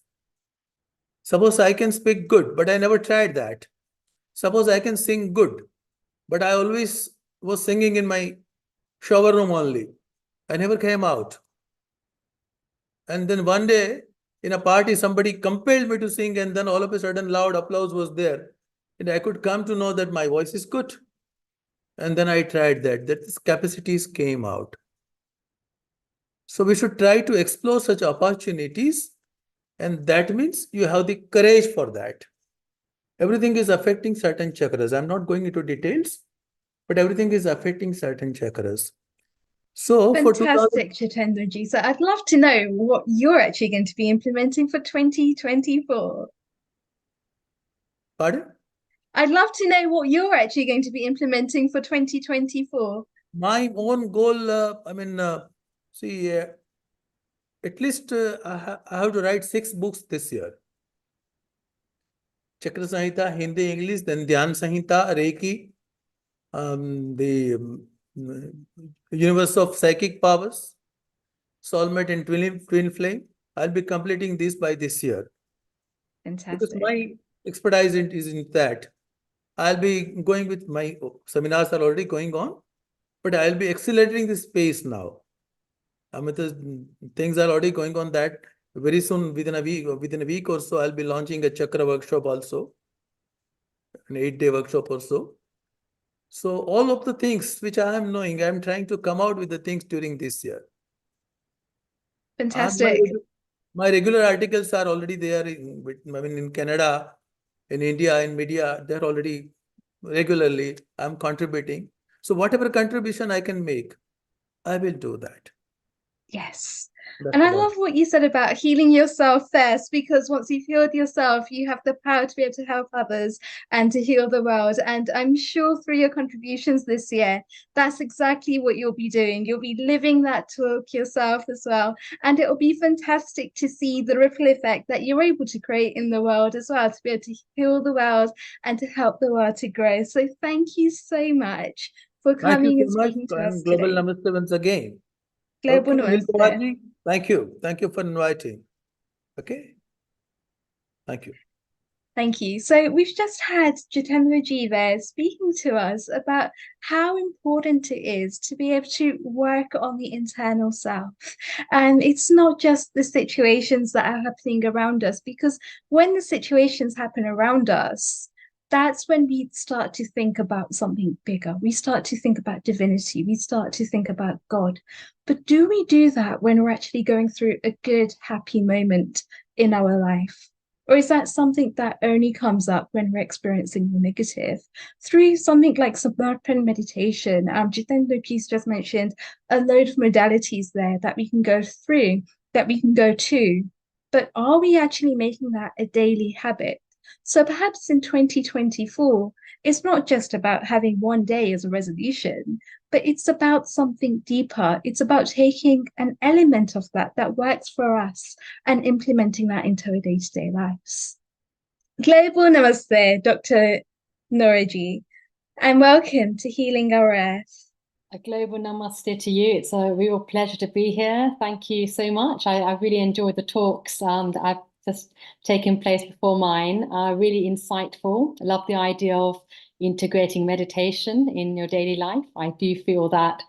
Suppose I can speak good, but I never tried that. Suppose I can sing good, but I always was singing in my shower room only. I never came out. And then one day in a party, somebody compelled me to sing, and then all of a sudden loud applause was there. And I could come to know that my voice is good. And then I tried that these capacities came out. So we should try to explore such opportunities. And that means you have the courage for that. Everything is affecting certain chakras. I'm not going into details, but everything is affecting certain chakras. So fantastic, Chaitendraji. So I'd love to know what you're actually going to be implementing for 2024. Pardon? I'd love to know what you're actually going to be implementing for 2024. My own goal, at least I have to write 6 books this year. Chakra Samhita, Hindi, English, then Dhyan Samhita, Reiki, the universe of psychic powers, soulmate and twin flame. I'll be completing this by this year. Fantastic. Because my expertise is in that. I'll be going with my seminars are already going on, but I'll be accelerating the space now. The things are already going on that very soon, within a week or so, I'll be launching a chakra workshop also, an 8-day workshop or so. So all of the things which I am knowing, I'm trying to come out with the things during this year. Fantastic. My regular articles are already there in Canada, in India, in media. They're already regularly. I'm contributing. So whatever contribution I can make, I will do that. Yes. That's And I about love what you said about healing yourself first, because once you've healed yourself, you have the power to be able to help others and to heal the world. And I'm sure through your contributions this year, that's exactly what you'll be doing. You'll be living that talk yourself as well. And it'll be fantastic to see the ripple effect that you're able to create in the world as well, to be able to heal the world and to help the world to grow. So thank you so much for Thank you coming so and much, speaking to us and Global today. Namaste once again. Global Okay, Namaste. Nilkaji, thank you. Thank you for inviting. Okay. Thank you. Thank you. So we've just had Jitendraji there speaking to us about how important it is to be able to work on the internal self. And it's not just the situations that are happening around us, because when the situations happen around us, that's when we start to think about something bigger. We start to think about divinity. We start to think about God. But do we do that when we're actually going through a good, happy moment in our life? Or is that something that only comes up when we're experiencing the negative? Through something like Samarpan meditation, Jitendraji's just mentioned a load of modalities there that we can go through, that we can go to. But are we actually making that a daily habit? So perhaps in 2024, it's not just about having one day as a resolution, but it's about something deeper. It's about taking an element of that works for us and implementing that into our day-to-day lives. Global Namaste, Dr. Noraji, and welcome to Healing Our Earth. A global namaste to you. It's a real pleasure to be here. Thank you so much. I really enjoyed the talks that I've just taken place before mine. Really insightful. I love the idea of integrating meditation in your daily life. I do feel that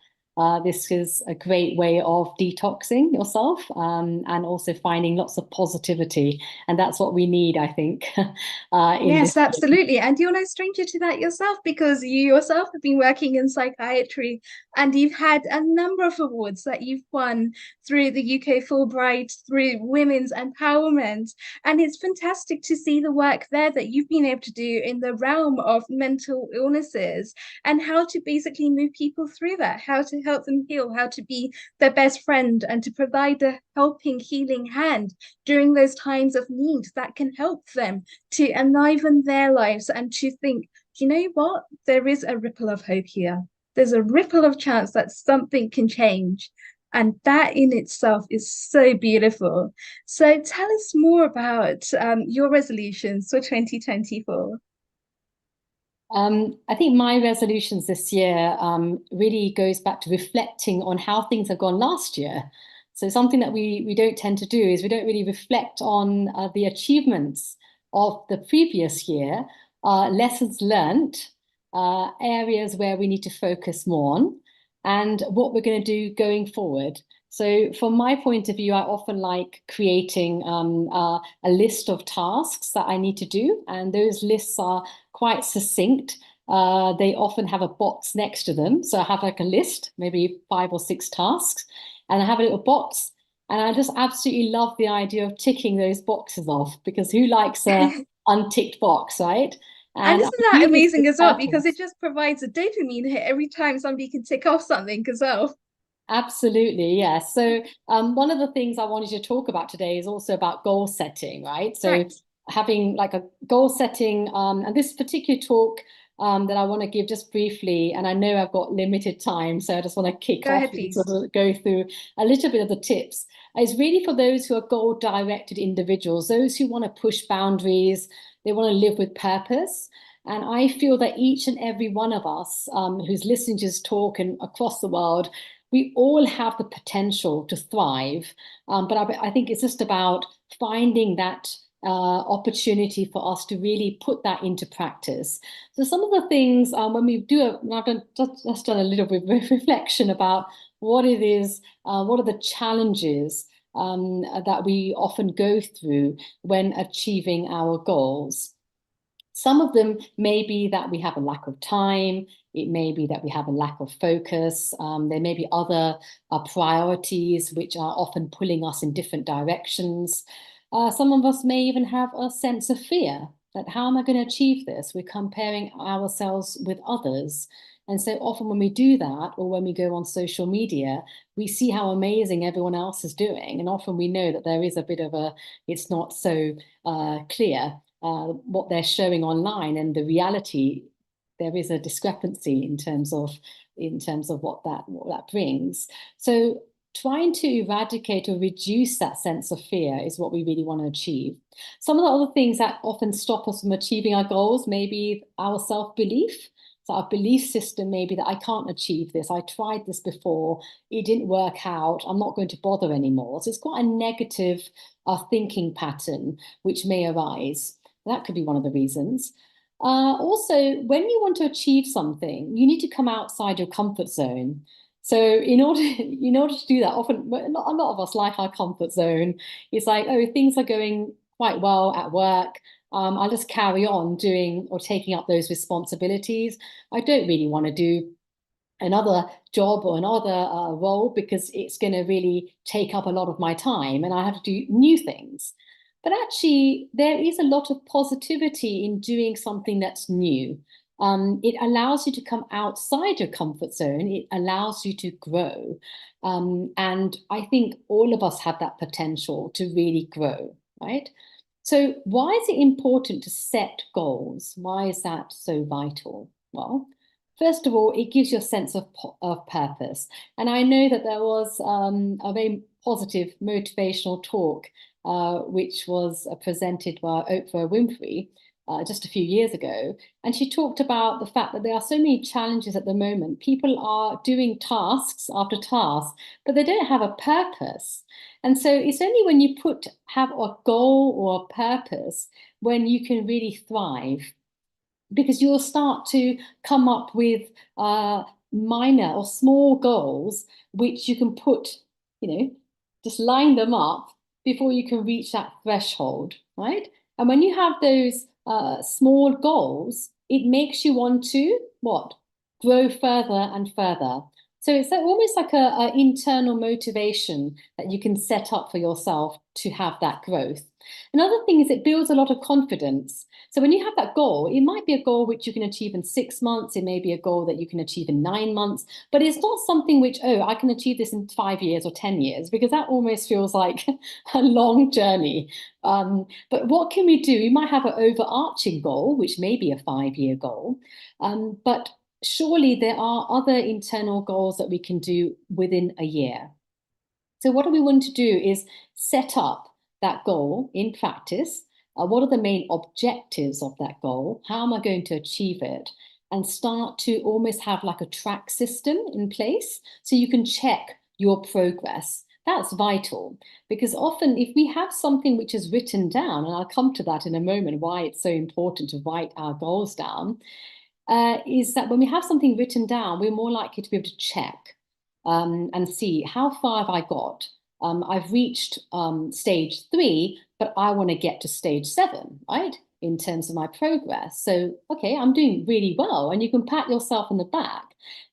this is a great way of detoxing yourself and also finding lots of positivity. And that's what we need, I think. Yes, absolutely. And you're no stranger to that yourself, because you yourself have been working in psychiatry and you've had a number of awards that you've won through the UK Fulbright, through women's empowerment. And it's fantastic to see the work there that you've been able to do in the realm of mental illnesses and how to basically move people through that, how to help them heal, how to be their best friend and to provide a helping, healing hand during those times of need that can help them to enliven their lives and to think, you know what, there is a ripple of hope here. There's a ripple of chance that something can change. And that in itself is so beautiful. So tell us more about your resolutions for 2024. I think my resolutions this year really goes back to reflecting on how things have gone last year. So something that we don't tend to do is we don't really reflect on the achievements of the previous year, lessons learned, areas where we need to focus more on, and what we're going to do going forward. So from my point of view, I often like creating a list of tasks that I need to do, and those lists are quite succinct. They often have a box next to them. So I have like a list, maybe 5 or 6 tasks, and I have a little box. And I just absolutely love the idea of ticking those boxes off, because who likes a unticked box, right? And isn't I that do this amazing with as well? purpose. Because it just provides a dopamine hit every time somebody can tick off something as well. Absolutely, yes. So one of the things I wanted to talk about today is also about goal setting, right? So having like a goal setting, and this particular talk that I want to give just briefly, and I know I've got limited time, so I just want to kick off and sort of go through a little bit of the tips. It's really for those who are goal-directed individuals, those who want to push boundaries, they want to live with purpose. And I feel that each and every one of us who's listening to this talk and across the world, we all have the potential to thrive, but I think it's just about finding that opportunity for us to really put that into practice. So some of the things when we do, I've just done a little bit of reflection about what it is, what are the challenges that we often go through when achieving our goals. Some of them may be that we have a lack of time. It may be that we have a lack of focus. There may be other priorities which are often pulling us in different directions. Some of us may even have a sense of fear that how am I going to achieve this? We're comparing ourselves with others. And so often when we do that, or when we go on social media, we see how amazing everyone else is doing. And often we know that there is a bit of it's not so clear what they're showing online and the reality. There is a discrepancy in terms of what that brings. So trying to eradicate or reduce that sense of fear is what we really want to achieve. Some of the other things that often stop us from achieving our goals may be our self-belief. So our belief system may be that I can't achieve this. I tried this before. It didn't work out. I'm not going to bother anymore. So it's quite a negative thinking pattern which may arise. That could be one of the reasons. Also, when you want to achieve something, you need to come outside your comfort zone. So in order to do that, often a lot of us like our comfort zone. It's like, oh, things are going quite well at work. I'll just carry on doing or taking up those responsibilities. I don't really want to do another job or another role because it's going to really take up a lot of my time and I have to do new things. But actually, there is a lot of positivity in doing something that's new. It allows you to come outside your comfort zone. It allows you to grow. And I think all of us have that potential to really grow, right? So why is it important to set goals? Why is that so vital? Well, first of all, it gives you a sense of purpose. And I know that there was a very positive motivational talk which was presented by Oprah Winfrey just a few years ago. And she talked about the fact that there are so many challenges at the moment. People are doing tasks after tasks, but they don't have a purpose. And so it's only when you have a goal or a purpose when you can really thrive, because you'll start to come up with minor or small goals which you can put, just line them up before you can reach that threshold, right? And when you have those small goals, it makes you want to grow further and further. So it's almost like an internal motivation that you can set up for yourself to have that growth. Another thing is it builds a lot of confidence. So when you have that goal, it might be a goal which you can achieve in 6 months. It may be a goal that you can achieve in 9 months, but it's not something which, I can achieve this in 5 years or 10 years, because that almost feels like a long journey. But what can we do? We might have an overarching goal, which may be a 5-year goal, but surely there are other internal goals that we can do within a year. So what do we want to do is set up that goal in practice. What are the main objectives of that goal? How am I going to achieve it? And start to almost have like a track system in place so you can check your progress. That's vital, because often if we have something which is written down, and I'll come to that in a moment, why it's so important to write our goals down, is that when we have something written down, we're more likely to be able to check and see how far have I got. I've reached stage 3, but I want to get to stage 7, right? In terms of my progress. So, okay, I'm doing really well. And you can pat yourself on the back.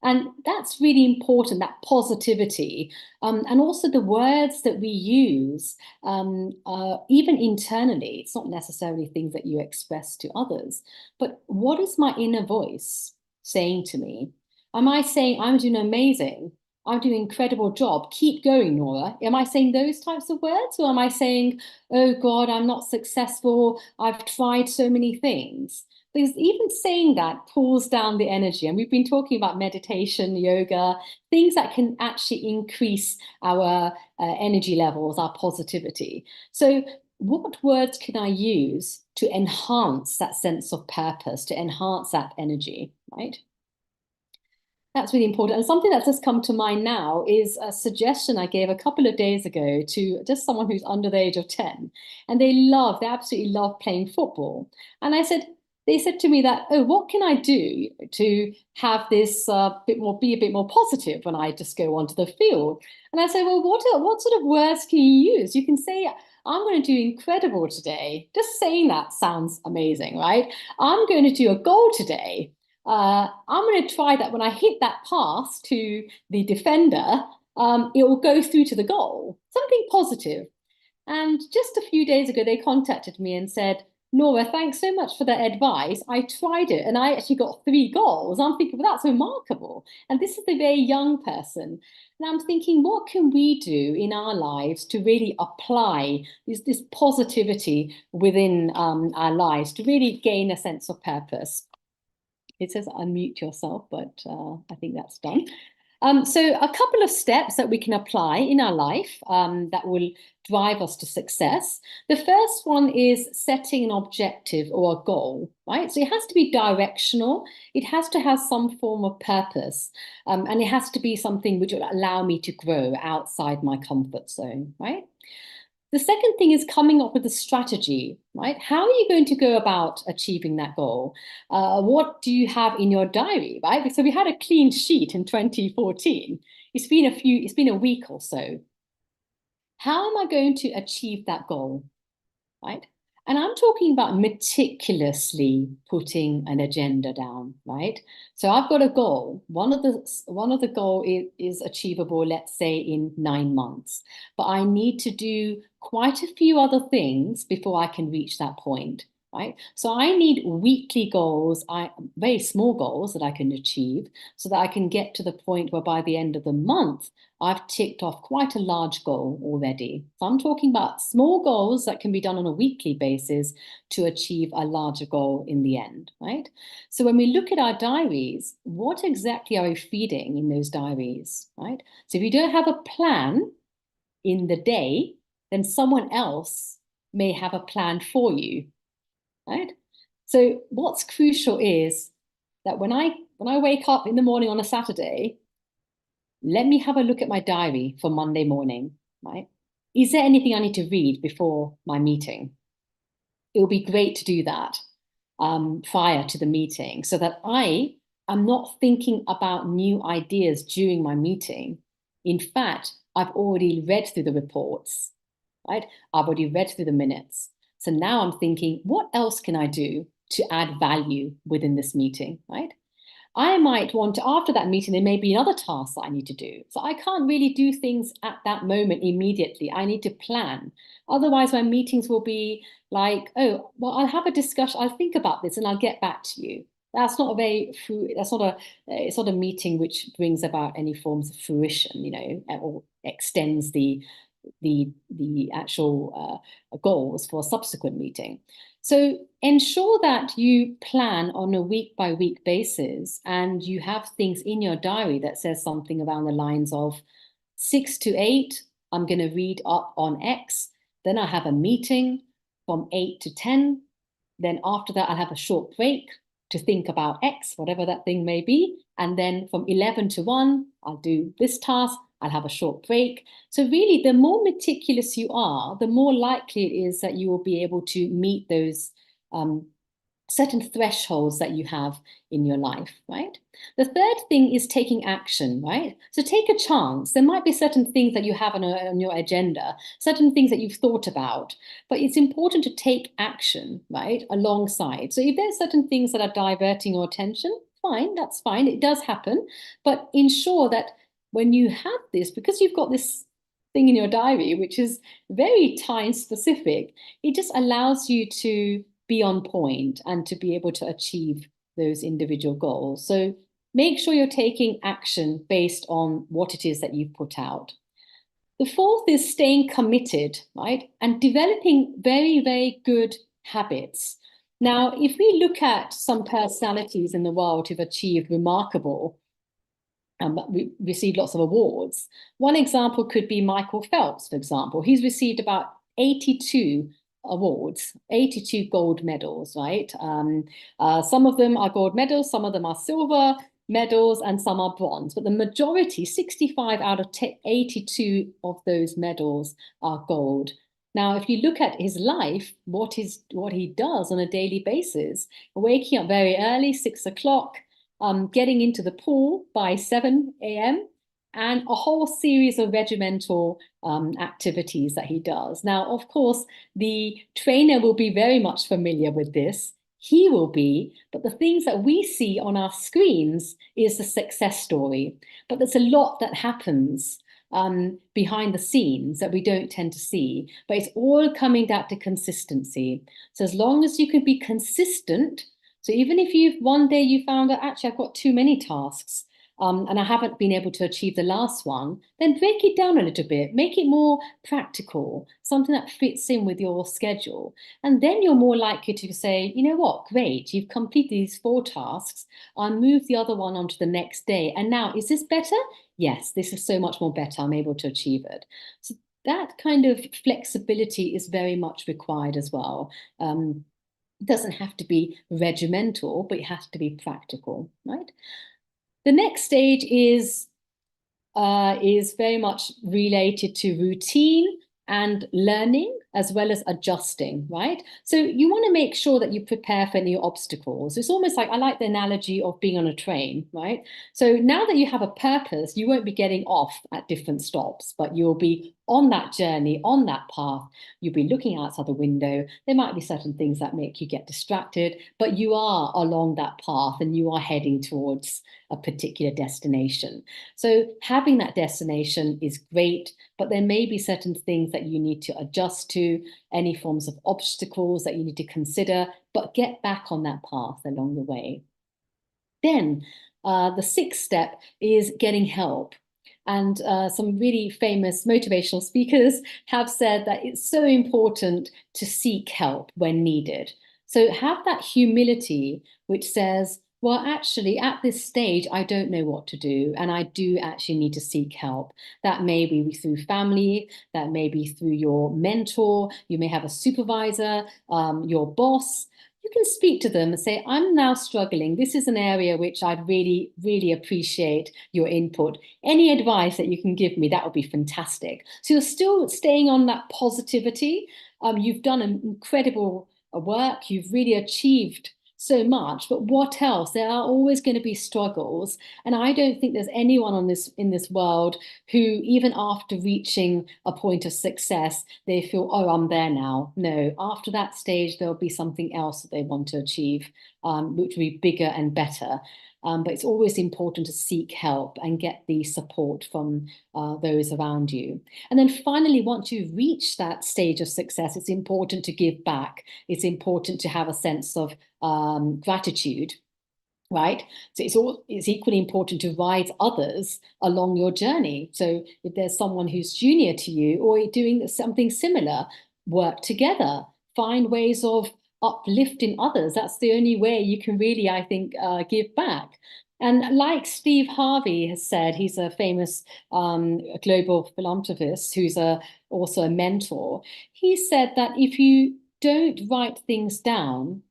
And that's really important, that positivity. And also the words that we use, even internally, it's not necessarily things that you express to others, but what is my inner voice saying to me? Am I saying, I'm doing amazing? I'm doing an incredible job. Keep going, Nora. Am I saying those types of words? Or am I saying, oh God, I'm not successful. I've tried so many things. Because even saying that pulls down the energy. And we've been talking about meditation, yoga, things that can actually increase our energy levels, our positivity. So what words can I use to enhance that sense of purpose, to enhance that energy, right? That's really important. And something that's just come to mind now is a suggestion I gave a couple of days ago to just someone who's under the age of 10. And they absolutely love playing football. And I said, they said to me that, oh, what can I do to have this be a bit more positive when I just go onto the field? And I said, well, what sort of words can you use? You can say, I'm going to do incredible today. Just saying that sounds amazing, right? I'm going to do a goal today. I'm going to try that when I hit that pass to the defender, it will go through to the goal. Something positive. And just a few days ago, they contacted me and said, Nora, thanks so much for that advice. I tried it and I actually got 3 goals. I'm thinking, well, that's remarkable. And this is a very young person. And I'm thinking, what can we do in our lives to really apply this positivity within our lives to really gain a sense of purpose? It says unmute yourself, but I think that's done. So a couple of steps that we can apply in our life that will drive us to success. The first one is setting an objective or a goal, right? So it has to be directional. It has to have some form of purpose. And it has to be something which will allow me to grow outside my comfort zone, right? The second thing is coming up with a strategy, right? How are you going to go about achieving that goal? What do you have in your diary, right? So we had a clean sheet in 2014. It's been a week or so. How am I going to achieve that goal, right? And I'm talking about meticulously putting an agenda down, right? So I've got a goal. One of the goal is achievable, let's say, in 9 months. But I need to do quite a few other things before I can reach that point, right? So I need weekly goals, very small goals that I can achieve so that I can get to the point where by the end of the month, I've ticked off quite a large goal already. So I'm talking about small goals that can be done on a weekly basis to achieve a larger goal in the end, right? So when we look at our diaries, what exactly are we feeding in those diaries, right? So if you don't have a plan in the day, then someone else may have a plan for you, right? So what's crucial is that when I wake up in the morning on a Saturday, let me have a look at my diary for Monday morning, right? Is there anything I need to read before my meeting? It would be great to do that prior to the meeting so that I am not thinking about new ideas during my meeting. In fact, I've already read through the reports, right? I've already read through the minutes. So now I'm thinking, what else can I do to add value within this meeting, right? I might want to, after that meeting, there may be another task that I need to do. So I can't really do things at that moment immediately. I need to plan. Otherwise, my meetings will be like, oh, well, I'll have a discussion. I'll think about this and I'll get back to you. That's not it's not a meeting which brings about any forms of fruition, you know, or extends the actual goals for a subsequent meeting. So ensure that you plan on a week-by-week basis and you have things in your diary that says something around the lines of 6 to 8, I'm going to read up on X. Then I have a meeting from 8 to 10. Then after that, I'll have a short break to think about X, whatever that thing may be. And then from 11 to 1, I'll do this task. I'll have a short break. So really, the more meticulous you are, the more likely it is that you will be able to meet those certain thresholds that you have in your life, right? The third thing is taking action, right? So take a chance. There might be certain things that you have on your agenda, certain things that you've thought about, but it's important to take action, right, alongside. So if there's certain things that are diverting your attention, fine, that's fine. It does happen, but ensure that when you have this, because you've got this thing in your diary, which is very time specific, it just allows you to be on point and to be able to achieve those individual goals. So make sure you're taking action based on what it is that you've put out. The fourth is staying committed, right? And developing very, very good habits. Now, if we look at some personalities in the world who've achieved remarkable we received lots of awards. One example could be Michael Phelps, for example. He's received about 82 awards, 82 gold medals, right? Some of them are gold medals, some of them are silver medals, and some are bronze. But the majority, 65 out of 82 of those medals are gold. Now, if you look at his life, what he does on a daily basis, waking up very early, 6 o'clock, getting into the pool by 7 a.m., and a whole series of regimental activities that he does. Now, of course, the trainer will be very much familiar with this. He will be, but the things that we see on our screens is the success story. But there's a lot that happens behind the scenes that we don't tend to see, but it's all coming down to consistency. So as long as you can be consistent, so even if one day you found that actually I've got too many tasks, and I haven't been able to achieve the last one, then break it down a little bit, make it more practical, something that fits in with your schedule. And then you're more likely to say, you know what, great, you've completed these 4 tasks, I'll move the other one onto the next day. And now, is this better? Yes, this is so much more better, I'm able to achieve it. So that kind of flexibility is very much required as well. It doesn't have to be regimental, but it has to be practical, right? The next stage is very much related to routine and learning, as well as adjusting, right? So you want to make sure that you prepare for new obstacles. It's almost like, I like the analogy of being on a train, right? So now that you have a purpose, you won't be getting off at different stops, but you'll be on that journey, on that path. You'll be looking outside the window. There might be certain things that make you get distracted, but you are along that path and you are heading towards a particular destination. So having that destination is great, but there may be certain things that you need to adjust to, any forms of obstacles that you need to consider, but get back on that path along the way. Then the 6th step is getting help. And some really famous motivational speakers have said that it's so important to seek help when needed. So have that humility, which says, well, actually, at this stage, I don't know what to do, and I do actually need to seek help. That may be through family, that may be through your mentor, you may have a supervisor, your boss. You can speak to them and say, I'm now struggling. This is an area which I'd really, really appreciate your input. Any advice that you can give me, that would be fantastic. So you're still staying on that positivity. You've done an incredible work. You've really achieved so much, but what else? There are always going to be struggles, and I don't think there's anyone in this world who, even after reaching a point of success, they feel, oh, I'm there now. No, after that stage, there'll be something else that they want to achieve, which will be bigger and better. But it's always important to seek help and get the support from those around you. And then finally, once you've reached that stage of success, it's important to give back. It's important to have a sense of gratitude, right? So it's equally important to ride others along your journey. So if there's someone who's junior to you or doing something similar, work together, find ways of uplifting others. That's the only way you can really, I think, give back. And like Steve Harvey has said, he's a famous global philanthropist who's also a mentor. He said that if you don't write things down,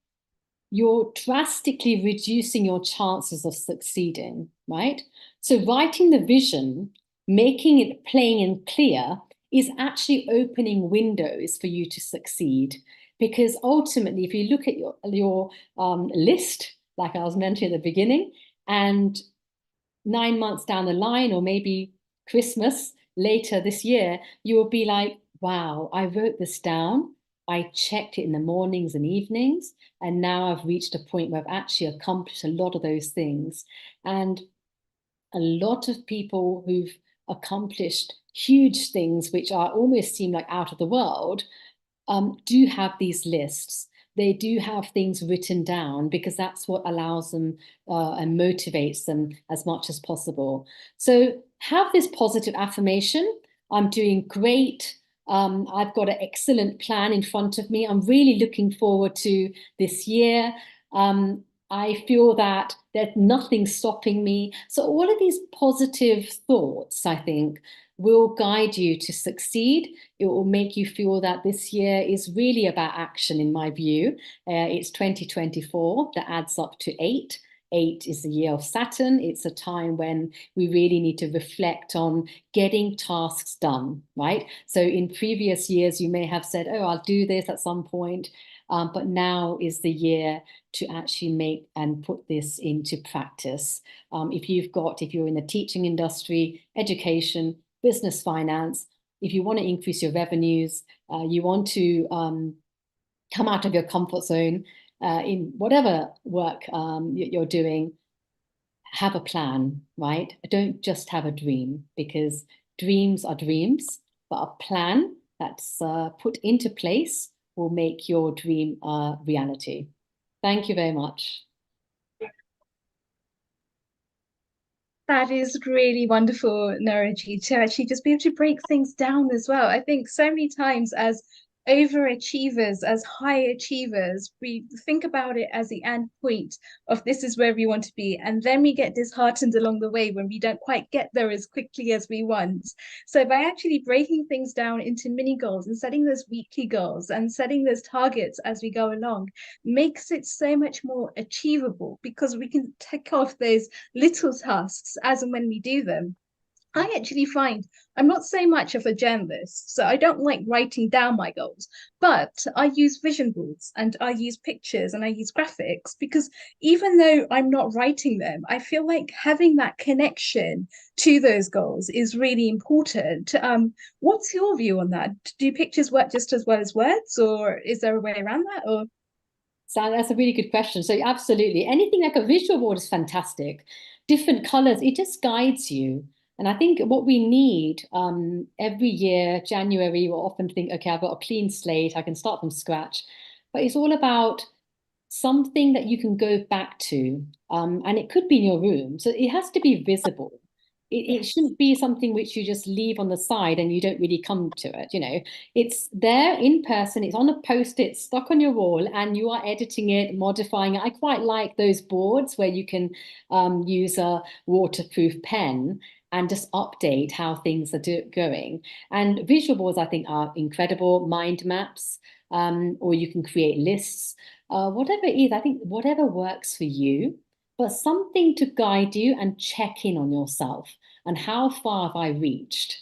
you're drastically reducing your chances of succeeding, right? So writing the vision, making it plain and clear, is actually opening windows for you to succeed. Because ultimately, if you look at your list, like I was mentioning at the beginning, and 9 months down the line, or maybe Christmas later this year, you will be like, wow, I wrote this down. I checked it in the mornings and evenings, and now I've reached a point where I've actually accomplished a lot of those things. And a lot of people who've accomplished huge things, which almost seem like out of the world, do have these lists. They do have things written down because that's what allows them and motivates them as much as possible. So have this positive affirmation. I'm doing great. I've got an excellent plan in front of me. I'm really looking forward to this year. I feel that there's nothing stopping me. So all of these positive thoughts, I think, will guide you to succeed. It will make you feel that this year is really about action, in my view. It's 2024, that adds up to 8. 8 is the year of Saturn. It's a time when we really need to reflect on getting tasks done, right? So in previous years, you may have said, oh, I'll do this at some point. But now is the year to actually make and put this into practice. If you're in the teaching industry, education, business, finance, if you want to increase your revenues, you want to come out of your comfort zone in whatever work you're doing, have a plan, right? Don't just have a dream, because dreams are dreams, but a plan that's put into place will make your dream a reality. Thank you very much. That is really wonderful, Naraji, to actually just be able to break things down as well. I think so many times as overachievers, as high achievers, we think about it as the end point of this is where we want to be. And then we get disheartened along the way when we don't quite get there as quickly as we want. So by actually breaking things down into mini goals and setting those weekly goals and setting those targets as we go along makes it so much more achievable, because we can tick off those little tasks as and when we do them. I actually find I'm not so much of a journalist, so I don't like writing down my goals, but I use vision boards and I use pictures and I use graphics, because even though I'm not writing them, I feel like having that connection to those goals is really important. What's your view on that? Do pictures work just as well as words, or is there a way around that? Or So that's a really good question. So absolutely, anything like a visual board is fantastic. Different colors, it just guides you. And I think what we need every year, January, we'll often think, okay, I've got a clean slate, I can start from scratch. But it's all about something that you can go back to. And it could be in your room. So it has to be visible. It shouldn't be something which you just leave on the side and you don't really come to it. You know, it's there in person, it's on a post-it stuck on your wall, and you are editing it, modifying it. I quite like those boards where you can use a waterproof pen and just update how things are going. And visual boards, I think, are incredible. Mind maps, or you can create lists, whatever it is. I think whatever works for you, but something to guide you and check in on yourself and how far have I reached?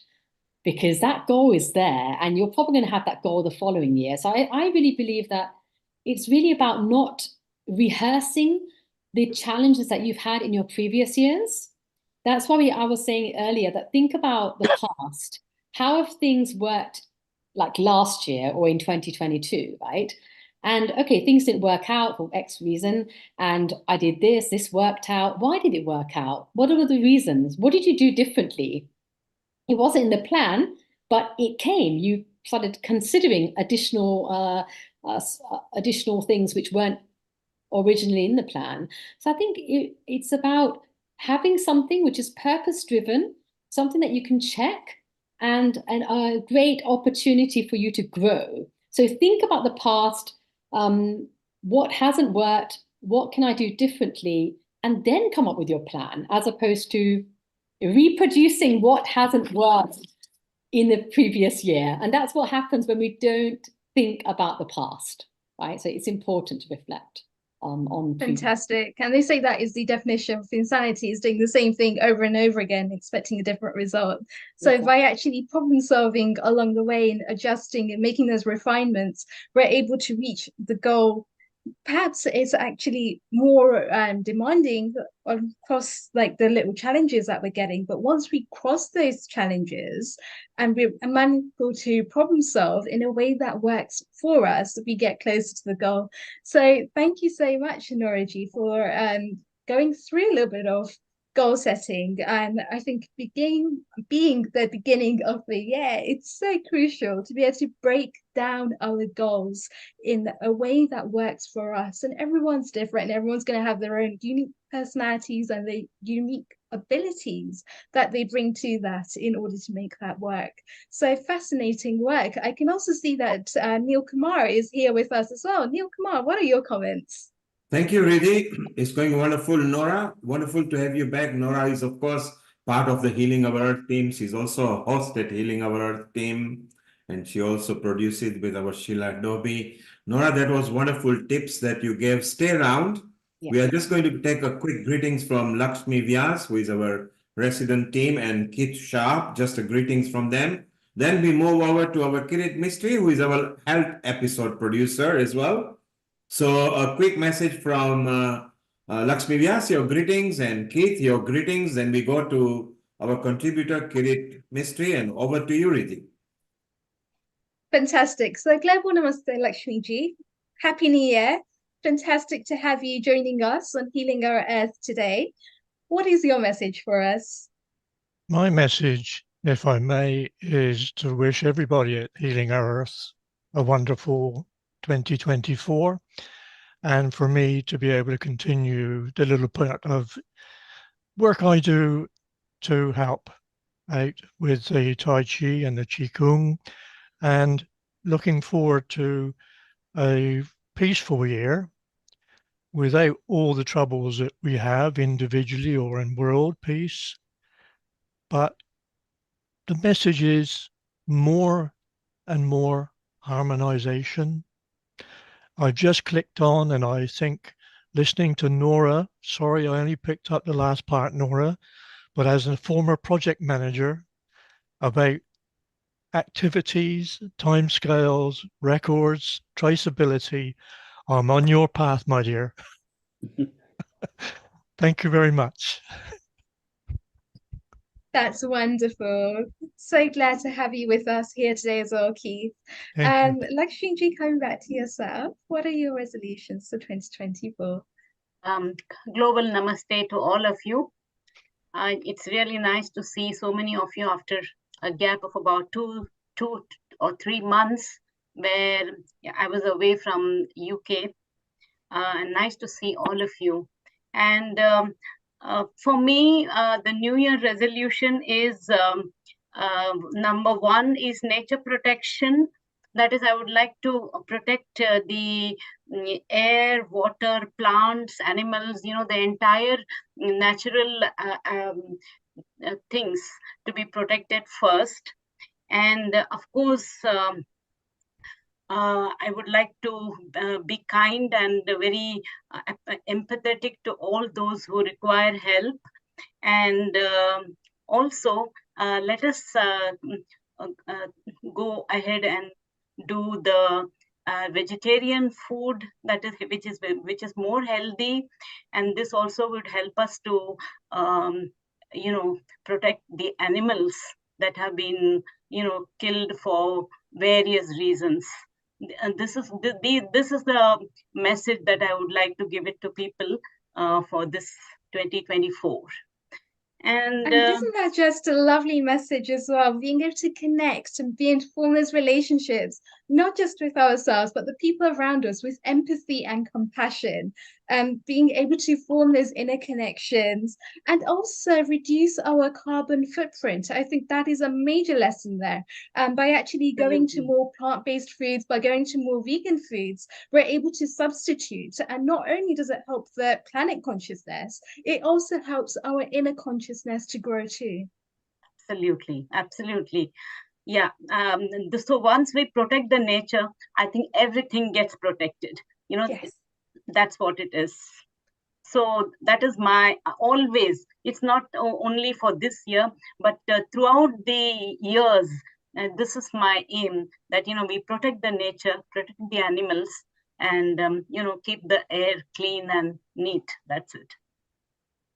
Because that goal is there, and you're probably going to have that goal the following year. So I really believe that it's really about not rehearsing the challenges that you've had in your previous years. That's why I was saying earlier that think about the past. How have things worked like last year or in 2022, right? And okay, things didn't work out for X reason, and I did this worked out. Why did it work out? What are the reasons? What did you do differently? It wasn't in the plan, but it came. You started considering additional things which weren't originally in the plan. So I think it's about having something which is purpose-driven, something that you can check, and a great opportunity for you to grow. So think about the past, what hasn't worked, what can I do differently, and then come up with your plan, as opposed to reproducing what hasn't worked in the previous year. And that's what happens when we don't think about the past, right? So it's important to reflect on fantastic. And they say that is the definition of insanity, is doing the same thing over and over again, expecting a different result. So exactly. By actually problem solving along the way and adjusting and making those refinements, we're able to reach the goal. Perhaps it's actually more demanding across like the little challenges that we're getting. But once we cross those challenges and we're able to problem solve in a way that works for us, we get closer to the goal. So thank you so much, Noraji, for going through a little bit of goal setting. And I think being the beginning of the year, it's so crucial to be able to break down our goals in a way that works for us. And everyone's different, and everyone's going to have their own unique personalities and the unique abilities that they bring to that in order to make that work. So fascinating work. I can also see that Neil Kumar is here with us as well. Neil Kumar, what are your comments? Thank you, Riddhi. It's going wonderful. Nora, wonderful to have you back. Nora is, of course, part of the Healing Our Earth team. She's also a host at Healing Our Earth team, and she also produces with our Sheila Dobie. Nora, that was wonderful tips that you gave. Stay around. We are just going to take a quick greetings from Lakshmi Vyas, who is our resident team, and Kit Sharp, just a greetings from them. Then we move over to our Kirit Mistry, who is our health episode producer as well. So a quick message from Lakshmi Vyas, your greetings, and Keith, your greetings. Then we go to our contributor, Kirit Mistry, and over to you, Riti. Fantastic. So Global Namaste, Lakshmi ji. Happy New Year. Fantastic to have you joining us on Healing Our Earth today. What is your message for us? My message, if I may, is to wish everybody at Healing Our Earth a wonderful 2024, and for me to be able to continue the little part of work I do to help out with the Tai Chi and the Qigong, and looking forward to a peaceful year without all the troubles that we have individually or in world peace. But the message is more and more harmonization. I've just clicked on, and I think listening to Nora, sorry, I only picked up the last part, Nora, but as a former project manager, about activities, timescales, records, traceability, I'm on your path, my dear. Thank you very much. That's wonderful. So glad to have you with us here today as well, Keith. Thank you. Lakshmi ji, coming back to yourself, what are your resolutions for 2024? Global namaste to all of you. It's really nice to see so many of you after a gap of about two or 3 months where I was away from UK. And nice to see all of you. And for me, the New Year resolution is number 1 is nature protection. That is, I would like to protect the air, water, plants, animals, the entire natural things to be protected first. And of course, I would like to be kind and very empathetic to all those who require help. And also, let us go ahead and do the vegetarian food which is more healthy, and this also would help us to protect the animals that have been killed for various reasons. And this is the message that I would like to give it to people for this 2024. And isn't that just a lovely message as well? Being able to connect and be in formless relationships, not just with ourselves, but the people around us with empathy and compassion, and being able to form those inner connections and also reduce our carbon footprint. I think that is a major lesson there. By actually going to more plant-based foods, by going to more vegan foods, we're able to substitute. And not only does it help the planet consciousness, it also helps our inner consciousness to grow too. Absolutely. Yeah. So once we protect the nature, I think everything gets protected. Yes. That's what it is. So that is my always. It's not only for this year, but throughout the years, this is my aim, that we protect the nature, protect the animals, and keep the air clean and neat. That's it.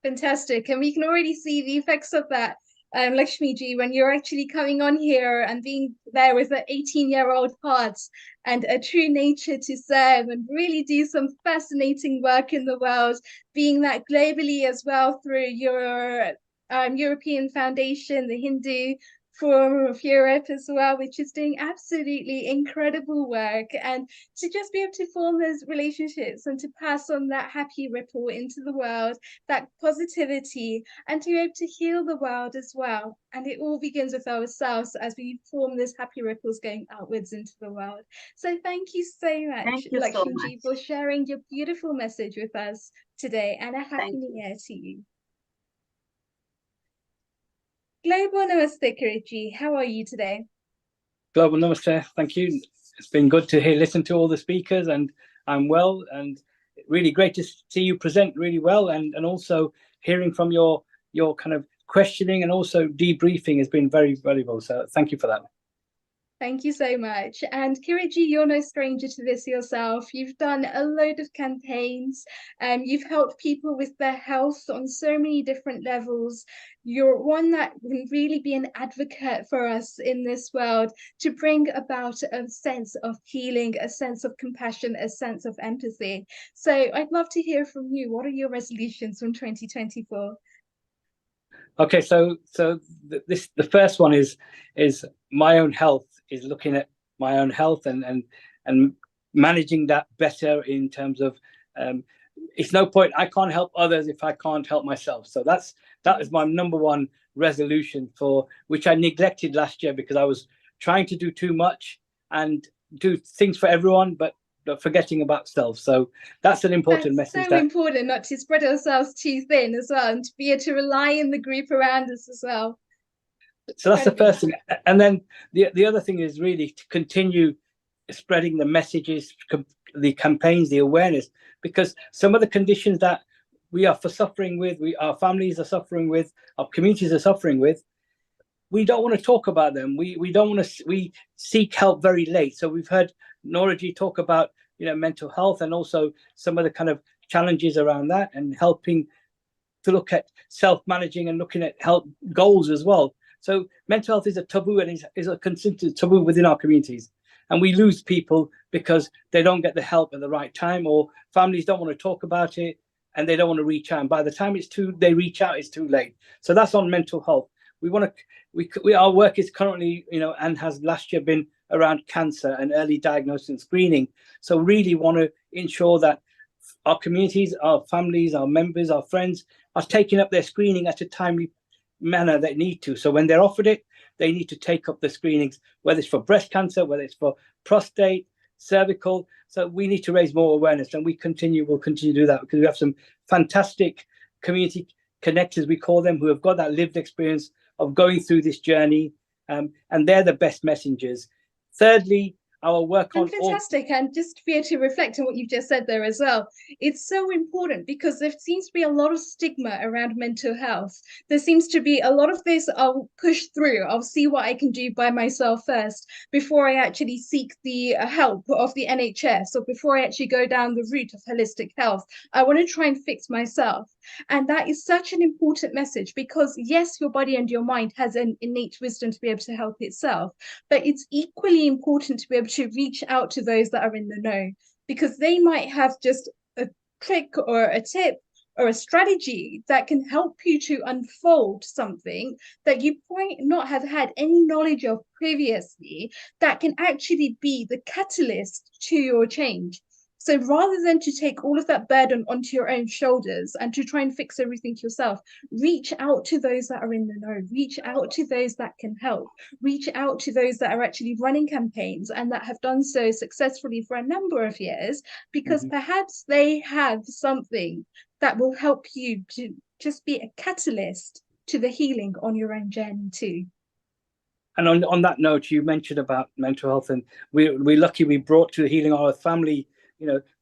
Fantastic. And we can already see the effects of that, Lakshmi ji, when you're actually coming on here and being there with an 18-year-old heart and a true nature to serve and really do some fascinating work in the world, being that globally as well through your European Foundation, the Hindu Forum of Europe as well, which is doing absolutely incredible work, and to just be able to form those relationships and to pass on that happy ripple into the world, that positivity, and to be able to heal the world as well. And it all begins with ourselves as we form those happy ripples going outwards into the world. So thank you so much, Lakshmi ji, for sharing your beautiful message with us today, and a happy new year to you. Global Namaste, Kiriji. How are you today? Global Namaste. Thank you. It's been good to listen to all the speakers, and I'm well. And really great to see you present really well, and also hearing from your kind of questioning and also debriefing has been very valuable. So thank you for that. Thank you so much. And Kiriji, you're no stranger to this yourself. You've done a load of campaigns. You've helped people with their health on so many different levels. You're one that can really be an advocate for us in this world to bring about a sense of healing, a sense of compassion, a sense of empathy. So I'd love to hear from you. What are your resolutions from 2024? Okay, so the first one is my own health, is looking at my own health and managing that better in terms of it's no point, I can't help others if I can't help myself. So that is my number one resolution, for which I neglected last year because I was trying to do too much and do things for everyone, but forgetting about self. So that's an important message. So important not to spread ourselves too thin as well, and to be able to rely on the group around us as well. So that's the first thing. And then the other thing is really to continue spreading the messages, the campaigns, the awareness, because some of the conditions that we are suffering with, our families are suffering with, our communities are suffering with, we don't want to talk about them. We don't want to, we seek help very late. So we've heard Noraji talk about, mental health and also some of the kind of challenges around that, and helping to look at self-managing and looking at health goals as well. So mental health is a taboo, and is a considered taboo within our communities. And we lose people because they don't get the help at the right time, or families don't want to talk about it and they don't want to reach out. And by the time they reach out, it's too late. So that's on mental health. We want to, our work is currently, and has last year been around cancer and early diagnosis and screening. So really want to ensure that our communities, our families, our members, our friends are taking up their screening at a timely manner they need to. So when they're offered it, they need to take up the screenings, whether it's for breast cancer, whether it's for prostate, cervical. So we need to raise more awareness, and we'll continue to do that, because we have some fantastic community connectors, we call them, who have got that lived experience of going through this journey, and they're the best messengers. Thirdly, our work on fantastic. And just to be able to reflect on what you've just said there as well, it's so important because there seems to be a lot of stigma around mental health. There seems to be a lot of this, I'll push through, I'll see what I can do by myself first before I actually seek the help of the NHS, or before I actually go down the route of holistic health. I want to try and fix myself. And that is such an important message, because yes, your body and your mind has an innate wisdom to be able to help itself, but it's equally important to be able to reach out to those that are in the know, because they might have just a trick or a tip or a strategy that can help you to unfold something that you might not have had any knowledge of previously, that can actually be the catalyst to your change. So rather than to take all of that burden onto your own shoulders and to try and fix everything yourself, reach out to those that are in the know, reach out to those that can help, reach out to those that are actually running campaigns and that have done so successfully for a number of years, because perhaps they have something that will help you to just be a catalyst to the healing on your own journey too. And on that note, you mentioned about mental health, and we're lucky we brought to the Healing Our Earth family,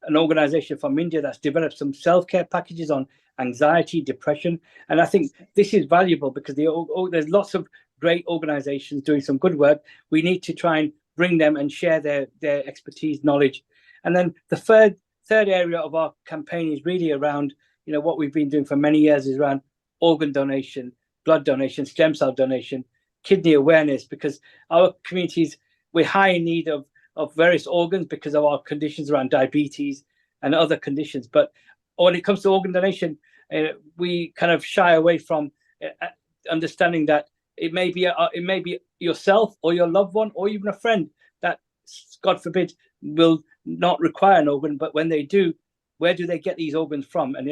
an organization from India that's developed some self-care packages on anxiety, depression. And I think this is valuable because there's lots of great organizations doing some good work. We need to try and bring them and share their expertise, knowledge. And then the third area of our campaign is really around, what we've been doing for many years is around organ donation, blood donation, stem cell donation, kidney awareness, because our communities, we're high in need of various organs because of our conditions around diabetes and other conditions. But when it comes to organ donation, we kind of shy away from understanding that it may be yourself or your loved one or even a friend that, God forbid, will not require an organ. But when they do, where do they get these organs from? And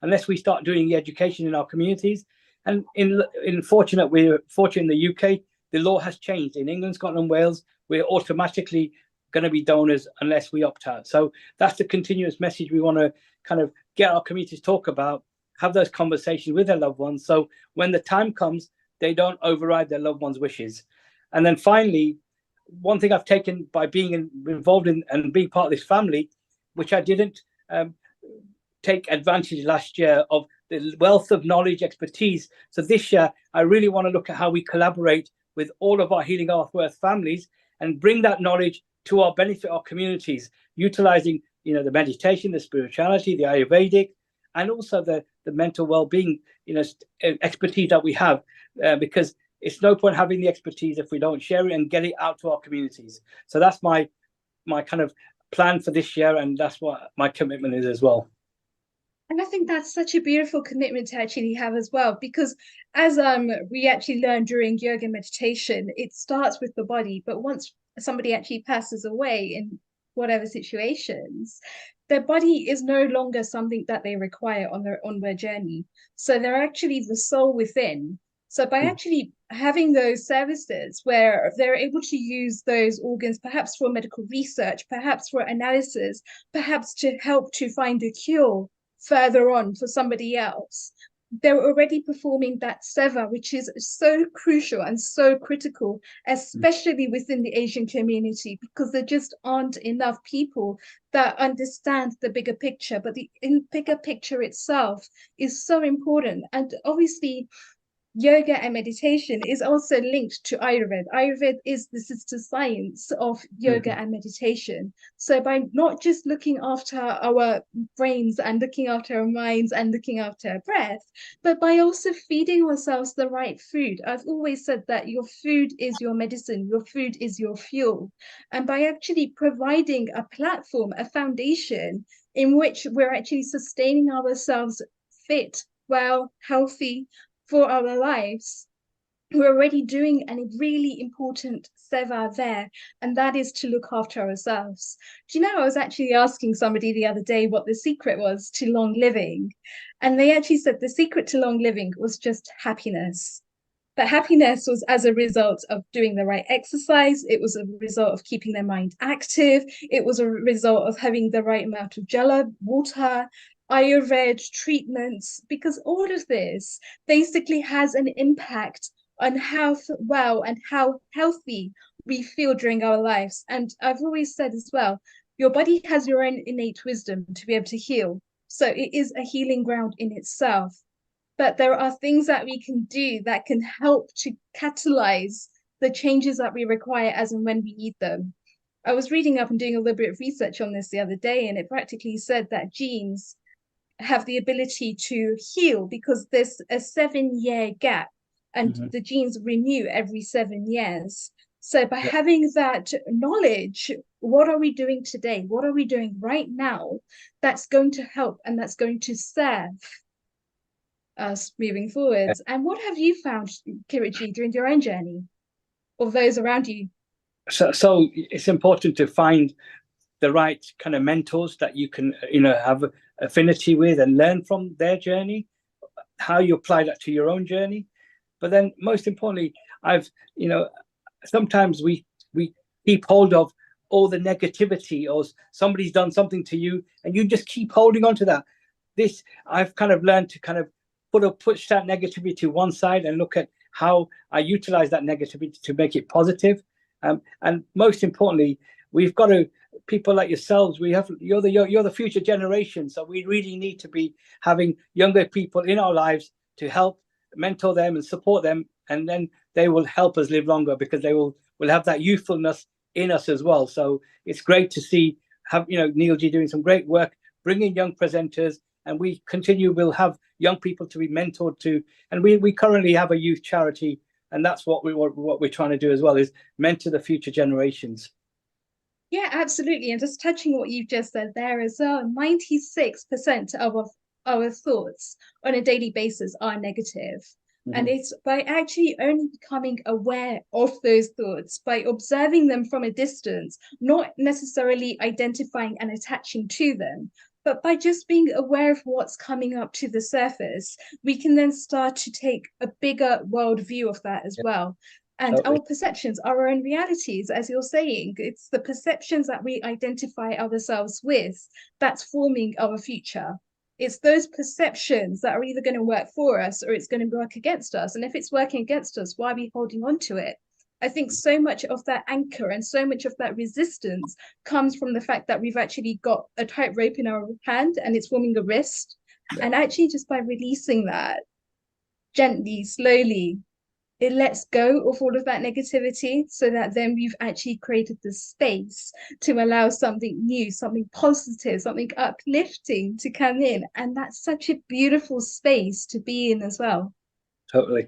unless we start doing the education in our communities, and we're fortunate in the UK, the law has changed. In England, Scotland, and Wales, we're automatically going to be donors unless we opt out. So that's the continuous message we want to kind of get our communities talk about, have those conversations with their loved ones. So when the time comes, they don't override their loved ones' wishes. And then finally, one thing I've taken by being involved in and being part of this family, which I didn't take advantage last year of the wealth of knowledge, expertise. So this year, I really want to look at how we collaborate with all of our Healing Earth families and bring that knowledge to our benefit, our communities, utilizing, you know, the meditation, the spirituality, the Ayurvedic, and also the mental well-being, you know, expertise that we have, because it's no point having the expertise if we don't share it and get it out to our communities. So that's my kind of plan for this year, and that's what my commitment is as well. And I think that's such a beautiful commitment to actually have as well, because as we actually learned during yoga meditation, it starts with the body, but once somebody actually passes away in whatever situations, their body is no longer something that they require on their onward journey. So they're actually the soul within. So by actually having those services where they're able to use those organs, perhaps for medical research, perhaps for analysis, perhaps to help to find a cure further on for somebody else, they're already performing that seva, which is so crucial and so critical, especially within the Asian community, because there just aren't enough people that understand the bigger picture. But the bigger picture itself is so important. And obviously, yoga and meditation is also linked to Ayurveda. Ayurveda is the sister science of yoga and meditation. So by not just looking after our brains and looking after our minds and looking after our breath, but by also feeding ourselves the right food. I've always said that your food is your medicine, your food is your fuel. And by actually providing a platform, a foundation in which we're actually sustaining ourselves fit, well, healthy, for our lives, we're already doing a really important seva there, and that is to look after ourselves. Do you know, I was actually asking somebody the other day what the secret was to long living, and they actually said the secret to long living was just happiness. But happiness was as a result of doing the right exercise. It was a result of keeping their mind active. It was a result of having the right amount of jala, water, Ayurveda treatments, because all of this basically has an impact on how well and how healthy we feel during our lives. And I've always said as well, your body has your own innate wisdom to be able to heal. So it is a healing ground in itself. But there are things that we can do that can help to catalyze the changes that we require as and when we need them. I was reading up and doing a little bit of research on this the other day, and it practically said that genes have the ability to heal because there's a 7-year gap and the genes renew every 7 years. So by having that knowledge, what are we doing today? What are we doing right now that's going to help and that's going to serve us moving forwards? And what have you found, Kiriji, during your own journey or those around you? So it's important to find the right kind of mentors that you can, you know, have affinity with and learn from their journey, how you apply that to your own journey. But then most importantly, you know, sometimes we keep hold of all the negativity, or somebody's done something to you and you just keep holding on to that. This, I've kind of learned to kind of push that negativity to one side and look at how I utilize that negativity to make it positive. And most importantly, we've got to, people like yourselves, you're the future generation. So we really need to be having younger people in our lives to help mentor them and support them. And then they will help us live longer because they will have that youthfulness in us as well. So it's great to see, Neilji doing some great work, bringing young presenters, and we'll have young people to be mentored to. And we currently have a youth charity, and that's what we're trying to do as well, is mentor the future generations. Yeah, absolutely. And just touching what you've just said there as well, 96% of our thoughts on a daily basis are negative. And it's by actually only becoming aware of those thoughts, by observing them from a distance, not necessarily identifying and attaching to them, but by just being aware of what's coming up to the surface, we can then start to take a bigger world view of that as well. And our perceptions are our own realities, as you're saying. It's the perceptions that we identify ourselves with that's forming our future. It's those perceptions that are either going to work for us or it's going to work against us. And if it's working against us, why are we holding on to it? I think so much of that anchor and so much of that resistance comes from the fact that we've actually got a tight rope in our hand and it's forming a wrist. And actually just by releasing that gently, slowly, it lets go of all of that negativity, so that then we've actually created the space to allow something new, something positive, something uplifting to come in. And that's such a beautiful space to be in as well. Totally.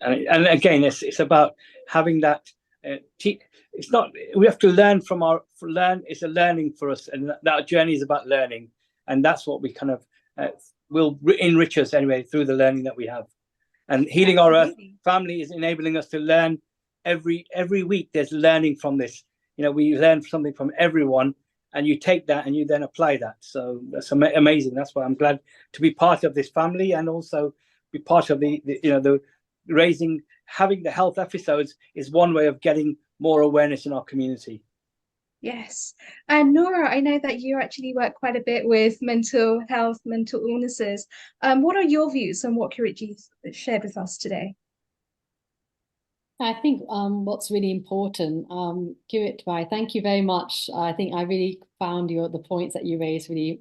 And again, it's about having that. It's not. We have to learn from it's a learning for us, and that journey is about learning, and that's what we kind of will enrich us anyway through the learning that we have. And Healing Our Earth family is enabling us to learn every week. There's learning from this. We learn something from everyone, and you take that and you then apply that. So that's amazing. That's why I'm glad to be part of this family, and also be part of the having the health episodes is one way of getting more awareness in our community. Yes. And Nora, I know that you actually work quite a bit with mental health, mental illnesses. What are your views on what Kiritji shared with us today? I think what's really important, Kiritji, thank you very much. I think I really found the points that you raised really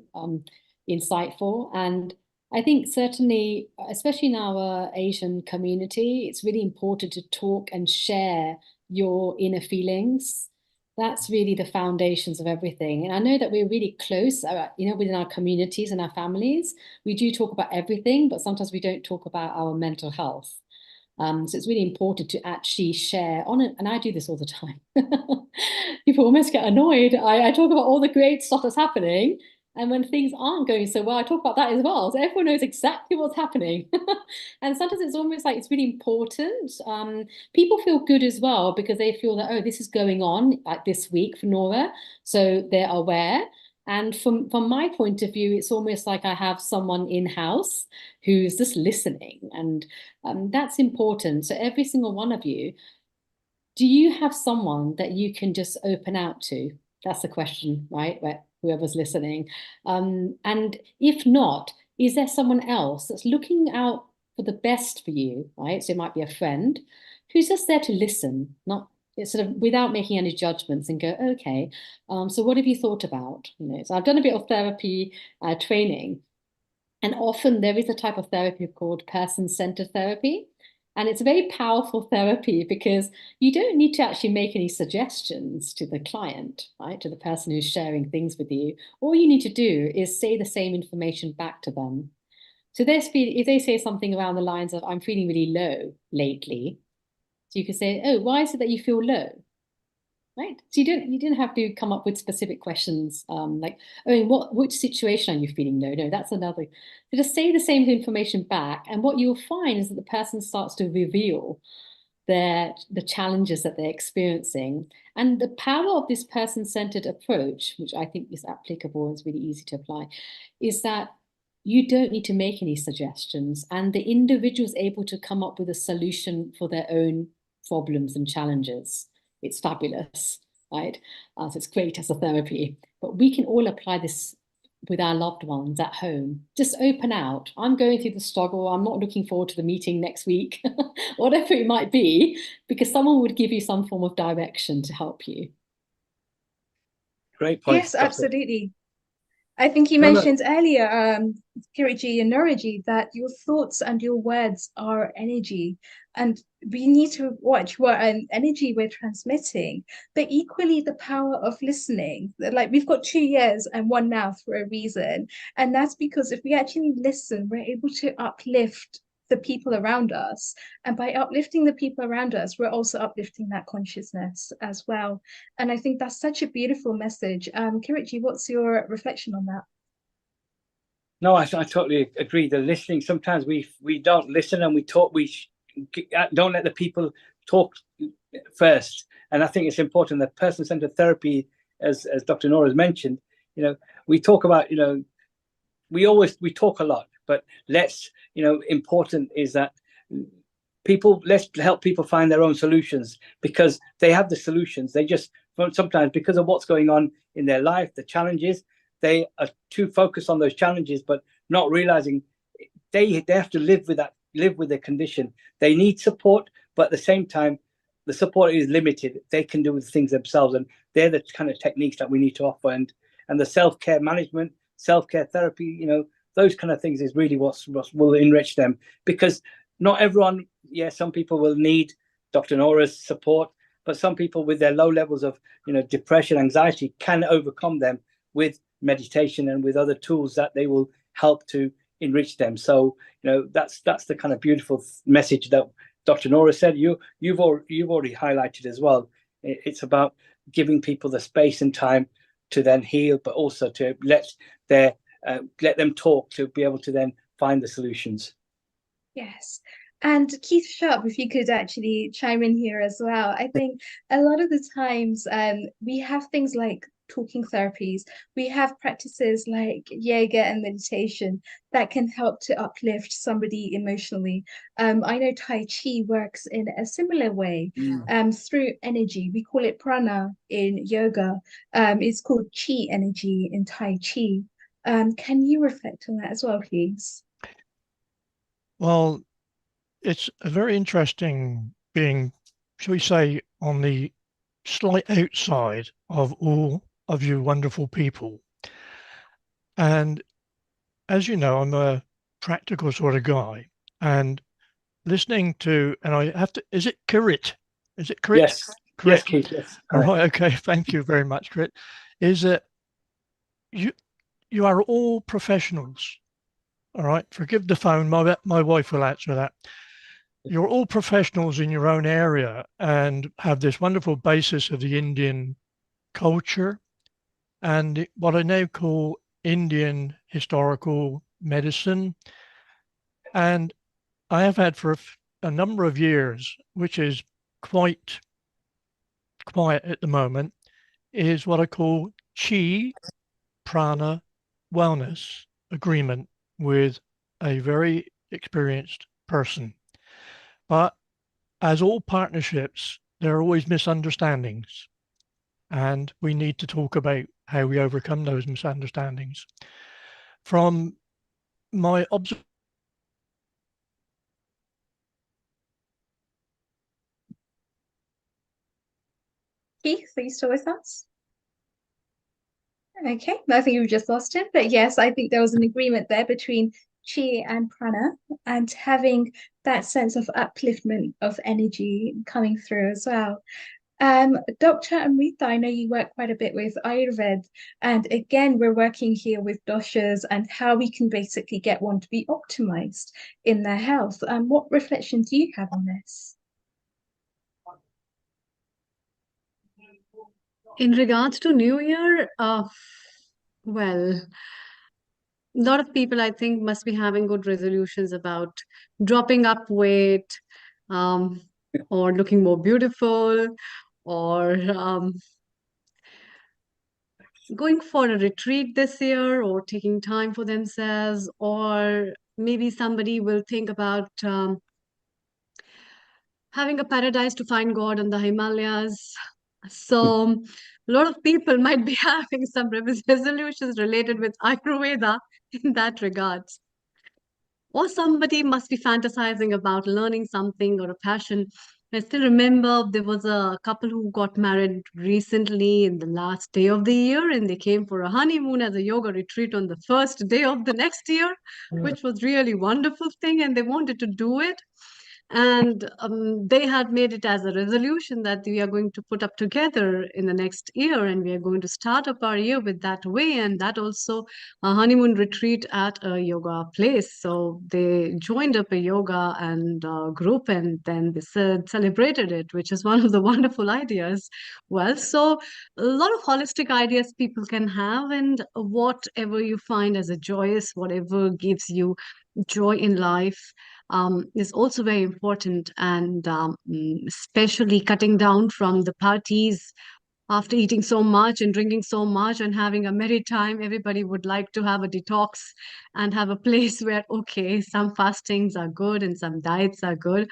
insightful. And I think certainly, especially in our Asian community, it's really important to talk and share your inner feelings. That's really the foundations of everything. And I know that we're really close, within our communities and our families. We do talk about everything, but sometimes we don't talk about our mental health. So it's really important to actually share on it. And I do this all the time. People almost get annoyed. I talk about all the great stuff that's happening. And when things aren't going so well, I talk about that as well. So everyone knows exactly what's happening. And sometimes it's almost like it's really important. People feel good as well because they feel that, oh, this is going on like this week for Nora. So they're aware. And from my point of view, it's almost like I have someone in-house who's just listening. And that's important. So every single one of you, do you have someone that you can just open out to? That's the question, right? Whoever's listening. And if not, is there someone else that's looking out for the best for you, right? So it might be a friend who's just there to listen, not sort of without making any judgments, and go, okay, so what have you thought about? So I've done a bit of therapy training, and often there is a type of therapy called person-centered therapy. And it's a very powerful therapy because you don't need to actually make any suggestions to the client, right? To the person who's sharing things with you. All you need to do is say the same information back to them. So if they say something around the lines of, I'm feeling really low lately, so you can say, oh, why is it that you feel low? Right? So you didn't have to come up with specific questions like, oh, which situation are you feeling low? No, that's another. So just say the same information back, and what you'll find is that the person starts to reveal the challenges that they're experiencing. And the power of this person-centered approach, which I think is applicable and is really easy to apply, is that you don't need to make any suggestions, and the individual is able to come up with a solution for their own problems and challenges. It's fabulous, right? So it's great as a therapy, but we can all apply this with our loved ones at home. Just open out. I'm going through the struggle. I'm not looking forward to the meeting next week, whatever it might be, because someone would give you some form of direction to help you. Great point. Yes, absolutely. I think you mentioned earlier, Kiritji and Noraji, that your thoughts and your words are energy, and we need to watch what energy we're transmitting, but equally the power of listening. Like, we've got 2 ears and 1 mouth for a reason, and that's because if we actually listen, we're able to uplift the people around us, and by uplifting the people around us, we're also uplifting that consciousness as well. And I think that's such a beautiful message. Kiritji, what's your reflection on that? No, I totally agree. The listening, sometimes we don't listen, and we talk. We don't let the people talk first. And I think it's important that person-centered therapy, as Dr. Nora has mentioned, we talk about, we talk a lot, but important is that let's help people find their own solutions, because they have the solutions. They just, sometimes because of what's going on in their life, the challenges, they are too focused on those challenges, but not realizing they have to live with their condition. They need support, but at the same time, the support is limited. They can do things themselves, and they're the kind of techniques that we need to offer. And the self-care management, self-care therapy, you know, those kind of things is really what will enrich them, because not everyone, some people will need Dr. Nora's support, but some people with their low levels of, you know, depression, anxiety can overcome them with meditation and with other tools that they will help to enrich them. So, you know, that's the kind of beautiful message that Dr. Nora said. You've already highlighted as well. It's about giving people the space and time to then heal, but also to let them talk, to be able to then find the solutions. Yes. And Keith Sharp, if you could actually chime in here as well. I think a lot of the times we have things like talking therapies, we have practices like yoga and meditation that can help to uplift somebody emotionally. I know Tai Chi works in a similar way through energy. We call it prana in yoga. It's called chi energy in Tai Chi. Can you reflect on that as well, please? Well, it's a very interesting being, shall we say, on the slight outside of all of you wonderful people. And as you know, I'm a practical sort of guy, and listening to, and I have to, is it Kirit? Is it Kirit? Yes. Kirit? Yes, Keith, yes. All right, okay, thank you very much, Kirit. Is that you are all professionals. All right, forgive the phone, my wife will answer that. You're all professionals in your own area and have this wonderful basis of the Indian culture and what I now call Indian historical medicine. And I have had for a number of years, which is quite quiet at the moment, is what I call Chi Prana Wellness Agreement with a very experienced person. But as all partnerships, there are always misunderstandings, and we need to talk about how we overcome those misunderstandings. From my observation, Keith, are you still with us? Okay, I think we've just lost him. But yes, I think there was an agreement there between chi and prana, and having that sense of upliftment of energy coming through as well. Dr. Amrita, I know you work quite a bit with Ayurveda, and again, we're working here with doshas and how we can basically get one to be optimized in their health. What reflection do you have on this? In regards to New Year, well, a lot of people, I think, must be having good resolutions about dropping up weight, or looking more beautiful, or going for a retreat this year, or taking time for themselves, or maybe somebody will think about having a paradise to find God in the Himalayas. So a lot of people might be having some resolutions related with Ayurveda in that regards. Or somebody must be fantasizing about learning something or a passion. I still remember there was a couple who got married recently in the last day of the year, and they came for a honeymoon as a yoga retreat on the first day of the next year, which was really wonderful thing, and they wanted to do it. And they had made it as a resolution that we are going to put up together in the next year, and we are going to start up our year with that way, and that also a honeymoon retreat at a yoga place. So they joined up a yoga and group, and then they celebrated it, which is one of the wonderful ideas. Well, so a lot of holistic ideas people can have, and whatever you find as a joyous, whatever gives you joy in life, is also very important, and especially cutting down from the parties after eating so much and drinking so much and having a merry time. Everybody would like to have a detox and have a place where, okay, some fastings are good and some diets are good.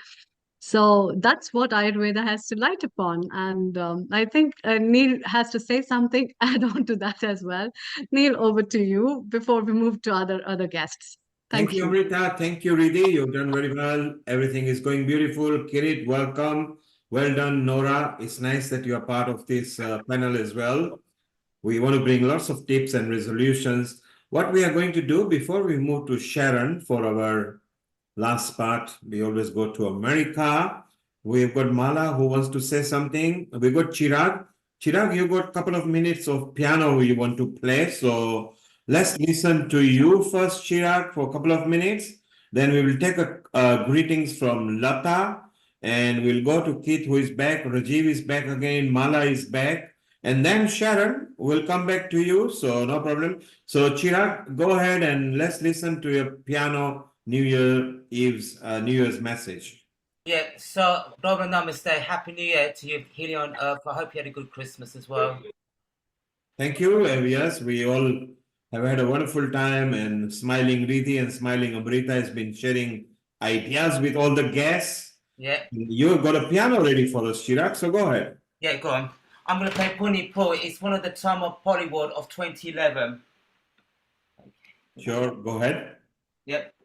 So that's what Ayurveda has to light upon. And I think Neil has to say something, add on to that as well. Neil, over to you before we move to other guests. Thank you, Amrita. Thank you, Riddhi. You've done very well. Everything is going beautiful. Kirit, welcome. Well done, Nora. It's nice that you are part of this panel as well. We want to bring lots of tips and resolutions. What we are going to do before we move to Sharon for our last part, we always go to America. We've got Mala who wants to say something. We've got Chirag. Chirag, you got a couple of minutes of piano you want to play. So let's listen to you first, Chirag, for a couple of minutes. Then we will take a greetings from Lata and we'll go to Keith who is back. Rajiv is back again. Mala is back. And then Sharon will come back to you. So no problem. So Chirag, go ahead and let's listen to your piano New Year's message. Yeah, so Global Namaste, Happy New Year to you, Healing on Earth. I hope you had a good Christmas as well. Thank you. Yes, we all have had a wonderful time, and smiling Riti and smiling Amrita has been sharing ideas with all the guests. Yeah. You've got a piano ready for us, Chirag, so go ahead. Yeah, go on. I'm going to play Puni Po. It's one of the Tama Polyward of 2011. Sure, go ahead. Yep.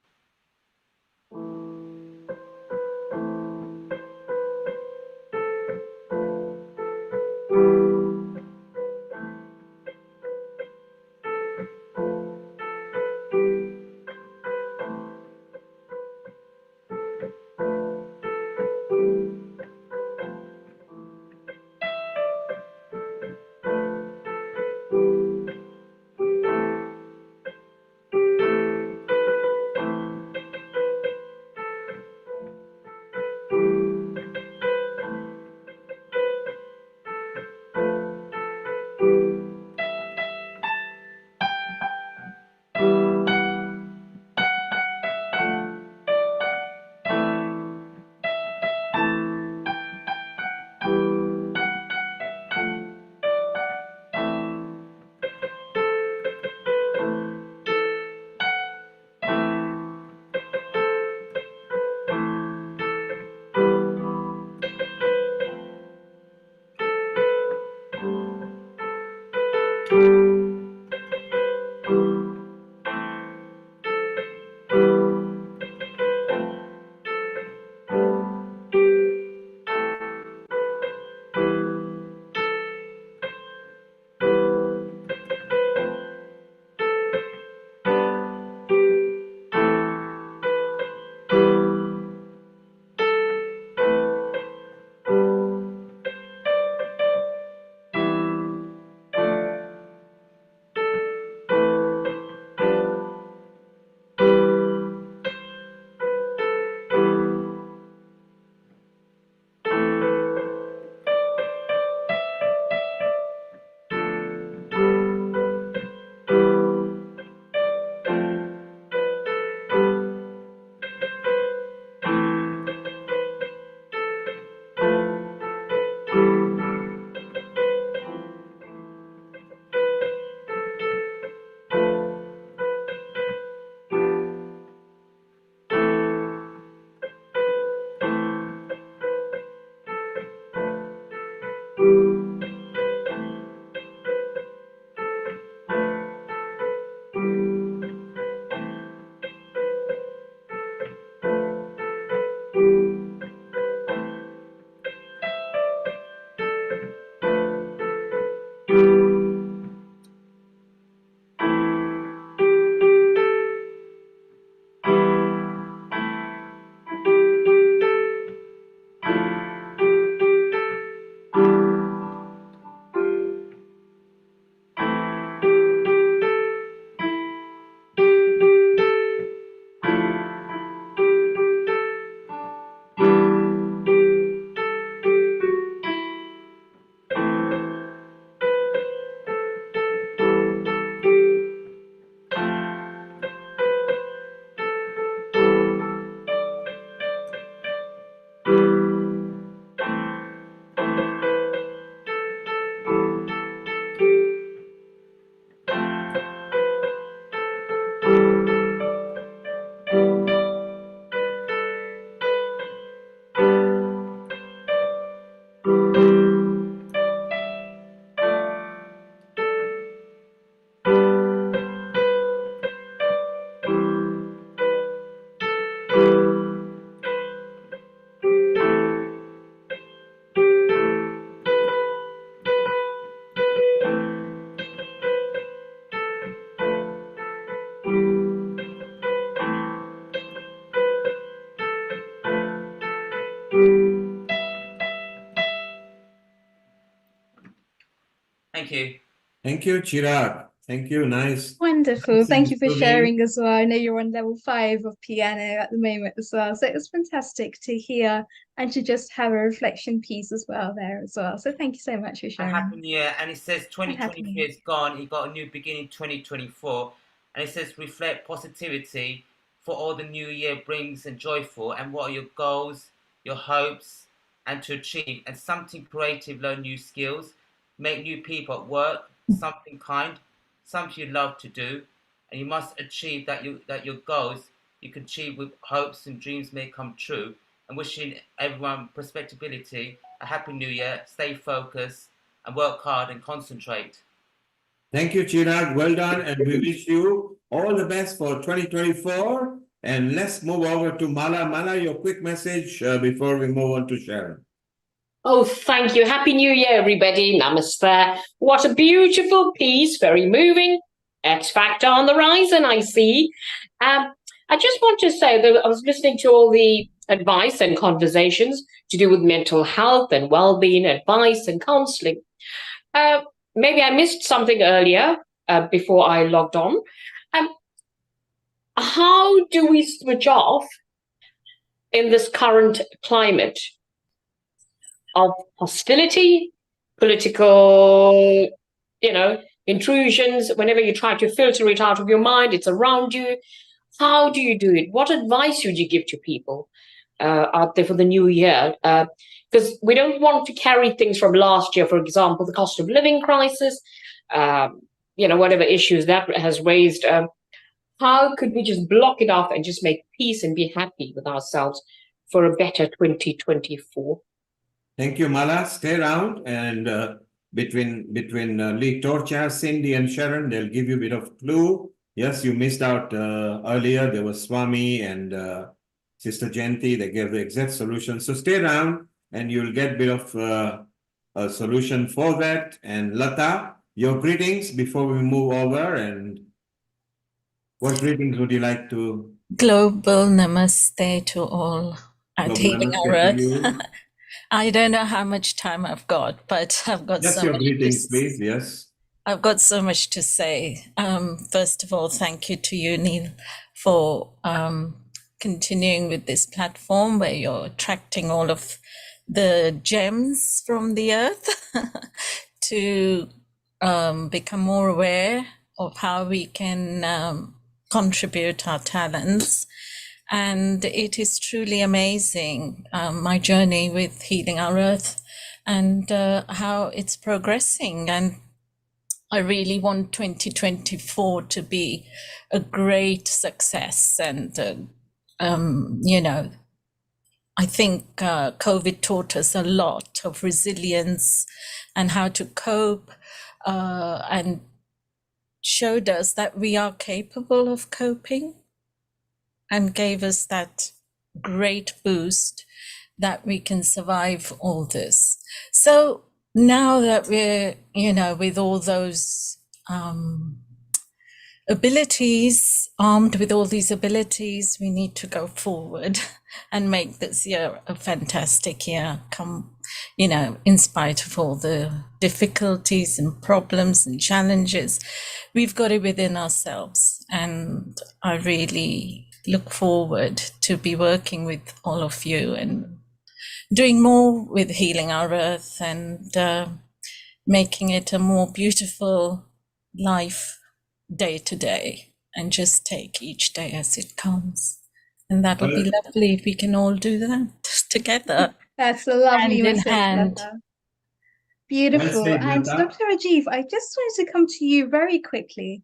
Thank you. Thank you, Chirag. Thank you. Nice. Wonderful. Nice Thank you for soothing. sharing as well. I know you're on level 5 of piano at the moment as well. So it was fantastic to hear and to just have a reflection piece as well there as well. So thank you so much for And sharing. Happy New Year. And it says And Happy New 2023 Year. is gone. You got a new beginning, 2024. And it says reflect positivity for all the new year brings and joyful. And what are your goals, your hopes, and to achieve? And something creative, learn new skills, make new people at work, something kind, something you love to do. And you must achieve that your goals you can achieve with hopes and dreams may come true. And wishing everyone prospectability, a happy new year, stay focused and work hard and concentrate. Thank you, Chirag. Well done. And we wish you all the best for 2024. And let's move over to Mala. Mala, your quick message before we move on to Sharon. Oh, thank you. Happy New Year, everybody. Namaste. What a beautiful piece. Very moving. X Factor on the horizon, I see. I just want to say that I was listening to all the advice and conversations to do with mental health and well-being advice and counseling. Maybe I missed something earlier before I logged on. How do we switch off in this current climate of hostility, political, intrusions? Whenever you try to filter it out of your mind, it's around you. How do you do it? What advice would you give to people out there for the new year? Because we don't want to carry things from last year, for example, the cost of living crisis, whatever issues that has raised. How could we just block it off and just make peace and be happy with ourselves for a better 2024? Thank you, Mala. Stay around, and between Lee Torcha, Cindy, and Sharon, they'll give you a bit of clue. Yes, you missed out earlier. There was Swami and Sister Jayanti. They gave the exact solution. So stay around, and you'll get a bit of a solution for that. And Lata, your greetings before we move over. And what greetings would you like to? Global namaste to all at Global Healing namaste Our to Earth. you. I don't know how much time I've got, but I've got Just so your much greetings, please. Yes. I've got so much to say. First of all, thank you to you, Neil, for continuing with this platform where you're attracting all of the gems from the earth to become more aware of how we can contribute our talents. And it is truly amazing, my journey with Healing Our Earth and how it's progressing. And I really want 2024 to be a great success. And, I think COVID taught us a lot of resilience and how to cope, and showed us that we are capable of coping, and gave us that great boost that we can survive all this. So now that we're, with all those abilities, armed with all these abilities, we need to go forward and make this year a fantastic year, in spite of all the difficulties and problems and challenges. We've got it within ourselves, and I really look forward to be working with all of you and doing more with Healing Our Earth and making it a more beautiful life day to day, and just take each day as it comes. And that'll be lovely if we can all do that together. That's a lovely hand in message, hand. Lata. Beautiful. said, And Lata. Dr. Rajiv, I just wanted to come to you very quickly,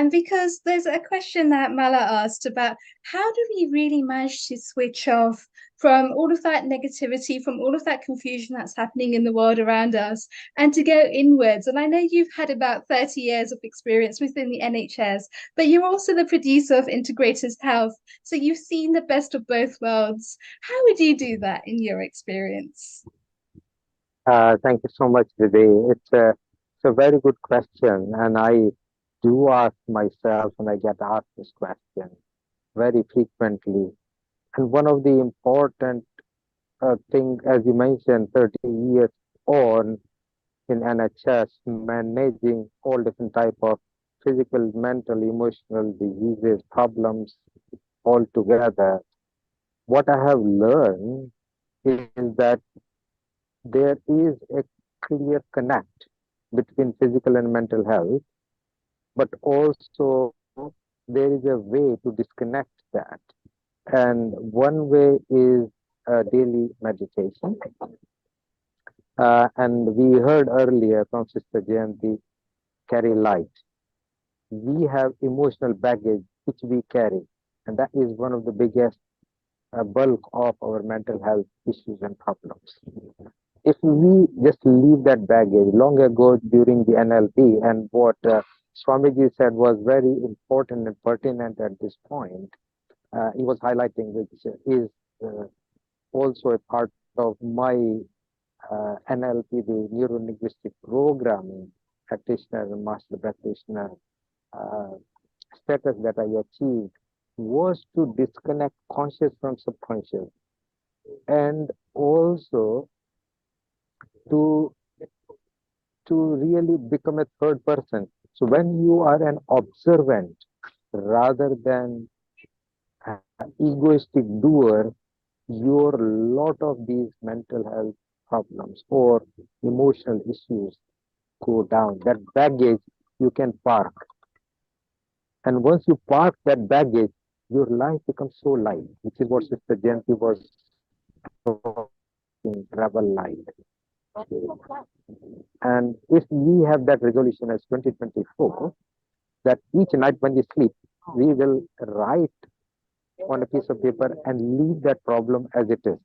because there's a question that Mala asked about how do we really manage to switch off from all of that negativity, from all of that confusion that's happening in the world around us, and to go inwards. And I know you've had about 30 years of experience within the NHS, but you're also the producer of Integrated Health. So you've seen the best of both worlds. How would you do that in your experience? Thank you so much, Vivek. It's a very good question, and I do ask myself, and I get asked this question very frequently. And one of the important things, as you mentioned, 30 years on, in NHS, managing all different type of physical, mental, emotional diseases, problems all together. What I have learned is that there is a clear connect between physical and mental health, but also there is a way to disconnect that. And one way is daily meditation. And we heard earlier from Sister GMT, carry light. We have emotional baggage which we carry, and that is one of the biggest bulk of our mental health issues and problems. If we just leave that baggage, long ago during the NLP, and what Swamiji said was very important and pertinent at this point, he was highlighting, which is also a part of my NLP, the neuro-linguistic programming practitioner and master practitioner status that I achieved, was to disconnect conscious from subconscious, and also to really become a third person. So when you are an observant rather than an egoistic doer, your lot of these mental health problems or emotional issues go down. That baggage you can park. And once you park that baggage, your life becomes so light, which is what Sister Jayanti was talking, travel light. And if we have that resolution as 2024, that each night when we sleep, we will write on a piece of paper and leave that problem as it is,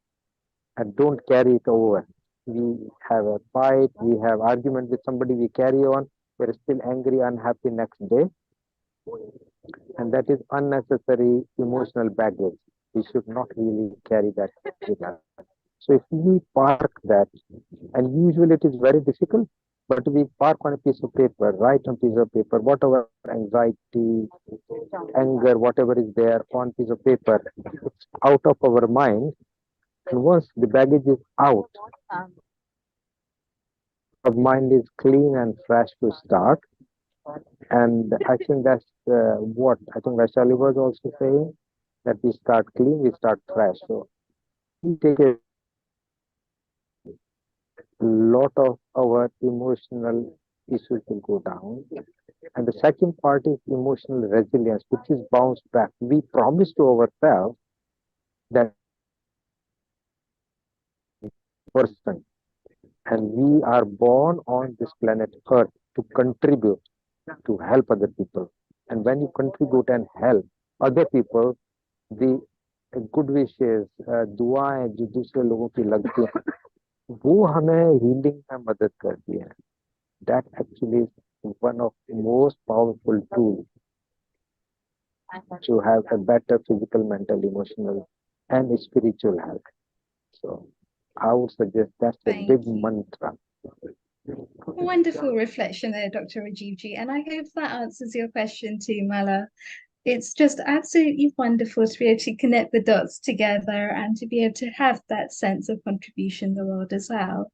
and don't carry it over. We have a fight, we have argument with somebody, we carry on, we're still angry, unhappy next day. And that is unnecessary emotional baggage. We should not really carry that with us. So if we park that, and usually it is very difficult, but we park on a piece of paper, write on a piece of paper, whatever anxiety, anger, whatever is there on piece of paper, it's out of our mind. And once the baggage is out, our mind is clean and fresh to start. And I think that's what I think Vaishali was also saying, that we start clean, we start fresh. So we take a lot of our emotional issues will go down. And the second part is emotional resilience, which is bounce back. We promise to ourselves that person, and we are born on this planet Earth to contribute, to help other people. And when you contribute and help other people, the good wishes, दुआएं जो दूसरे लोगों की लगती हैं, वो हमें healing में मदद करती है. That actually is one of the most powerful tools to have a better physical, mental, emotional, and spiritual health. So I would suggest that's a Thank big you. mantra. Wonderful reflection there, Dr. Rajivji. And I hope that answers your question too, Mala. It's just absolutely wonderful to be able to connect the dots together and to be able to have that sense of contribution in the world as well.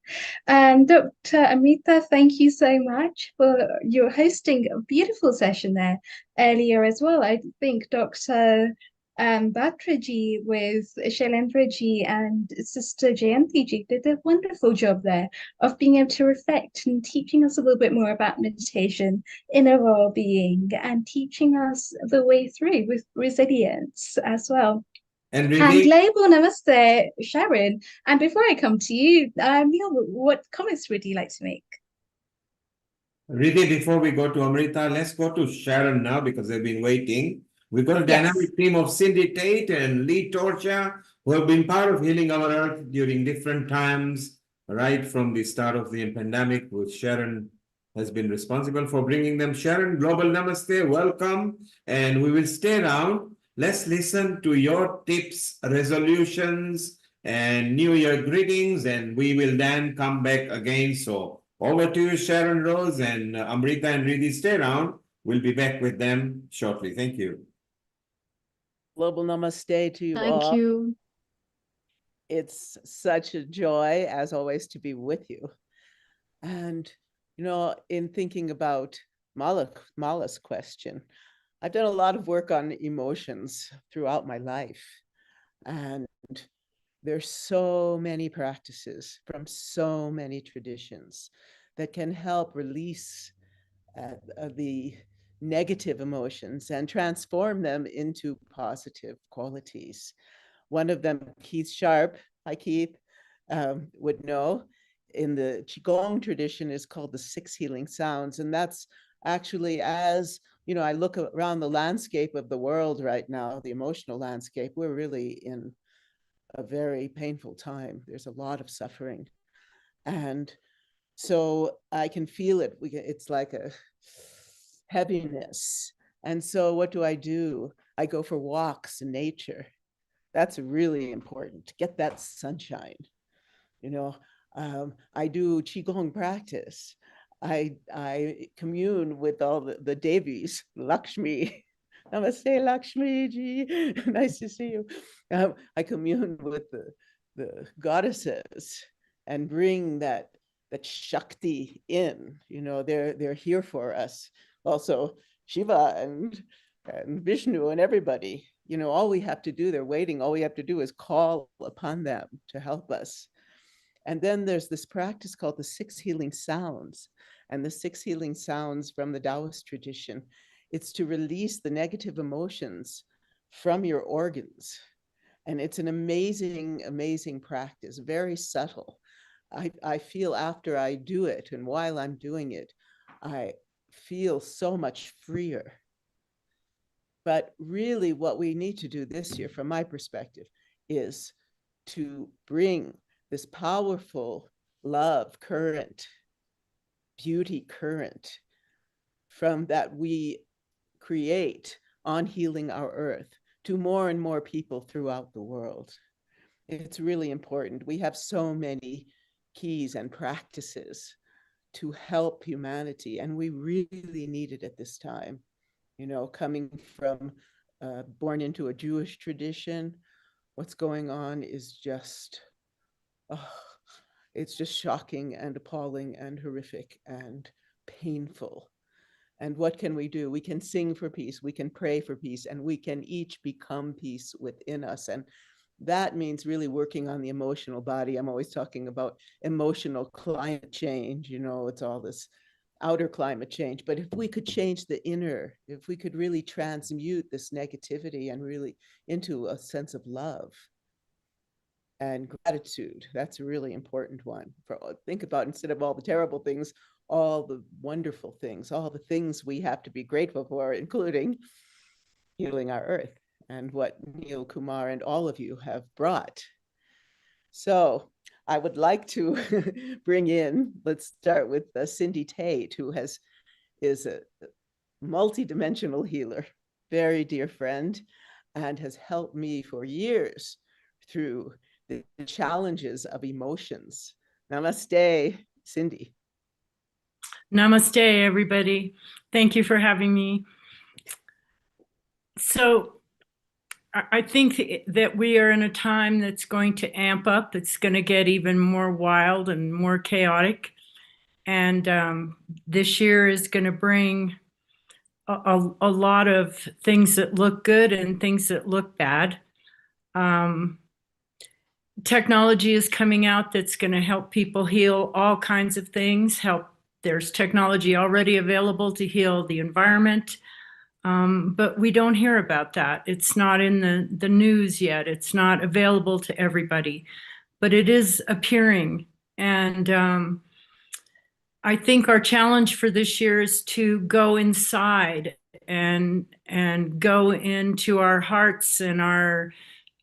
And Dr. Amrita, thank you so much for your hosting a beautiful session there earlier as well. I think Dr. Batraji with Shailendraji and Sister Jayanti did a wonderful job there of being able to reflect and teaching us a little bit more about meditation, inner well-being, and teaching us the way through with resilience as well. And Global Namaste, Sharon. And before I come to you, Neil, what comments would you like to make? Riddhi, before we go to Amrita, let's go to Sharon now because they've been waiting. We've got a dynamic team of Cindy Tate and Lee Torcha, who have been part of Healing Our Earth during different times, right from the start of the pandemic, which Sharon has been responsible for bringing them. Sharon, Global Namaste, welcome. And we will stay around. Let's listen to your tips, resolutions, and New Year greetings, and we will then come back again. So over to you, Sharon Rose, and Amrita and Riddhi, stay around. We'll be back with them shortly. Thank you. Global Namaste to you all. Thank you. It's such a joy, as always, to be with you. And, in thinking about Mala's question, I've done a lot of work on emotions throughout my life. And there's so many practices from so many traditions that can help release the negative emotions and transform them into positive qualities. One of them, Keith Sharp, hi Keith, would know, in the Qigong tradition is called the 6 healing sounds. And that's actually, as I look around the landscape of the world right now, the emotional landscape, we're really in a very painful time. There's a lot of suffering. And so I can feel it. It's like a heaviness. And so what do? I go for walks in nature. That's really important to get that sunshine. I do Qigong practice. I commune with all the Devis, Lakshmi. Namaste, Lakshmi ji. Nice to see you. I commune with the goddesses and bring that Shakti in. They're here for us. Also, Shiva and Vishnu and everybody. All we have to do, they're waiting. All we have to do is call upon them to help us. And then there's this practice called the 6 healing sounds. And the 6 healing sounds from the Taoist tradition, it's to release the negative emotions from your organs. And it's an amazing, amazing practice, very subtle. I feel after I do it and while I'm doing it, I feel so much freer. But really what we need to do this year, from my perspective, is to bring this powerful love current, beauty current from that we create on healing our earth to more and more people throughout the world. It's really important. We have so many keys and practices to help humanity, and we really need it at this time. Coming from born into a Jewish tradition, what's going on is just, it's just shocking and appalling and horrific and painful. And what can we do? We can sing for peace, we can pray for peace, and we can each become peace within us. And that means really working on the emotional body. I'm always talking about emotional climate change. It's all this outer climate change. But if we could change the inner, if we could really transmute this negativity and really into a sense of love and gratitude, that's a really important one. Think about, instead of all the terrible things, all the wonderful things, all the things we have to be grateful for, including healing our earth and what Neil Kumar and all of you have brought. So I would like to bring in, let's start with Cindy Tate, who is a multidimensional healer, very dear friend, and has helped me for years through the challenges of emotions. Namaste, Cindy. Namaste, everybody. Thank you for having me. So I think that we are in a time that's going to amp up. It's going to get even more wild and more chaotic. And this year is going to bring a lot of things that look good and things that look bad. Technology is coming out that's going to help people heal all kinds of things. There's technology already available to heal the environment. But we don't hear about that. It's not in the news yet. It's not available to everybody, but it is appearing. And I think our challenge for this year is to go inside and go into our hearts and our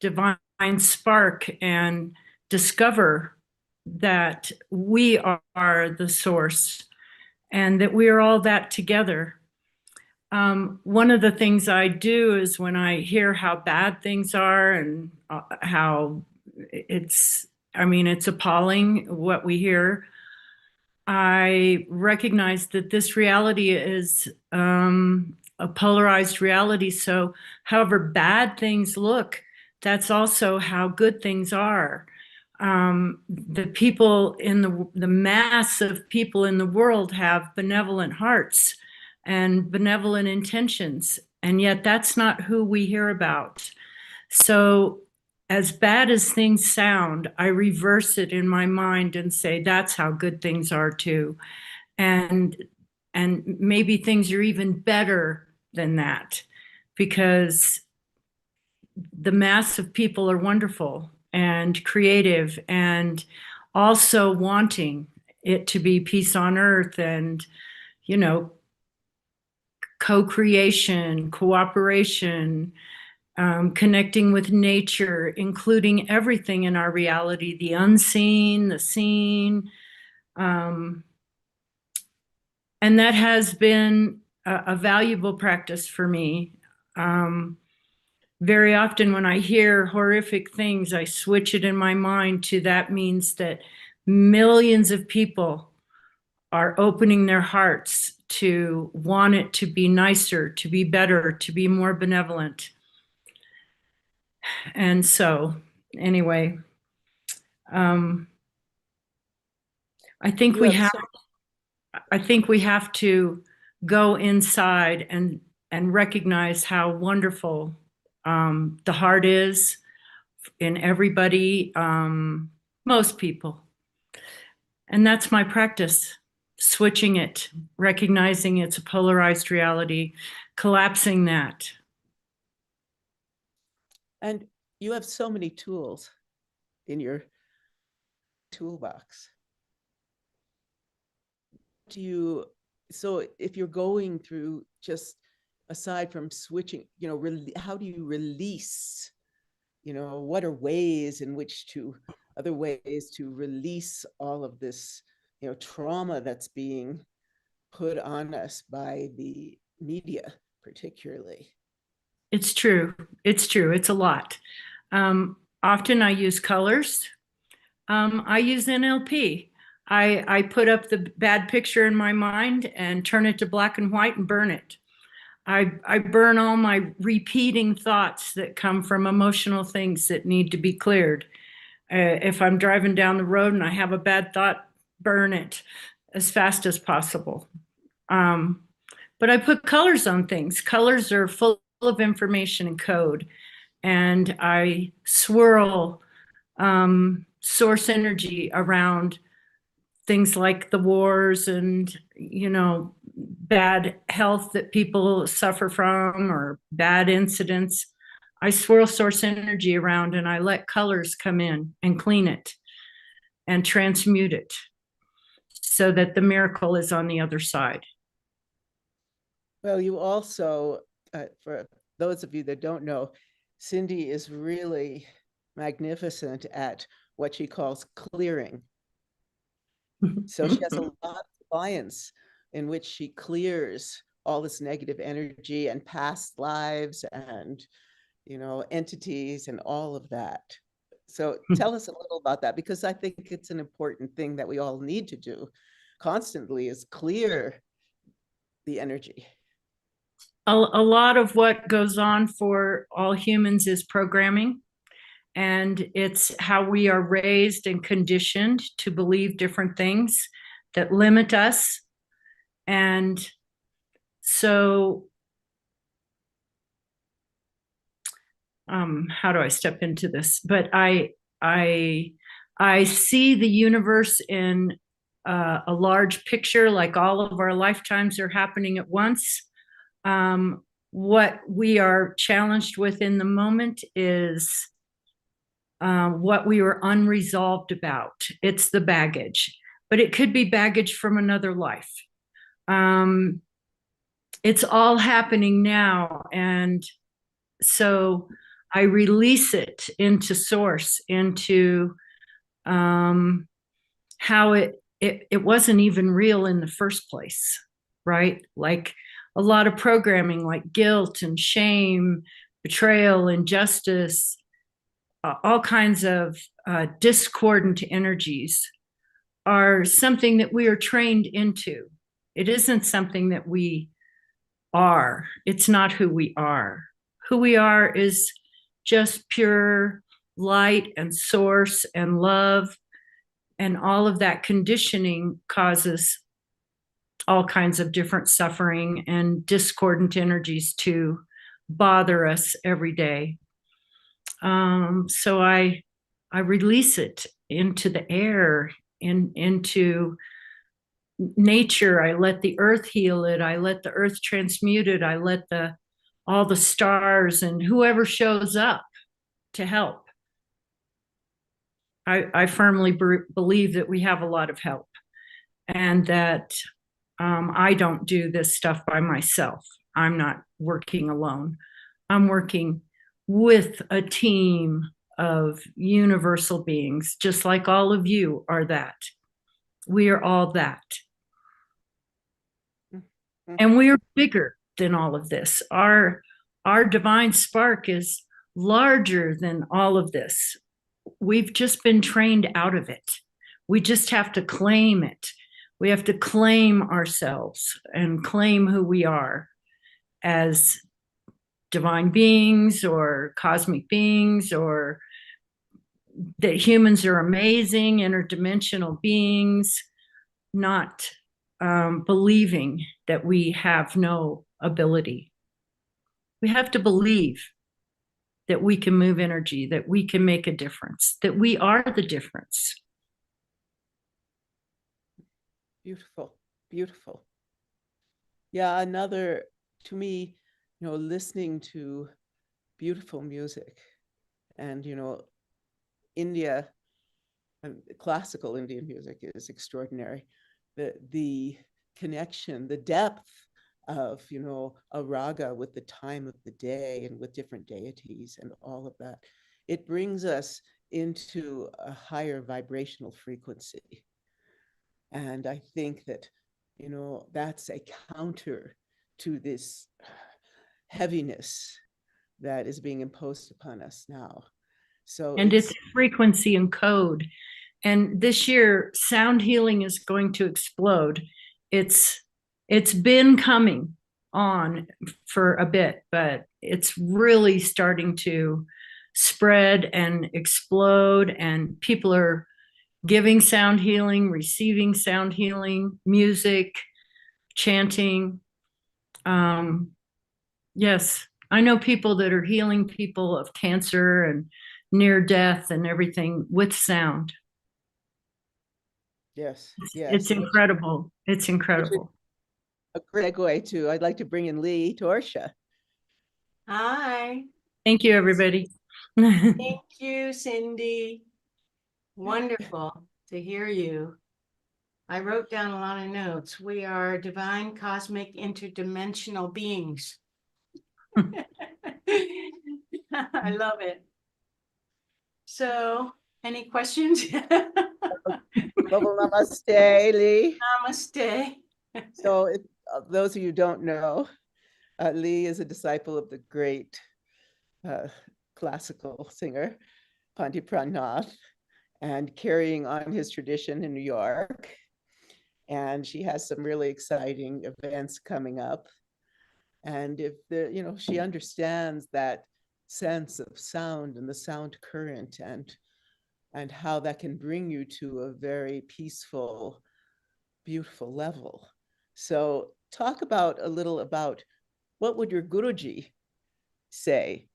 divine spark and discover that we are the source and that we are all that together. One of the things I do is when I hear how bad things are and how it's appalling what we hear, I recognize that this reality is a polarized reality. So however bad things look, that's also how good things are. the people in the mass of people in the world have benevolent hearts and benevolent intentions, and yet that's not who we hear about. So as bad as things sound, I reverse it in my mind and say that's how good things are too, and maybe things are even better than that, because the mass of people are wonderful and creative and also wanting it to be peace on earth and, you know, co-creation, cooperation, connecting with nature, including everything in our reality, the unseen, the seen. And that has been a valuable practice for me. Very often when I hear horrific things, I switch it in my mind to that means that millions of people are opening their hearts to want it to be nicer, to be better, to be more benevolent. And so, anyway, I think we have to go inside and recognize how wonderful the heart is in everybody, most people. And that's my practice, switching it, recognizing it's a polarized reality, collapsing that. And you have so many tools in your toolbox. So if you're going through, just aside from switching, you know, how do you release, you know, what are ways in which other ways to release all of this, you know, trauma that's being put on us by the media, particularly? It's true. It's true. It's a lot. Often I use colors. I use NLP. I put up the bad picture in my mind and turn it to black and white and burn it. I burn all my repeating thoughts that come from emotional things that need to be cleared. If I'm driving down the road and I have a bad thought, burn it as fast as possible. But I put colors on things. Colors are full of information and code. And I swirl source energy around things like the wars and, you know, bad health that people suffer from or bad incidents. I swirl source energy around and I let colors come in and clean it and transmute it so that the miracle is on the other side. Well, you also, for those of you that don't know, Cindy is really magnificent at what she calls clearing. So she has a lot of clients in which she clears all this negative energy and past lives and, you know, entities and all of that. So tell us a little about that, because I think it's an important thing that we all need to do constantly, is clear the energy. A lot of what goes on for all humans is programming. And it's how we are raised and conditioned to believe different things that limit us. And so, how do I step into this? But I see the universe in a large picture, like all of our lifetimes are happening at once. What we are challenged with in the moment is what we were unresolved about. It's the baggage, but it could be baggage from another life. It's all happening now. And so I release it into source, into how it wasn't even real in the first place, right? Like a lot of programming like guilt and shame, betrayal, injustice, all kinds of discordant energies are something that we are trained into. It isn't something that we are. It's not who we are. Who we are is just pure light and source and love, and all of that conditioning causes all kinds of different suffering and discordant energies to bother us every day. So I release it into the air, into nature. I let the earth heal it. I let the earth transmute it. I let all the stars and whoever shows up to help. I firmly believe that we have a lot of help, and that I don't do this stuff by myself. I'm not working alone. I'm working with a team of universal beings, just like all of you are that. We are all that. And we are bigger than all of this. Our divine spark is larger than all of this. We've just been trained out of it. We just have to claim it. We have to claim ourselves and claim who we are as divine beings or cosmic beings, or that humans are amazing interdimensional beings, not believing that we have no ability. We have to believe that we can move energy, that we can make a difference, that we are the difference. Beautiful, beautiful. Yeah, to me, listening to beautiful music and, India, classical Indian music is extraordinary. The connection, the depth of, a raga with the time of the day and with different deities and all of that, it brings us into a higher vibrational frequency. And I think that, that's a counter to this heaviness that is being imposed upon us now. So and it's frequency and code. And this year, sound healing is going to explode. It's been coming on for a bit, but it's really starting to spread and explode, and people are giving sound healing, receiving sound healing, music, chanting. Yes, I know people that are healing people of cancer and near death and everything with sound. Yes, It's incredible. It's incredible. A great segue to, I'd like to bring in Lee Torsha. Hi. Thank you, everybody. Thank you, Cindy. Wonderful to hear you. I wrote down a lot of notes. We are divine, cosmic, interdimensional beings. I love it. So, any questions? Global namaste, Lee. Namaste. So, those of you who don't know, Lee is a disciple of the great classical singer, Pandit Pranath, and carrying on his tradition in New York. And she has some really exciting events coming up. And if she understands that sense of sound and the sound current and how that can bring you to a very peaceful, beautiful level. So talk a little about what would your Guruji say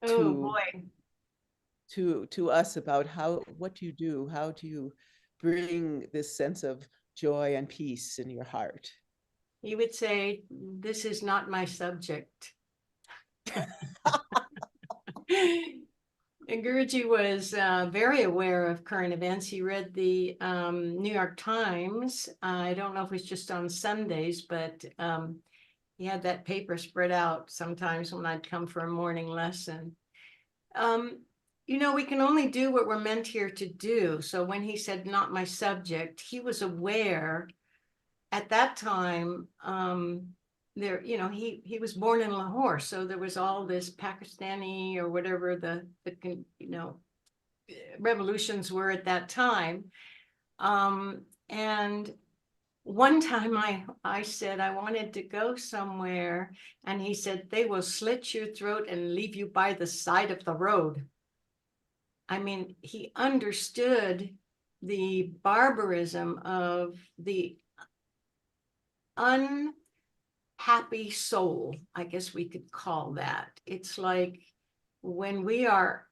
to us about what do you do? How do you bring this sense of joy and peace in your heart? He would say, this is not my subject. And Guruji was very aware of current events. He read the New York Times. I don't know if it was just on Sundays, but he had that paper spread out sometimes when I'd come for a morning lesson. We can only do what we're meant here to do. So when he said, not my subject, he was aware at that time, he was born in Lahore, so there was all this Pakistani or whatever the revolutions were at that time. And one time I said I wanted to go somewhere, and he said, they will slit your throat and leave you by the side of the road. I mean, he understood the barbarism of the unhappy soul, I guess we could call that. It's like when we are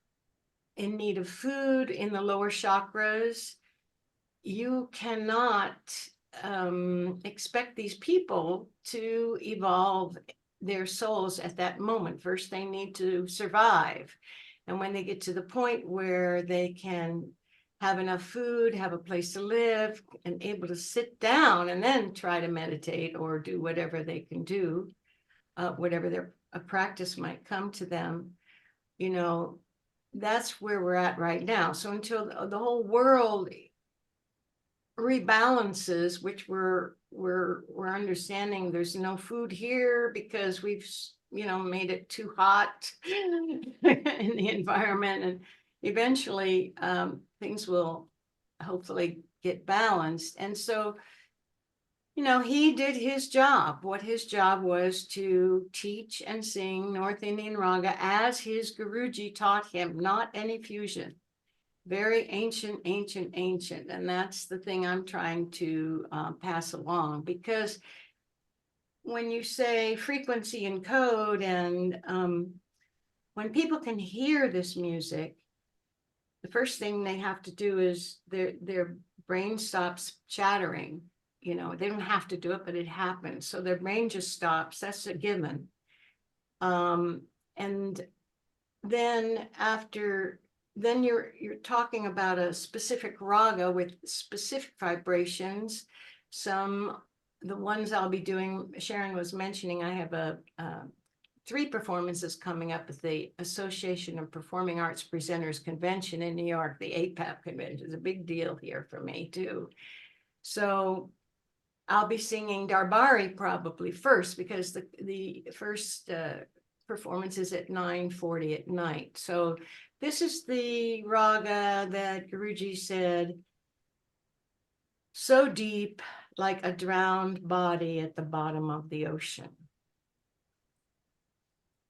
in need of food in the lower chakras, you cannot expect these people to evolve their souls at that moment. First, they need to survive. And when they get to the point where they can have enough food, have a place to live, and able to sit down and then try to meditate or do whatever they can do, whatever their practice might come to them, you know, that's where we're at right now. So until the whole world rebalances, which we're understanding there's no food here because we've, you know, made it too hot in the environment, and eventually things will hopefully get balanced. And so, you know, he did his job. What his job was to teach and sing North Indian Raga as his Guruji taught him, not any fusion. Very ancient, ancient, ancient. And that's the thing I'm trying to pass along, because when you say frequency and code, and when people can hear this music, the first thing they have to do is their brain stops chattering. You know, they don't have to do it, but it happens. So their brain just stops. That's a given. And then then you're talking about a specific raga with specific vibrations. The ones I'll be doing, Sharon was mentioning, I have 3 performances coming up at the Association of Performing Arts Presenters Convention in New York, the APAP convention. Is a big deal here for me too. So I'll be singing Darbari probably first, because the first performance is at 9:40 at night. So this is the raga that Guruji said, so deep, like a drowned body at the bottom of the ocean.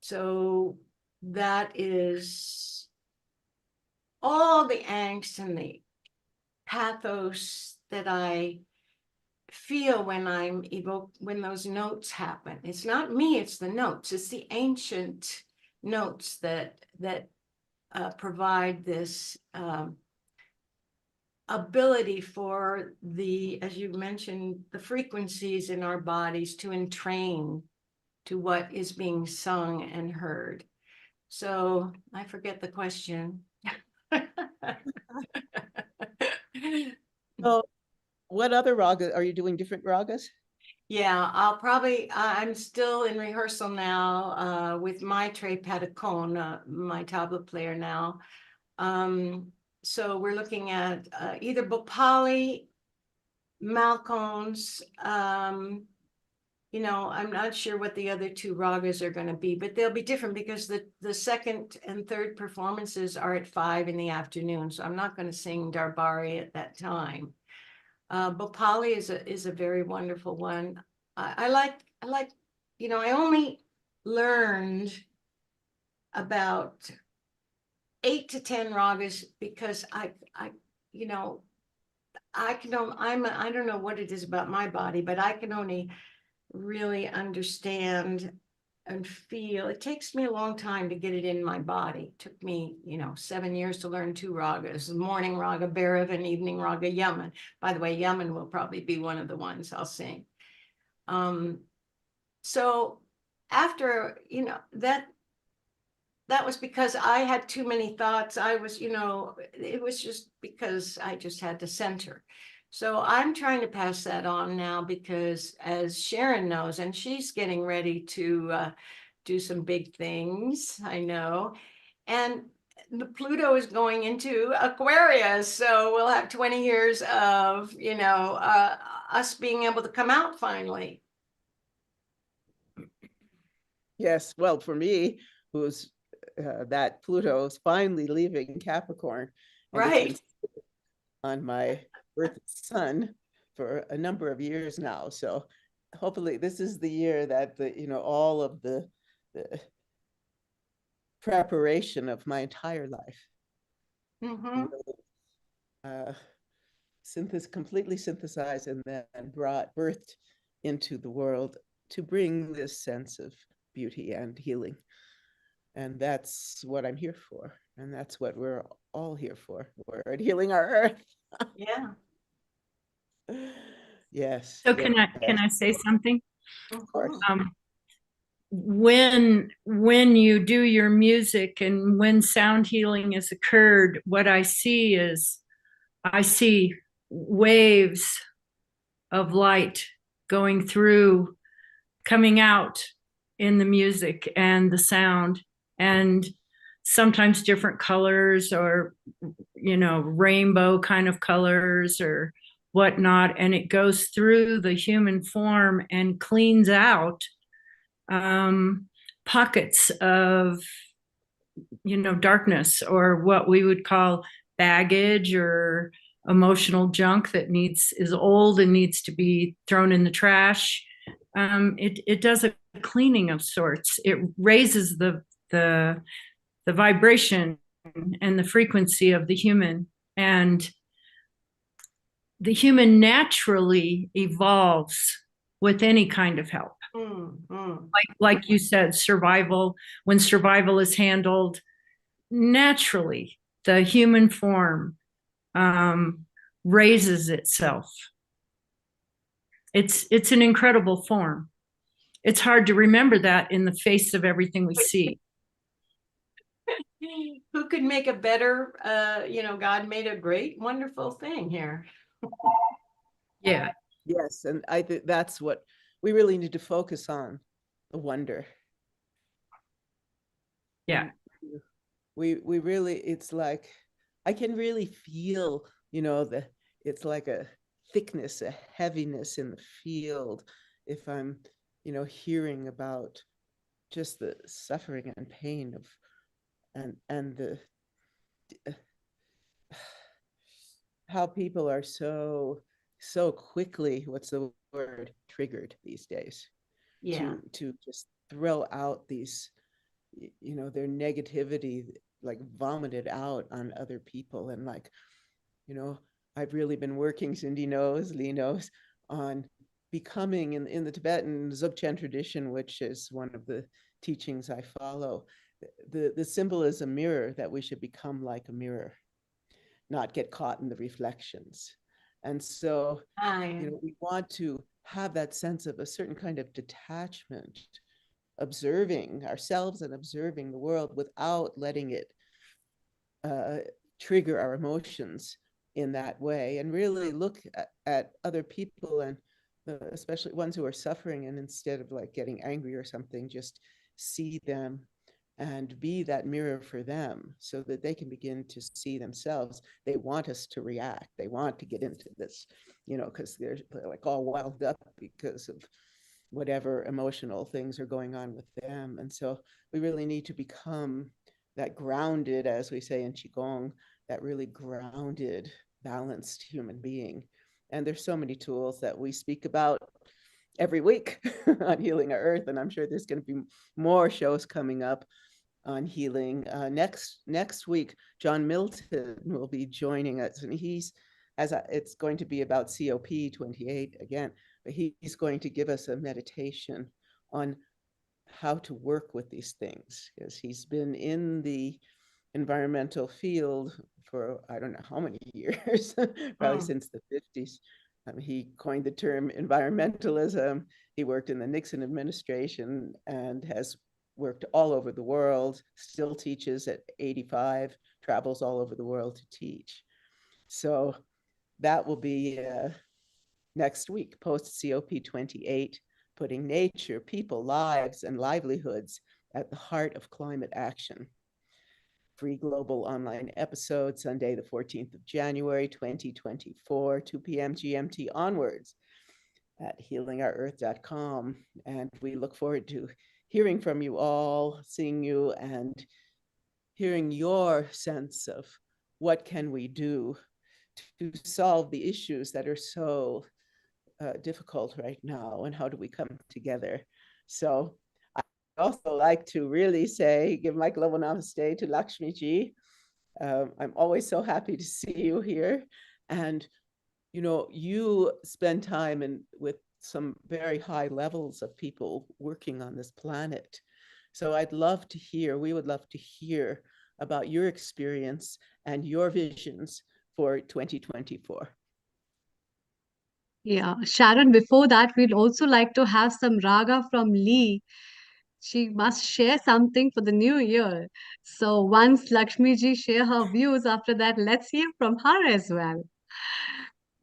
So that is all the angst and the pathos that I feel when I'm evoked, when those notes happen. It's not me, it's the notes. It's the ancient notes that provide this ability for the, as you mentioned, the frequencies in our bodies to entrain to what is being sung and heard. So I forget the question. So what other raga, are you doing different ragas? Yeah, I'm still in rehearsal now with Maitre Padakone, my tabla player now. So we're looking at either Bhopali, Malcones, you know, I'm not sure what the other 2 ragas are going to be, but they'll be different because the second and third performances are at 5 in the afternoon. So I'm not going to sing Darbari at that time. Bhopali is a very wonderful one. I like, you know, I only learned about 8 to 10 ragas because I you know, I don't know what it is about my body, but I can only really understand and feel. It takes me a long time to get it in my body. It took me, you know, 7 years to learn 2 ragas, morning raga Bhairav and evening raga Yaman. By the way, Yaman will probably be one of the ones I'll sing. So after, you know, that was because I had too many thoughts. I was, you know, it was just because I just had to center. So I'm trying to pass that on now, because as Sharon knows, and she's getting ready to do some big things, I know. And the Pluto is going into Aquarius. So we'll have 20 years of, you know, us being able to come out finally. Yes, well, for me, who's that Pluto is finally leaving Capricorn. And right. On my birth sun for a number of years now. So hopefully this is the year that you know, all of the preparation of my entire life Mhm. Completely synthesized and then birthed into the world to bring this sense of beauty and healing. And that's what I'm here for. And that's what we're all here for. We're at Healing Our Earth. Yeah. Yes. So can I say something? Of course. When you do your music and when sound healing has occurred, what I see waves of light going through, coming out in the music and the sound, and sometimes different colors or, rainbow kind of colors or whatnot. And it goes through the human form and cleans out pockets of, darkness or what we would call baggage or emotional junk that is old and needs to be thrown in the trash. It does a cleaning of sorts. It raises the vibration and the frequency of the human, and the human naturally evolves with any kind of help. Like you said, survival, when survival is handled naturally, the human form raises itself. It's an incredible form. It's hard to remember that in the face of everything we see. Who could make a better, God made a great, wonderful thing here. Yeah. Yes. And I think that's what we really need to focus on, the wonder. Yeah. We really, it's like, I can really feel, it's like a thickness, a heaviness in the field if I'm, hearing about just the suffering and pain of, and the, how people are so quickly, what's the word, triggered these days. Yeah. To just throw out these, their negativity, like vomited out on other people. And like, I've really been working, Cindy knows, Lee knows, on becoming in the Tibetan Dzogchen tradition, which is one of the teachings I follow. The symbol is a mirror, that we should become like a mirror, not get caught in the reflections. And so, we want to have that sense of a certain kind of detachment, observing ourselves and observing the world without letting it trigger our emotions in that way, and really look at other people, and especially ones who are suffering, and instead of like getting angry or something, just see them and be that mirror for them so that they can begin to see themselves. They want us to react. They want to get into this, because they're like all wound up because of whatever emotional things are going on with them. And so we really need to become that grounded, as we say in Qigong, that really grounded, balanced human being. And there's so many tools that we speak about every week on Healing Our Earth. And I'm sure there's going to be more shows coming up on healing. Next week, John Milton will be joining us, and it's going to be about COP28 again, but he's going to give us a meditation on how to work with these things, because he's been in the environmental field for I don't know how many years, probably since the 50s. He coined the term environmentalism. He worked in the Nixon administration and has worked all over the world, still teaches at 85, travels all over the world to teach. So that will be next week, post COP28, putting nature, people, lives, and livelihoods at the heart of climate action. Free global online episode, Sunday, the 14th of January, 2024, 2 p.m. GMT onwards at healingourearth.com. And we look forward to hearing from you all, seeing you, and hearing your sense of what can we do to solve the issues that are so difficult right now, and how do we come together. So I also like to really give my global namaste to Lakshmi ji, I'm always so happy to see you here. And, you know, you spend time with some very high levels of people working on this planet. So I'd love to hear, we would love to hear about your experience and your visions for 2024. Yeah, Sharon, before that, we'd also like to have some raga from Lee. She must share something for the new year. So once Lakshmi ji share her views, after that, let's hear from her as well.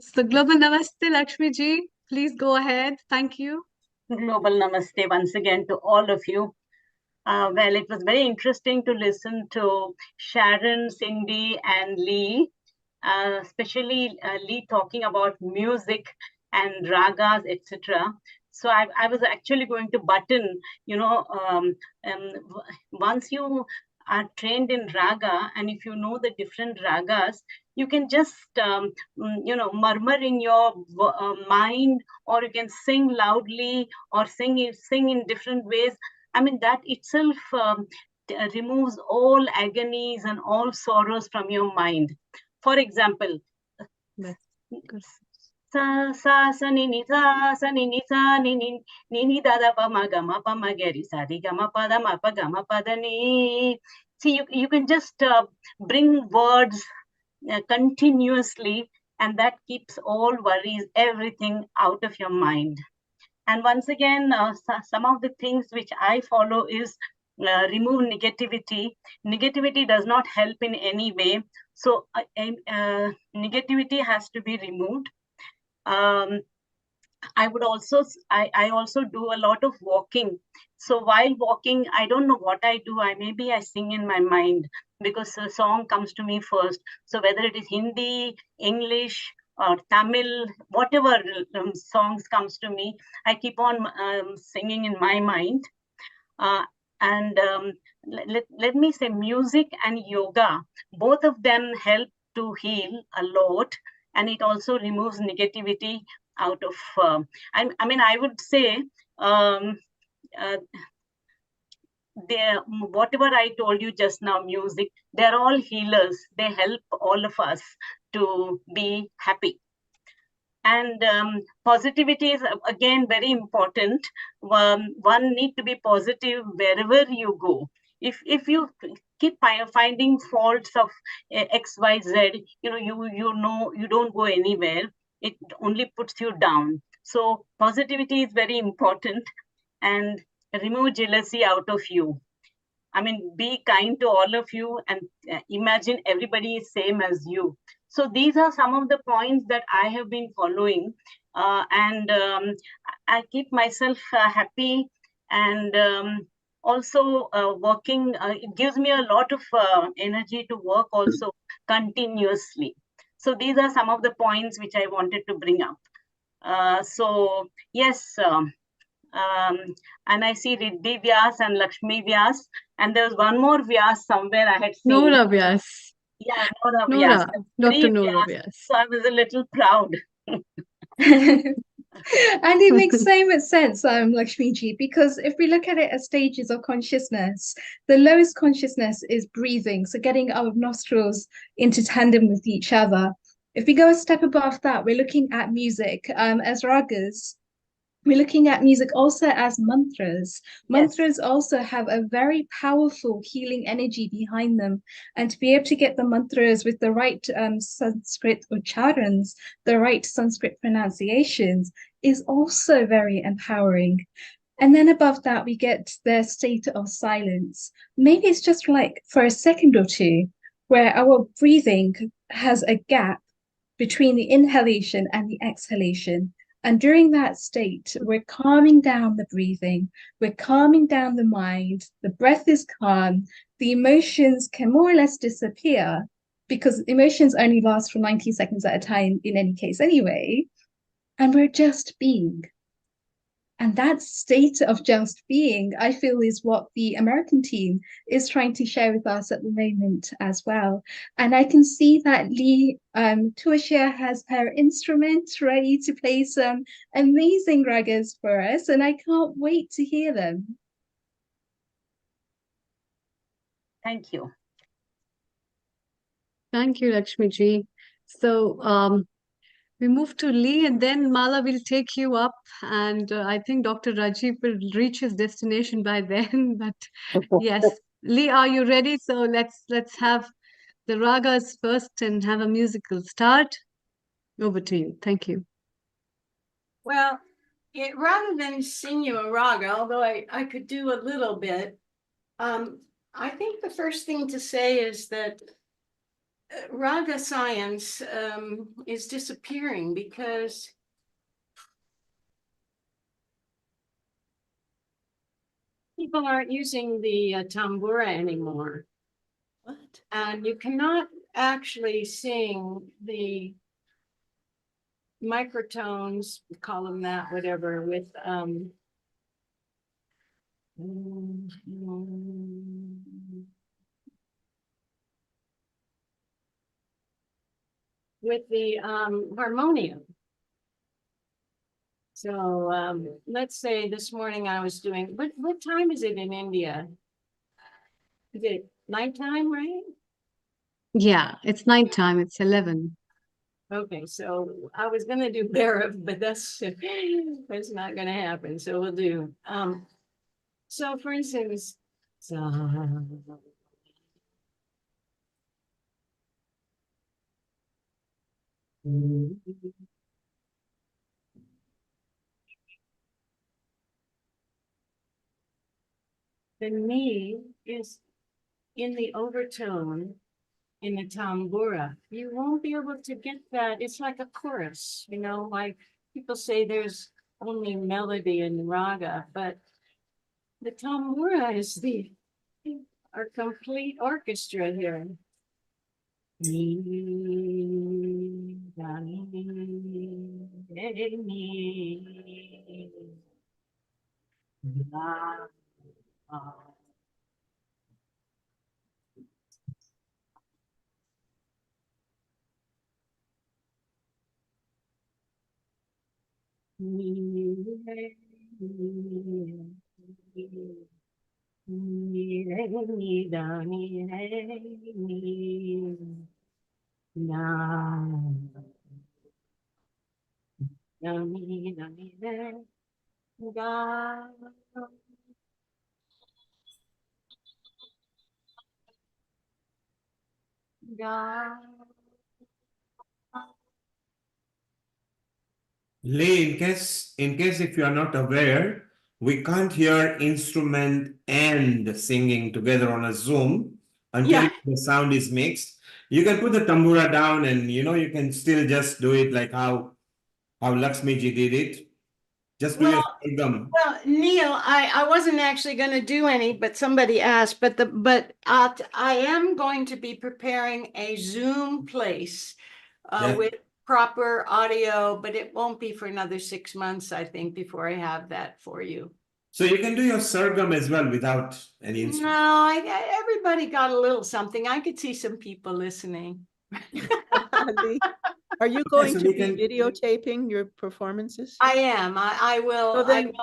So Global Namaste, Lakshmi ji. Please go ahead. Thank you. Global Namaste once again to all of you. Well, it was very interesting to listen to Sharon, Cindy, and Lee, especially Lee talking about music and ragas, etc. So I was actually going to button, once you are trained in raga, and if you know the different ragas, you can just, murmur in your mind, or you can sing loudly, or sing in different ways. I mean, that itself removes all agonies and all sorrows from your mind. For example, sa sa sa ni ni sa ni ni sa ni ni da da pa ma ga ma ga ri sa ri ga ma pa da ni. See, you can just bring words continuously, and that keeps all worries, everything out of your mind. And once again, some of the things which I follow is remove negativity. Negativity does not help in any way. So negativity has to be removed. I also do a lot of walking. So while walking, I don't know what I do. Maybe I sing in my mind, because the song comes to me first. So whether it is Hindi, English, or Tamil, whatever songs comes to me, I keep on singing in my mind. And let me say, music and yoga, both of them help to heal a lot, and it also removes negativity out of, I would say, whatever I told you just now, music, they're all healers. They help all of us to be happy. And positivity is, again, very important. One need to be positive wherever you go. If you keep finding faults of X, Y, Z, you don't go anywhere. It only puts you down. So positivity is very important, and remove jealousy out of you. I mean, be kind to all of you, and imagine everybody is same as you. So these are some of the points that I have been following, and I keep myself happy, and also working. It gives me a lot of energy to work also continuously. So these are some of the points which I wanted to bring up. So yes, and I see Riddhi Vyas and Lakshmi Vyas, and there was one more Vyas somewhere I had seen. Nora Vyas. Yeah, Nora Nora, Vyas. Dr. Nora Vyas. So I was a little proud. And it makes so much sense, Lakshmi ji, because if we look at it as stages of consciousness, the lowest consciousness is breathing, so getting our nostrils into tandem with each other. If we go a step above that, we're looking at music as ragas. We're looking at music also as mantras. Mantras also have a very powerful healing energy behind them. And to be able to get the mantras with the right Sanskrit ucharans, the right Sanskrit pronunciations, is also very empowering. And then above that, we get the state of silence. Maybe it's just like for a second or two, where our breathing has a gap between the inhalation and the exhalation. And during that state, we're calming down the breathing, we're calming down the mind, the breath is calm, the emotions can more or less disappear, because emotions only last for 90 seconds at a time in any case anyway, and we're just being. And that state of just being, I feel, is what the American team is trying to share with us at the moment as well. And I can see that Lee Tuashia has her instrument ready to play some amazing ragas for us, and I can't wait to hear them. Thank you. Thank you, Lakshmi ji. So we move to Lee, and then Mala will take you up. And I think Dr. Rajiv will reach his destination by then. But yes, Lee, are you ready? So let's have the ragas first and have a musical start. Over to you. Thank you. Well, rather than sing you a raga, although I could do a little bit, I think the first thing to say is that raga science is disappearing because people aren't using the tambura anymore. What? And you cannot actually sing the microtones, we call them that, whatever, with the harmonium. So let's say this morning I was doing, what time is it in India? Is it nighttime, right? Yeah, it's nighttime. It's 11. Okay, so I was gonna do Bhairav, but that's not gonna happen. So we'll do so for instance, the knee is in the overtone in the tambura. You won't be able to get that. It's like a chorus, you know, like people say there's only melody in raga, but the tambura is our complete orchestra here. Lee, in case if you are not aware, we can't hear instrument and singing together on a Zoom until the sound is mixed. You can put the tambura down and you can still just do it like how Lakshmi ji did it. Just do your sargam. Well, Neil, I wasn't actually going to do any, but somebody asked. But I am going to be preparing a Zoom place with proper audio, but it won't be for another 6 months, I think, before I have that for you. So you can do your sargam as well without any instrument. No, everybody got a little something. I could see some people listening. Are you going to be videotaping your performances? I am. I will. So then,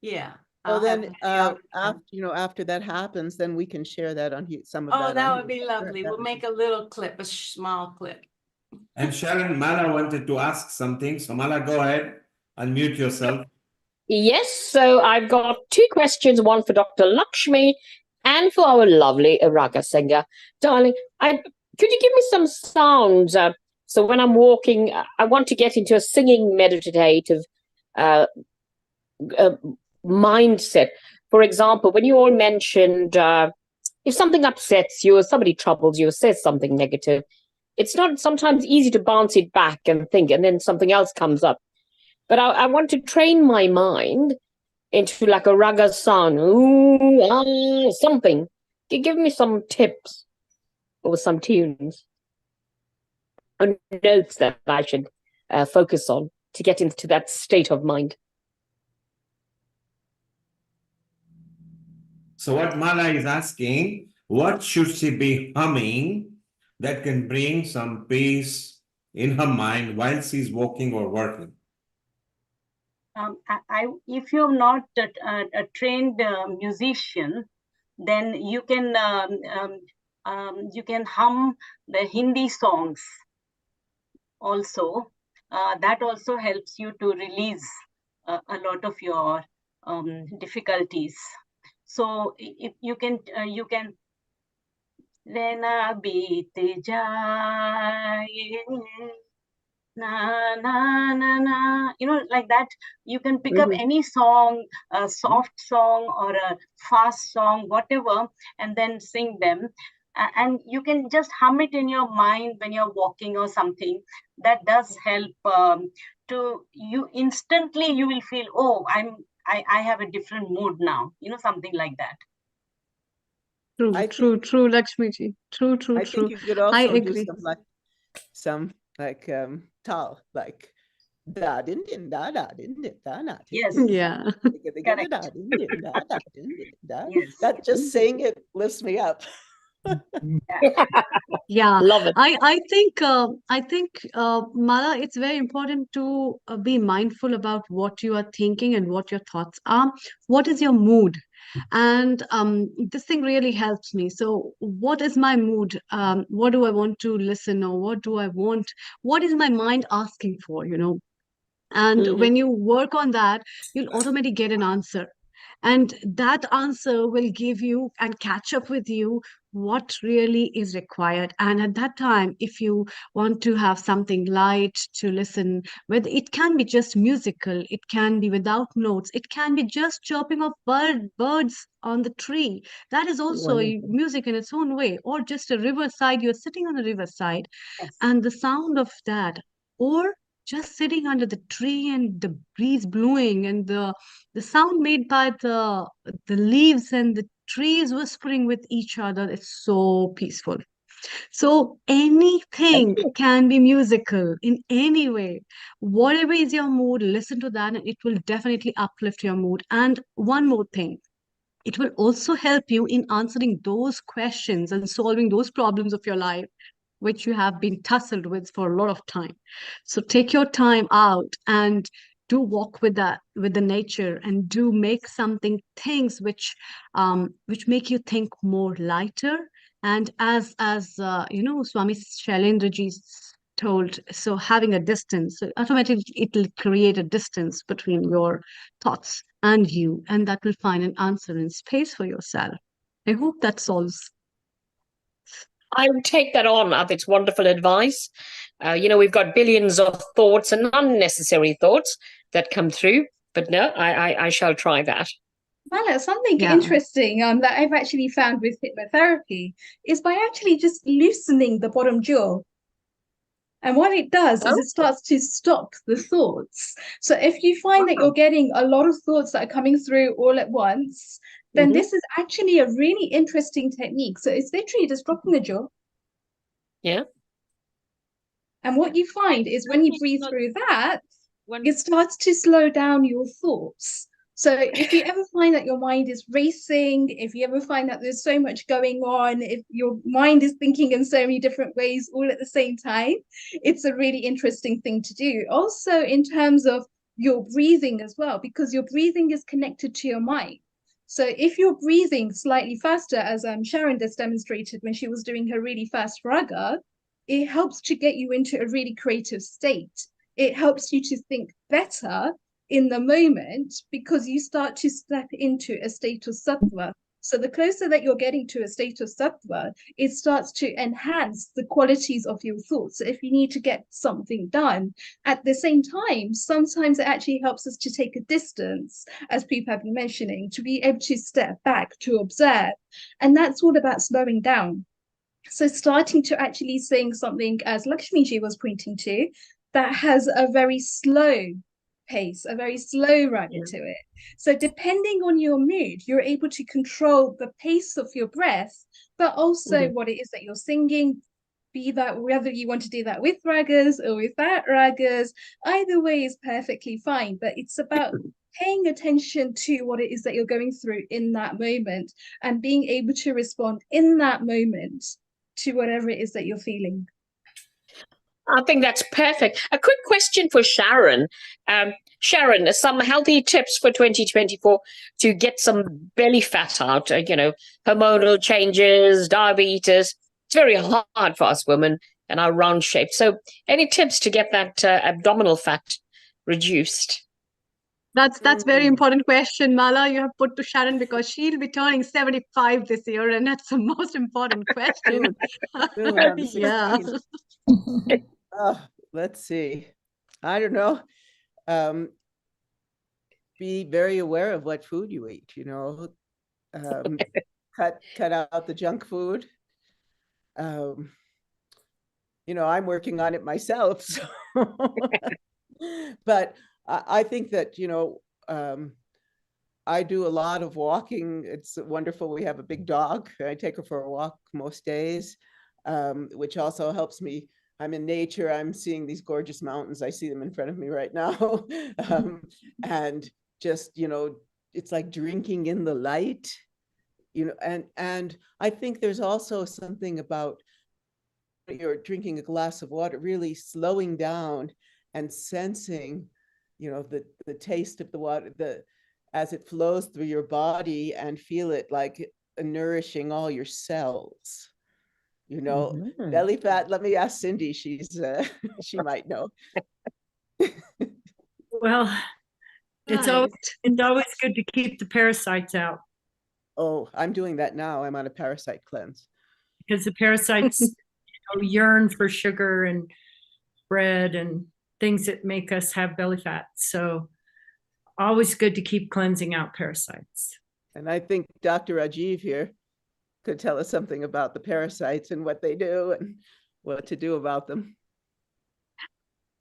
yeah. So then, after that happens, then we can share that on some of that. Oh, that would be lovely. We'll make a little clip, a small clip. And Sharon, Mala wanted to ask something. So Mala, go ahead, unmute yourself. Yes, so I've got two questions, one for Dr. Lakshmi and for our lovely raga singer. Darling, could you give me some sounds? So when I'm walking, I want to get into a singing meditative mindset. For example, when you all mentioned if something upsets you or somebody troubles you or says something negative, it's not sometimes easy to bounce it back and think, and then something else comes up. But I want to train my mind into like a raga sound, something. Give me some tips or some tunes and notes that I should focus on to get into that state of mind. So what Mala is asking, what should she be humming that can bring some peace in her mind while she's walking or working? If you're not a trained musician, then you can You can hum the Hindi songs also. That also helps you to release a lot of your difficulties. So if you can Lena beet jaye, na na na na, like that. You can pick up any song, a soft song or a fast song, whatever, and then sing them. And you can just hum it in your mind when you're walking or something. That does help to you. Instantly you will feel, oh, I have a different mood now, something like that. True, Lakshmiji. True. I think you could I also do agree. some tal, like da din din da da din din da na. Yes. Yeah. Correct. Yes. That just saying it lifts me up. Yeah, Love it. I think Mala, it's very important to be mindful about what you are thinking and what your thoughts are. What is your mood? And this thing really helps me. So, what is my mood? What do I want to listen, or what do I want? What is my mind asking for? And when you work on that, you'll automatically get an answer. And that answer will give you and catch up with you what really is required. And at that time, if you want to have something light to listen, whether it can be just musical, it can be without notes, it can be just chirping of birds on the tree. That is also a music in its own way, or just a riverside. You're sitting on a riverside, and the sound of that, or just sitting under the tree and the breeze blowing, and the sound made by the leaves and the trees whispering with each other. It's so peaceful. So anything can be musical in any way. Whatever is your mood, listen to that, and it will definitely uplift your mood. And one more thing, it will also help you in answering those questions and solving those problems of your life which you have been tussled with for a lot of time. So take your time out and do walk with the nature, and do make things which make you think more lighter. And as Swami Shailendraji told, so having a distance, so automatically it will create a distance between your thoughts and you, and that will find an answer in space for yourself. I hope that solves. I would take that on. It's wonderful advice. We've got billions of thoughts and unnecessary thoughts that come through, but no, I shall try that. Well, something interesting that I've actually found with hypnotherapy is by actually just loosening the bottom jaw. And what it does is it starts to stop the thoughts. So if you find that you're getting a lot of thoughts that are coming through all at once, then this is actually a really interesting technique. So it's literally just dropping the jaw. Yeah. And what you find is when you breathe through that, it starts to slow down your thoughts. So if you ever find that your mind is racing, if you ever find that there's so much going on, if your mind is thinking in so many different ways all at the same time, it's a really interesting thing to do. Also, in terms of your breathing as well, because your breathing is connected to your mind. So if you're breathing slightly faster, as Sharon just demonstrated when she was doing her really fast raga, it helps to get you into a really creative state. It helps you to think better in the moment, because you start to step into a state of sattva. So the closer that you're getting to a state of sattva, it starts to enhance the qualities of your thoughts. So if you need to get something done, at the same time, sometimes it actually helps us to take a distance, as people have been mentioning, to be able to step back, to observe. And that's all about slowing down. So starting to actually sing something, as Lakshmiji was pointing to, that has a very slow pace, a very slow raga to it. So depending on your mood, you're able to control the pace of your breath, but also what it is that you're singing, be that whether you want to do that with ragas or without ragas, either way is perfectly fine. But it's about paying attention to what it is that you're going through in that moment, and being able to respond in that moment to whatever it is that you're feeling. I think that's perfect. A quick question for Sharon. Sharon, some healthy tips for 2024 to get some belly fat out, hormonal changes, diabetes. It's very hard for us women and our round shape. So any tips to get that abdominal fat reduced? That's very important question, Mala, you have put to Sharon, because she'll be turning 75 this year, and that's the most important question. Soon on the Yeah. 16th. Let's see. I don't know. Be very aware of what food you eat, cut out the junk food. I'm working on it myself, so. But I think that, I do a lot of walking. It's wonderful. We have a big dog. I take her for a walk most days, which also helps me. I'm in nature. I'm seeing these gorgeous mountains. I see them in front of me right now. And just, it's like drinking in the light, and I think there's also something about you're drinking a glass of water, really slowing down and sensing, the taste of the water, as it flows through your body, and feel it like nourishing all your cells. Belly fat. Let me ask Cindy. She's she might know. Well, it's always good to keep the parasites out. Oh, I'm doing that now. I'm on a parasite cleanse. Because the parasites yearn for sugar and bread and things that make us have belly fat. So always good to keep cleansing out parasites. And I think Dr. Rajiv here could tell us something about the parasites and what they do and what to do about them.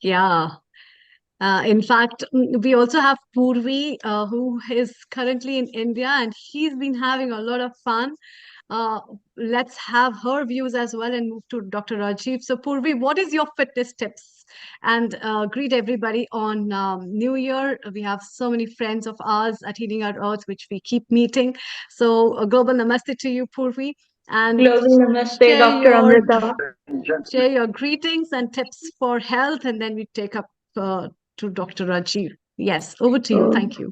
Yeah. In fact, we also have Purvi, who is currently in India, and he's been having a lot of fun. Let's have her views as well and move to Dr. Rajiv. So Purvi, what is your fitness tips? And greet everybody on New Year. We have so many friends of ours at Healing Our Earth, which we keep meeting. So a global namaste to you, Purvi. And Global namaste, Dr. Amrita. Share your greetings and tips for health, and then we take up to Dr. Rajiv. Yes, over to you. Thank you.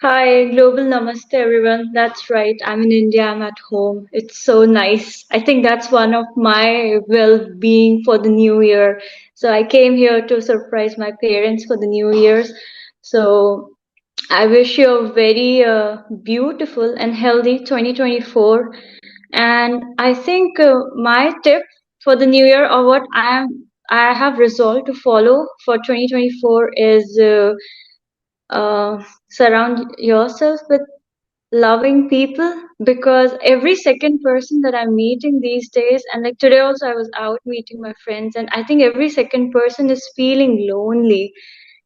Hi, global namaste, everyone. That's right. I'm in India. I'm at home. It's so nice. I think that's one of my well-being for the new year. So I came here to surprise my parents for the New Year's. So I wish you a very beautiful and healthy 2024. And I think my tip for the new year, or what I have resolved to follow for 2024, is surround yourself with loving people, because every second person that I'm meeting these days, and like today also I was out meeting my friends, and I think every second person is feeling lonely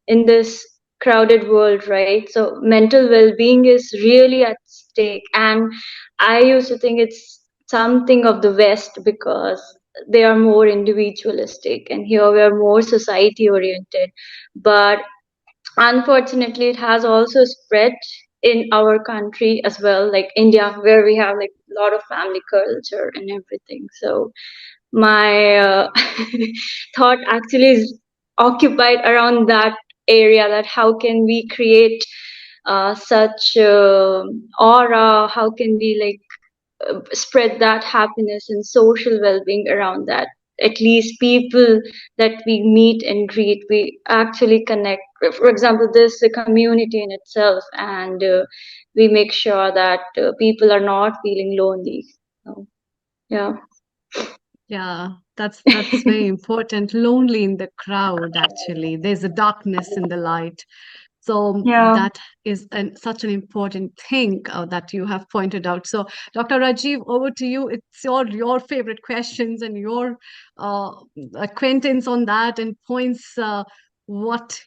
in this crowded world, right? So mental well-being is really at stake, and I used to think it's something of the West because they are more individualistic, and here we are more society oriented. But unfortunately it has also spread in our country as well, like India, where we have like a lot of family culture and everything. So my thought actually is occupied around that area, that how can we create such aura, how can we like spread that happiness and social well-being around that. At least people that we meet and greet, we actually connect. For example, this is a community in itself, and we make sure that people are not feeling lonely. So, yeah. Yeah, that's very important. Lonely in the crowd, actually. There's a darkness in the light. So Yeah. that is such an important thing that you have pointed out. So Dr. Rajiv, over to you. It's your favorite questions and your acquaintance on that and points. What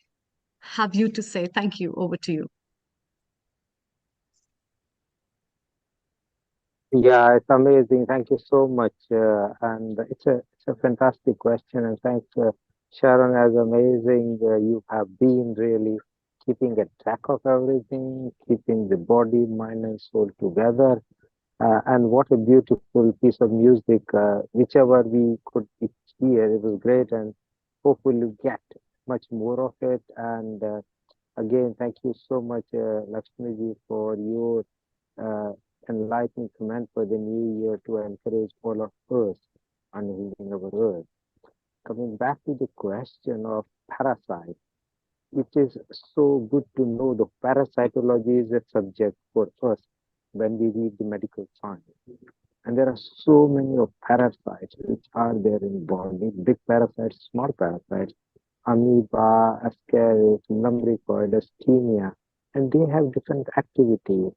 have you to say? Thank you. Over to you. Yeah, it's amazing. Thank you so much. And it's a fantastic question. And thanks, Sharon, as amazing you have been, really keeping a track of everything, keeping the body, mind, and soul together. And what a beautiful piece of music, whichever we could hear, it was great. And hopefully get much more of it. And Again, thank you so much, Lakshmi ji, for your enlightening comment for the new year to encourage all of us on healing our earth. Coming back to the question of parasite, it is so good to know the parasitology is a subject for us when we read the medical science. And there are so many of parasites which are there in body, big parasites, small parasites, amoeba, ascaris, lumbricoid, asthenia, and they have different activities.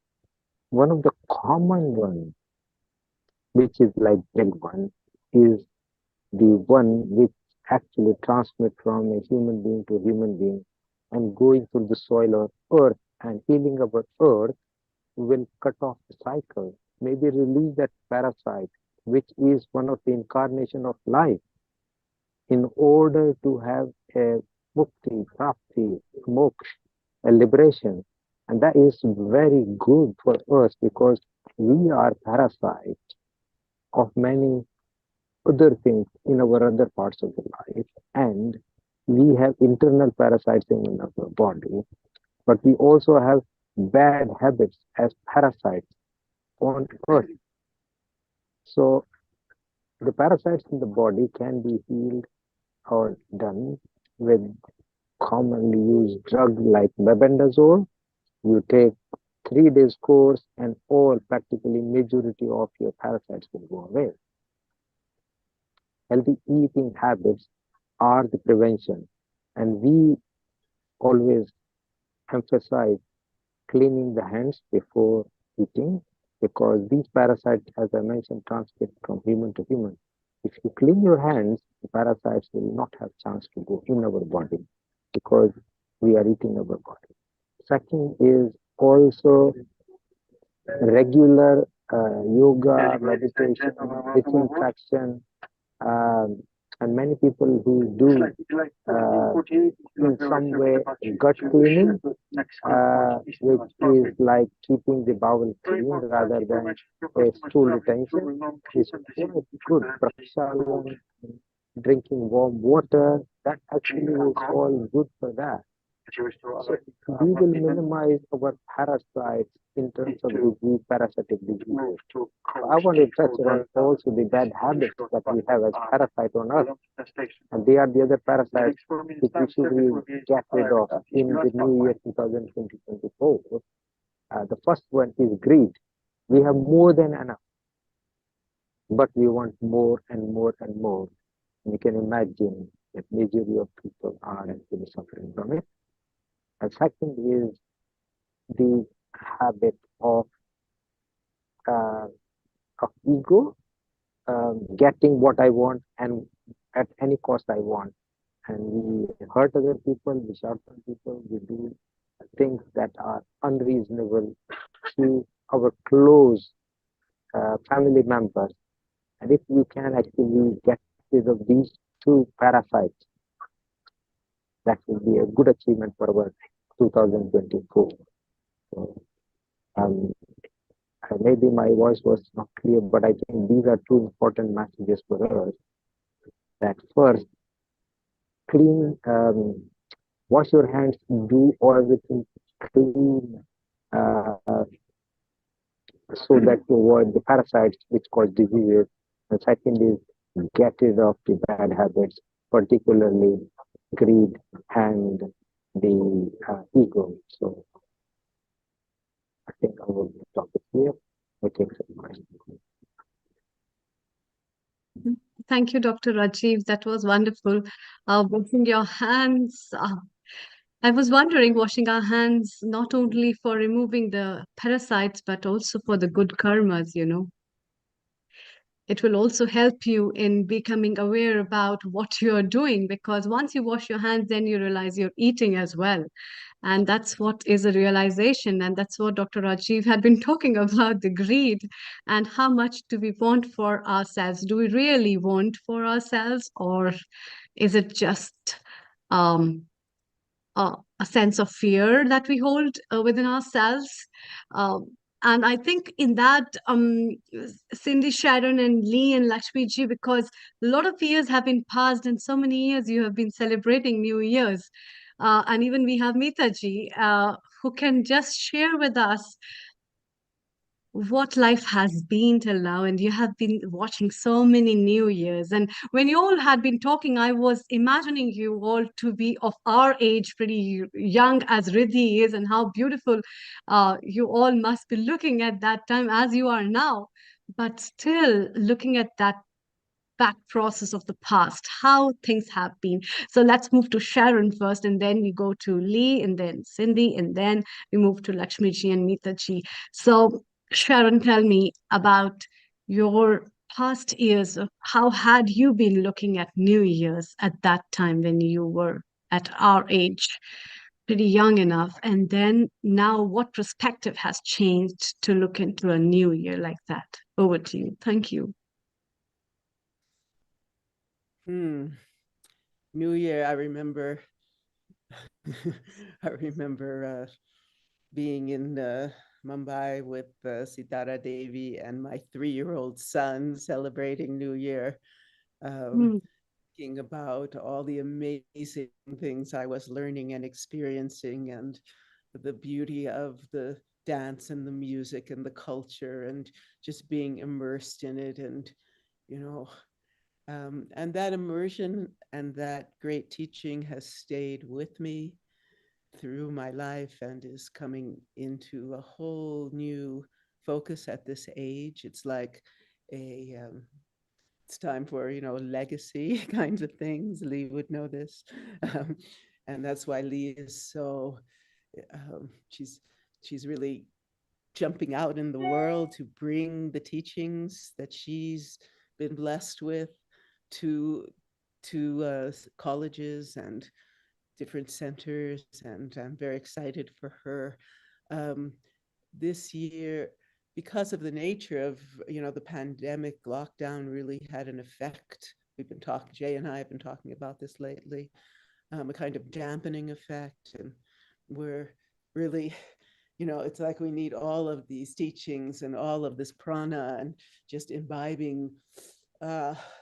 One of the common ones, which is like big one, is the one which actually transmit from a human being to human being and going through the soil or earth and healing our earth will cut off the cycle, maybe release that parasite, which is one of the incarnation of life, in order to have a mukti, prapti, moksha, a liberation. And that is very good for us because we are parasites of many other things in our other parts of the life. And we have internal parasites in our body, but we also have bad habits as parasites on earth. So the parasites in the body can be healed or done with commonly used drug like mebendazole. You take 3 days course and all practically majority of your parasites will go away. Healthy eating habits are the prevention, and we always emphasize cleaning the hands before eating because these parasites, as I mentioned, transmit from human to human. If you clean your hands, the parasites will not have chance to go in our body because we are eating our body. Second is also regular yoga, meditation, disinfection, and many people who do in some way gut cleaning, which is like keeping the bowel clean rather than a stool retention, is quite good. Prakshalan, drinking warm water, that actually is all good for that. So we will minimize our parasites in terms of disease, parasitic diseases. So I want to touch on also the bad habits that we have as parasite on Earth. And they are the other parasites which we should get rid of in the new year 2024. The first one is greed. We have more than enough, but we want more and more and more. And you can imagine that majority of people are actually suffering from it. And second is the habit of ego, getting what I want and at any cost I want. And we hurt other people, we sharpen people, we do things that are unreasonable to our close family members. And if we can actually get rid of these two parasites, that will be a good achievement for our 2024. So, maybe my voice was not clear, but I think these are two important messages for us. That first, clean, wash your hands, do everything clean, so that to avoid the parasites which cause diseases. And second is get rid of the bad habits, particularly greed and the ego. So I think I will stop it here. I take some questions. Thank you, Dr. Rajiv. That was wonderful. Washing your hands. I was wondering, washing our hands not only for removing the parasites, but also for the good karmas, you know. It will also help you in becoming aware about what you're doing, because once you wash your hands, then you realize you're eating as well. And that's what is a realization. And that's what Dr. Rajiv had been talking about, the greed and how much do we want for ourselves? Do we really want for ourselves, or is it just a sense of fear that we hold within ourselves? And I think in that, Cindy, Sharon, and Lee, and Lakshmi ji, because a lot of years have been passed and so many years you have been celebrating New Year's. And even we have Mitaji, who can just share with us what life has been till now. And you have been watching so many New Years. And when you all had been talking, I was imagining you all to be of our age, pretty young as Riddhi is, and how beautiful you all must be looking at that time as you are now. But still looking at that back process of the past, how things have been. So let's move to Sharon first, and then we go to Lee, and then Cindy, and then we move to Lakshmi ji and Meeta ji. So Sharon, tell me about your past years. How had you been looking at New Year's at that time when you were at our age, pretty young enough? And then now what perspective has changed to look into a new year like that? Over to you. Thank you. New Year, I remember I remember being in Mumbai with Sitara Devi and my 3-year-old son celebrating New Year, thinking about all the amazing things I was learning and experiencing, and the beauty of the dance and the music and the culture, and just being immersed in it. And, you know, and that immersion and that great teaching has stayed with me through my life and is coming into a whole new focus at this age. It's like it's time for, legacy kinds of things. Lee would know this. And that's why Lee is so, she's really jumping out in the world to bring the teachings that she's been blessed with to colleges and different centers, and I'm very excited for her. This year, because of the nature of the pandemic, lockdown really had an effect. We've been talking, Jay and I have been talking about this lately, a kind of dampening effect, and we're really, it's like we need all of these teachings and all of this prana and just imbibing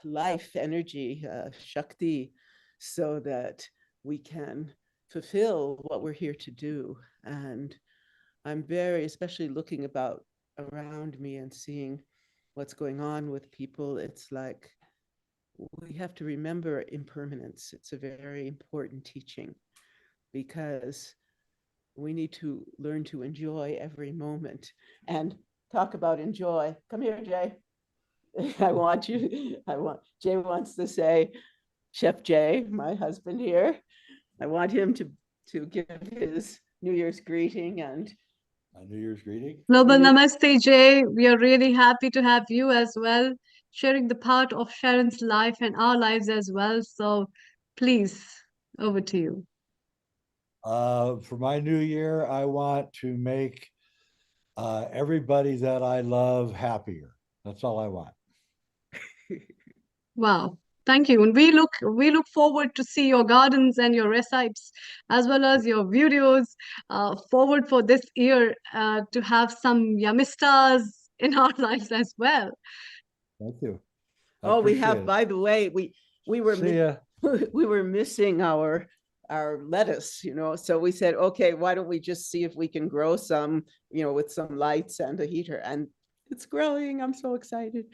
life energy, Shakti, so that we can fulfill what we're here to do. And I'm very, especially looking around me and seeing what's going on with people, it's like we have to remember impermanence. It's a very important teaching, because we need to learn to enjoy every moment. And talk about enjoy. Come here, Jay. Jay wants to say, Chef Jay, my husband here, I want him to give his New Year's greeting. And a New Year's greeting. Global Namaste, Jay. We are really happy to have you as well, sharing the part of Sharon's life and our lives as well. So please, over to you. For my new year, I want to make everybody that I love happier. That's all I want. Wow. Thank you. And we look forward to see your gardens and your recipes, as well as your videos, forward for this year to have some Yamistas in our lives as well. Thank you. We have, by the way, we were missing our lettuce, so we said, okay, why don't we just see if we can grow some, with some lights and a heater, and it's growing. I'm so excited.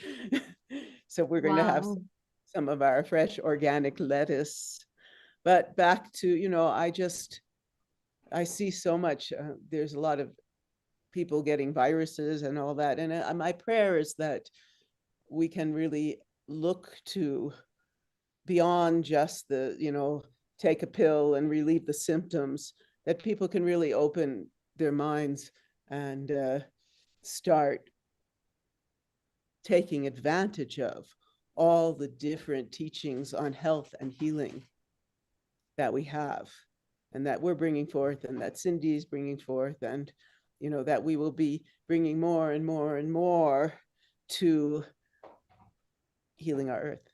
So we're going to have some of our fresh organic lettuce. But back to, I see so much, there's a lot of people getting viruses and all that. And my prayer is that we can really look to beyond just the, take a pill and relieve the symptoms, that people can really open their minds and start taking advantage of all the different teachings on health and healing that we have, and that we're bringing forth, and that Cindy's bringing forth, and that we will be bringing more and more and more to healing our earth.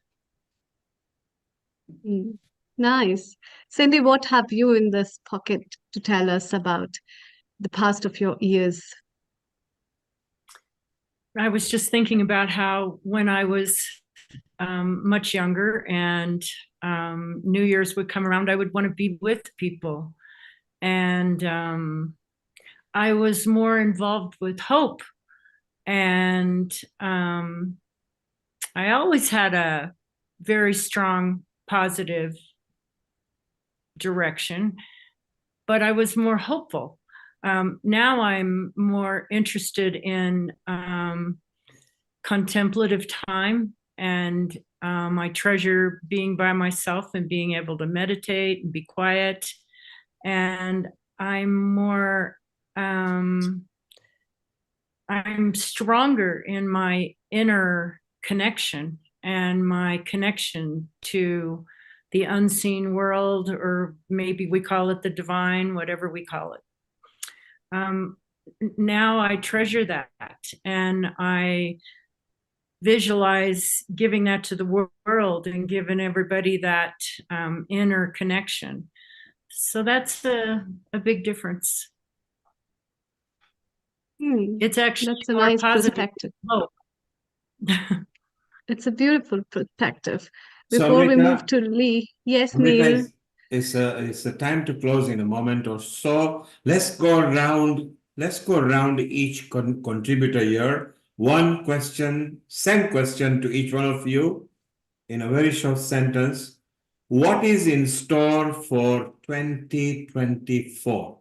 Nice. Cindy, what have you in this pocket to tell us about the past of your years? I was just thinking about how when I was much younger and New Year's would come around, I would want to be with people. And I was more involved with hope. And I always had a very strong positive direction, but I was more hopeful. Now I'm more interested in contemplative time, and I treasure being by myself and being able to meditate and be quiet. And I'm more, I'm stronger in my inner connection and my connection to the unseen world, or maybe we call it the divine, whatever we call it. Now I treasure that, and I visualize giving that to the world and giving everybody that inner connection. So that's a big difference. It's actually That's a more nice positive. perspective. Oh. It's a beautiful perspective. So, Before we Amrita, move to Lee, yes, Amrita, Neil. it's a time to close in a moment or so. Let's go around each contributor here. One question, same question to each one of you in a very short sentence. What is in store for 2024?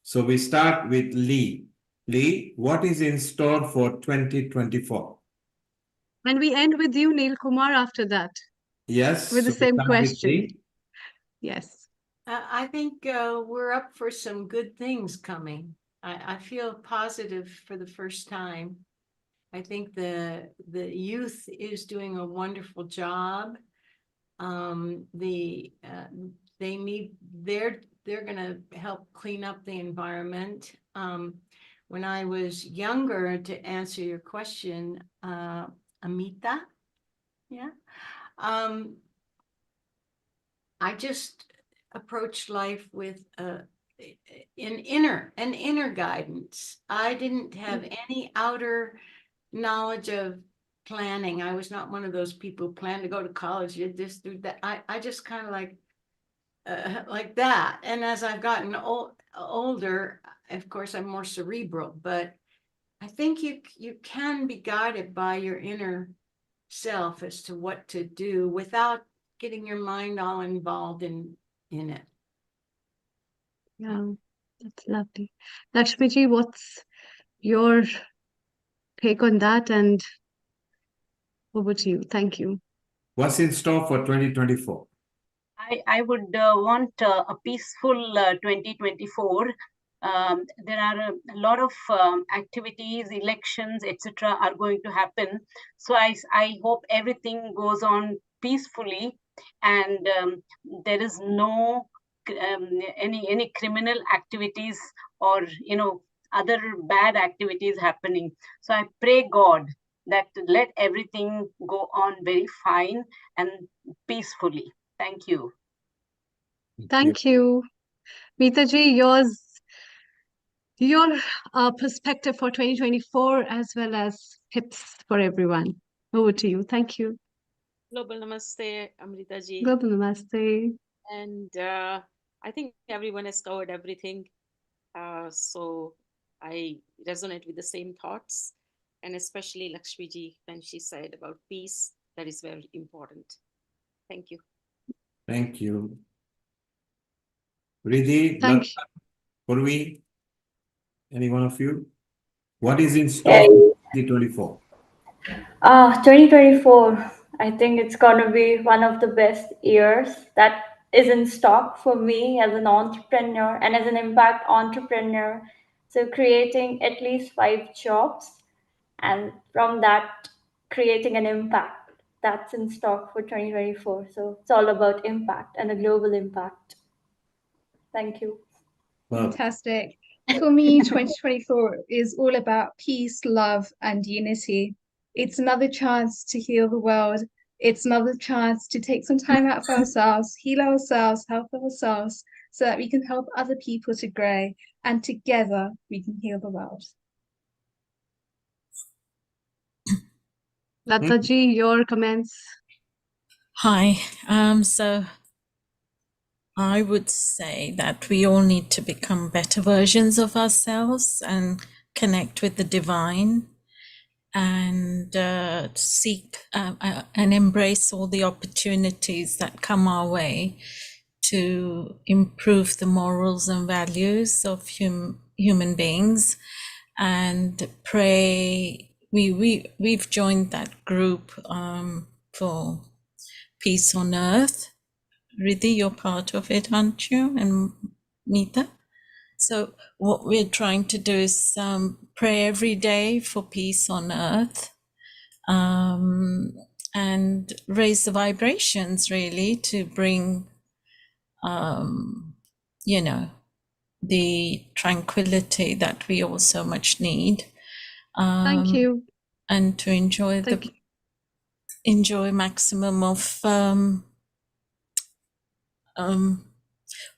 So we start with Lee. Lee, what is in store for 2024? And we end with you, Neil Kumar, after that. Yes. With the so we same start with question. Lee. Yes. I think we're up for some good things coming. I feel positive for the first time. I think the youth is doing a wonderful job. They need, they're going to help clean up the environment. When I was younger, to answer your question, Amita, yeah, I just approached life with an inner guidance. I didn't have any outer knowledge of planning. I was not one of those people who plan to go to college, did this, do that. I just kind of like that. And as I've gotten older, of course, I'm more cerebral, but I think you can be guided by your inner self as to what to do without getting your mind all involved in it. Yeah, that's lovely. Lakshmiji, what's your take on that? And over to you. Thank you. What's in store for 2024? I would want a peaceful 2024. There are a lot of activities, elections, etc. are going to happen. So I hope everything goes on peacefully, and there is no any criminal activities or other bad activities happening. So I pray God that let everything go on very fine and peacefully. Thank you. Thank you. Meetaji, your perspective for 2024 as well as tips for everyone. Over to you. Thank you. Global Namaste, Amrita ji. Global Namaste. And I think everyone has covered everything. So I resonate with the same thoughts, and especially Lakshmi ji, when she said about peace, that is very important. Thank you. Thank you. Riddhi, Purvi, any one of you? What is in store for 2024? 2024, I think it's going to be one of the best years that is in stock for me as an entrepreneur and as an impact entrepreneur. So creating at least 5 jobs, and from that creating an impact, that's in stock for 2024. So it's all about impact and a global impact. Thank you. Fantastic. For me, 2024 is all about peace, love, and unity. It's another chance to heal the world. It's another chance to take some time out for ourselves, heal ourselves, help ourselves, so that we can help other people to grow, and together we can heal the world. Lataji, your comments. Hi. So I would say that we all need to become better versions of ourselves and connect with the divine, and seek and embrace all the opportunities that come our way to improve the morals and values of human beings, and pray. We've joined that group for Peace on Earth. Riddhi, you're part of it, aren't you? And Meeta? So what we're trying to do is pray every day for peace on earth, and raise the vibrations, really, to bring, you know, the tranquility that we all so much need. Thank you. And to enjoy Thank you. enjoy maximum of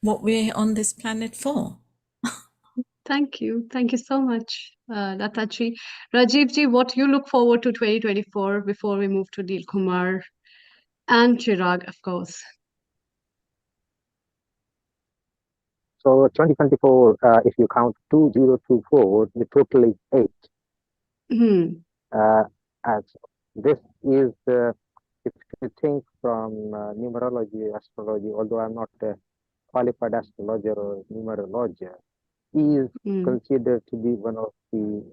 what we're on this planet for. Thank you. Thank you so much, Lataji. Rajivji, what you look forward to 2024 before we move to Dil Kumar and Chirag, of course. So 2024, if you count 2024, the total is 8. As this is, if you think from numerology, astrology, although I'm not a qualified astrologer or numerologer, is considered to be one of the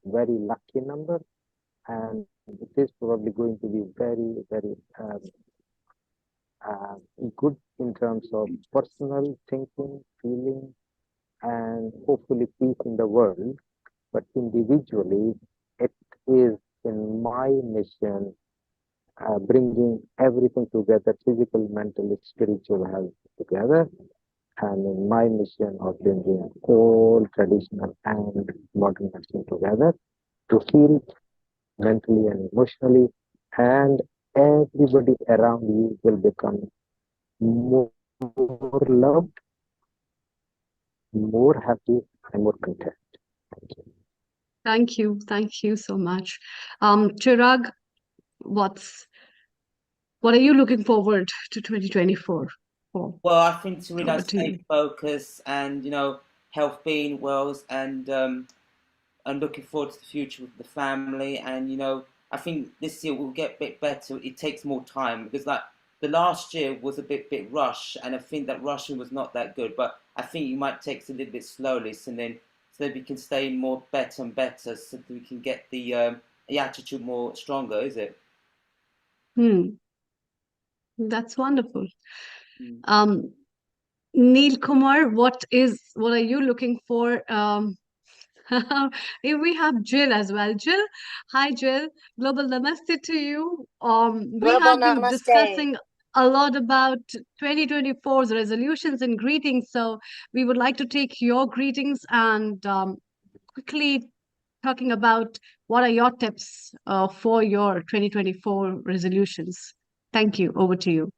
very lucky number, and it is probably going to be very, very good in terms of personal thinking, feeling, and hopefully peace in the world. But individually, it is in my mission bringing everything together, physical, mental, spiritual health together, and in my mission of bringing all traditional and modern medicine together to heal mentally and emotionally, and everybody around you will become more loved, more happy, and more content. Thank you. Thank you. Thank you so much. Chirag, what are you looking forward to 2024 for? Well, I think to really Over to stay you. focused and, you know, health being well, and looking forward to the future with the family. And, you know, I think this year will get a bit better. It takes more time because, like, the last year was a bit rush, and I think that rushing was not that good. But I think it might take a little bit slowly, so that we can stay more better and better, so that we can get the attitude more stronger. Is it? That's wonderful. Neil Kumar, what are you looking for? Here we have Jill as well. Jill, hi Jill. Global Namaste to you. We Global have been Namaste. discussing a lot about 2024's resolutions and greetings. So we would like to take your greetings and quickly talking about what are your tips for your 2024 resolutions. Thank you. Over to you.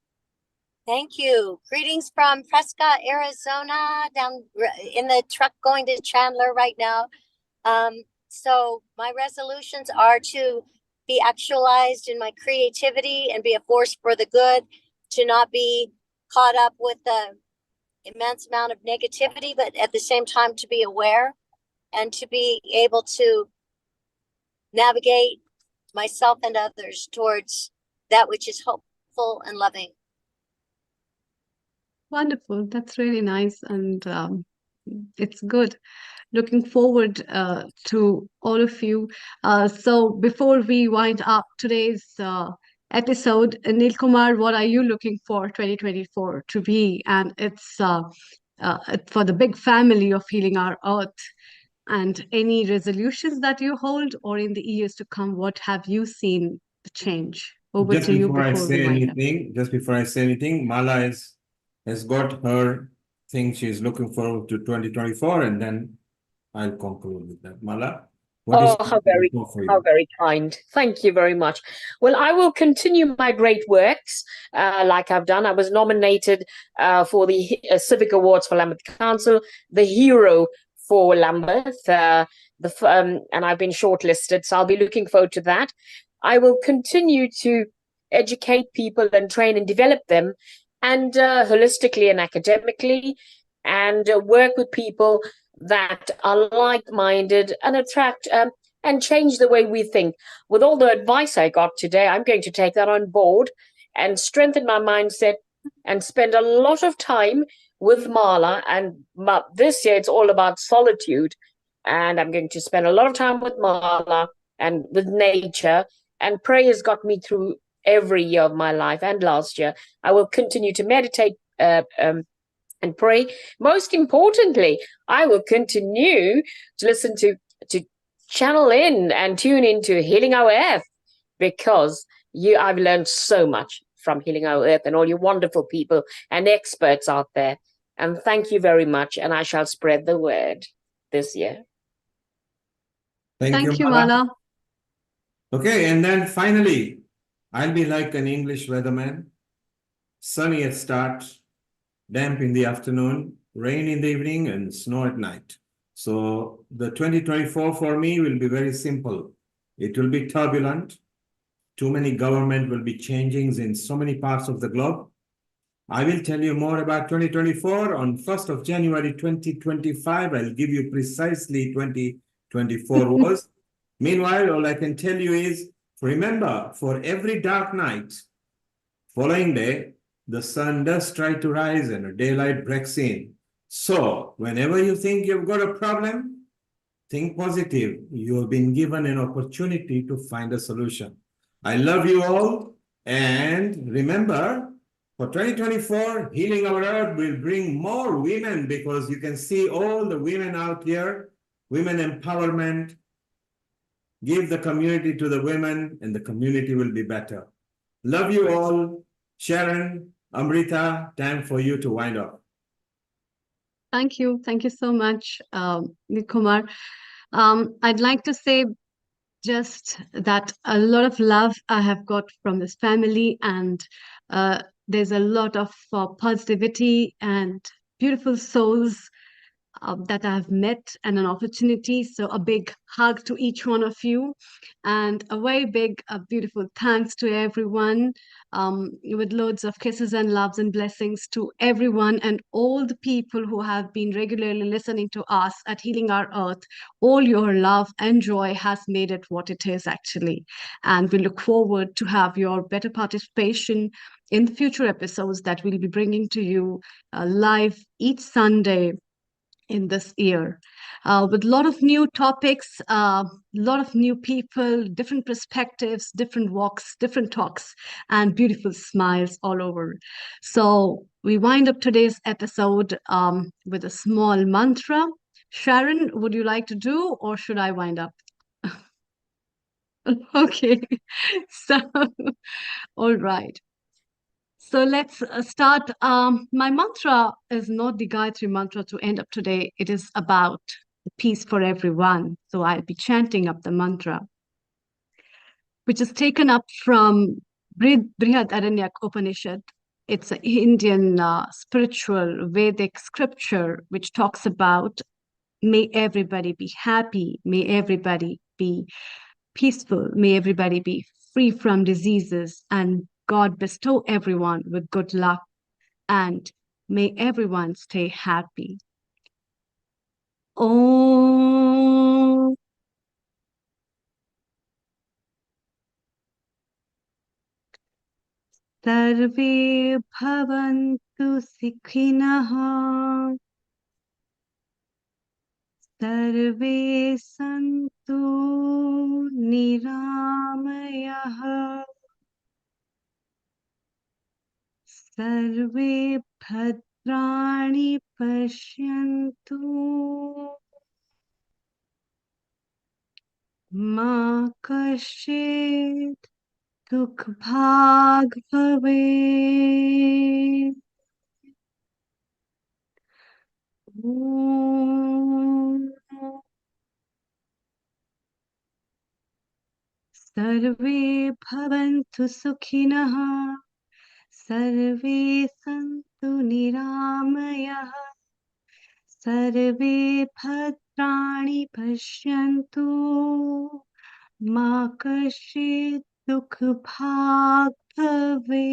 Thank you. Greetings from Prescott, Arizona, down in the truck going to Chandler right now. So my resolutions are to be actualized in my creativity and be a force for the good, to not be caught up with the immense amount of negativity, but at the same time to be aware and to be able to navigate myself and others towards that which is hopeful and loving. Wonderful. That's really nice. And it's good. Looking forward to all of you. So before we wind up today's episode, Neil Kumar, what are you looking for 2024 to be? And it's for the big family of Healing Our Earth. And any resolutions that you hold, or in the years to come, what have you seen the change? Over Just to you before I before we say wind up. anything, Mala has got her thing she's looking forward to 2024, and then I'll conclude with that. Mala, what is how very kind. Thank you very much. Well, I will continue my great works like I've done. I was nominated for the Civic Awards for Lambeth Council, the Hero for Lambeth, and I've been shortlisted, so I'll be looking forward to that. I will continue to educate people and train and develop them, and holistically and academically, and work with people that are like-minded and attract and change the way we think. With all the advice I got today, I'm going to take that on board and strengthen my mindset and spend a lot of time with Marla. And this year it's all about solitude. And I'm going to spend a lot of time with Marla and with nature. And prayer got me through every year of my life and last year. I will continue to meditate and pray. Most importantly, I will continue to listen to channel in and tune into Healing Our Earth, because I've learned so much from Healing Our Earth and all you wonderful people and experts out there. And thank you very much. And I shall spread the word this year. Thank you, Mala. Okay, and then finally, I'll be like an English weatherman. Sunny at start, damp in the afternoon, rain in the evening, and snow at night. So the 2024 for me will be very simple. It will be turbulent. Too many government will be changings in so many parts of the globe. I will tell you more about 2024 on 1st of January 2025. I'll give you precisely 2024 was. Meanwhile, all I can tell you is, remember, for every dark night, following day, the sun does try to rise and a daylight breaks in. So whenever you think you've got a problem, think positive. You have been given an opportunity to find a solution. I love you all. And remember, for 2024, Healing Our Earth will bring more women, because you can see all the women out here, women empowerment. Give the community to the women and the community will be better. Love you all. Sharon, Amrita, time for you to wind up. Thank you. Thank you so much, Kumar. I'd like to say just that a lot of love I have got from this family, and there's a lot of positivity and beautiful souls that I've met and an opportunity. So a big hug to each one of you, and a very big, beautiful thanks to everyone, with loads of kisses and loves and blessings to everyone and all the people who have been regularly listening to us at Healing Our Earth. All your love and joy has made it what it is actually. And we look forward to have your better participation in the future episodes that we'll be bringing to you live each Sunday in this year, with a lot of new topics, a lot of new people, different perspectives, different walks, different talks, and beautiful smiles all over. So we wind up today's episode with a small mantra. Sharon, would you like to do, or should I wind up? Okay, so all right. So let's start. My mantra is not the Gayatri mantra to end up today. It is about peace for everyone. So I'll be chanting up the mantra, which is taken up from Brihad Aranyak Upanishad. It's an Indian spiritual Vedic scripture which talks about, may everybody be happy, may everybody be peaceful, may everybody be free from diseases, and God bestow everyone with good luck, and may everyone stay happy. Om. Sarve bhavantu sikhinah. Sarve santu niramayah. Sarve bhadrani pashyantu ma kashchit dukh bhag bhavet. Om. Sarve bhavantu sukhinah. Sarve santu niramayah. Sarve bhadrani pashyantu ma kashchit दुख भाग भवे।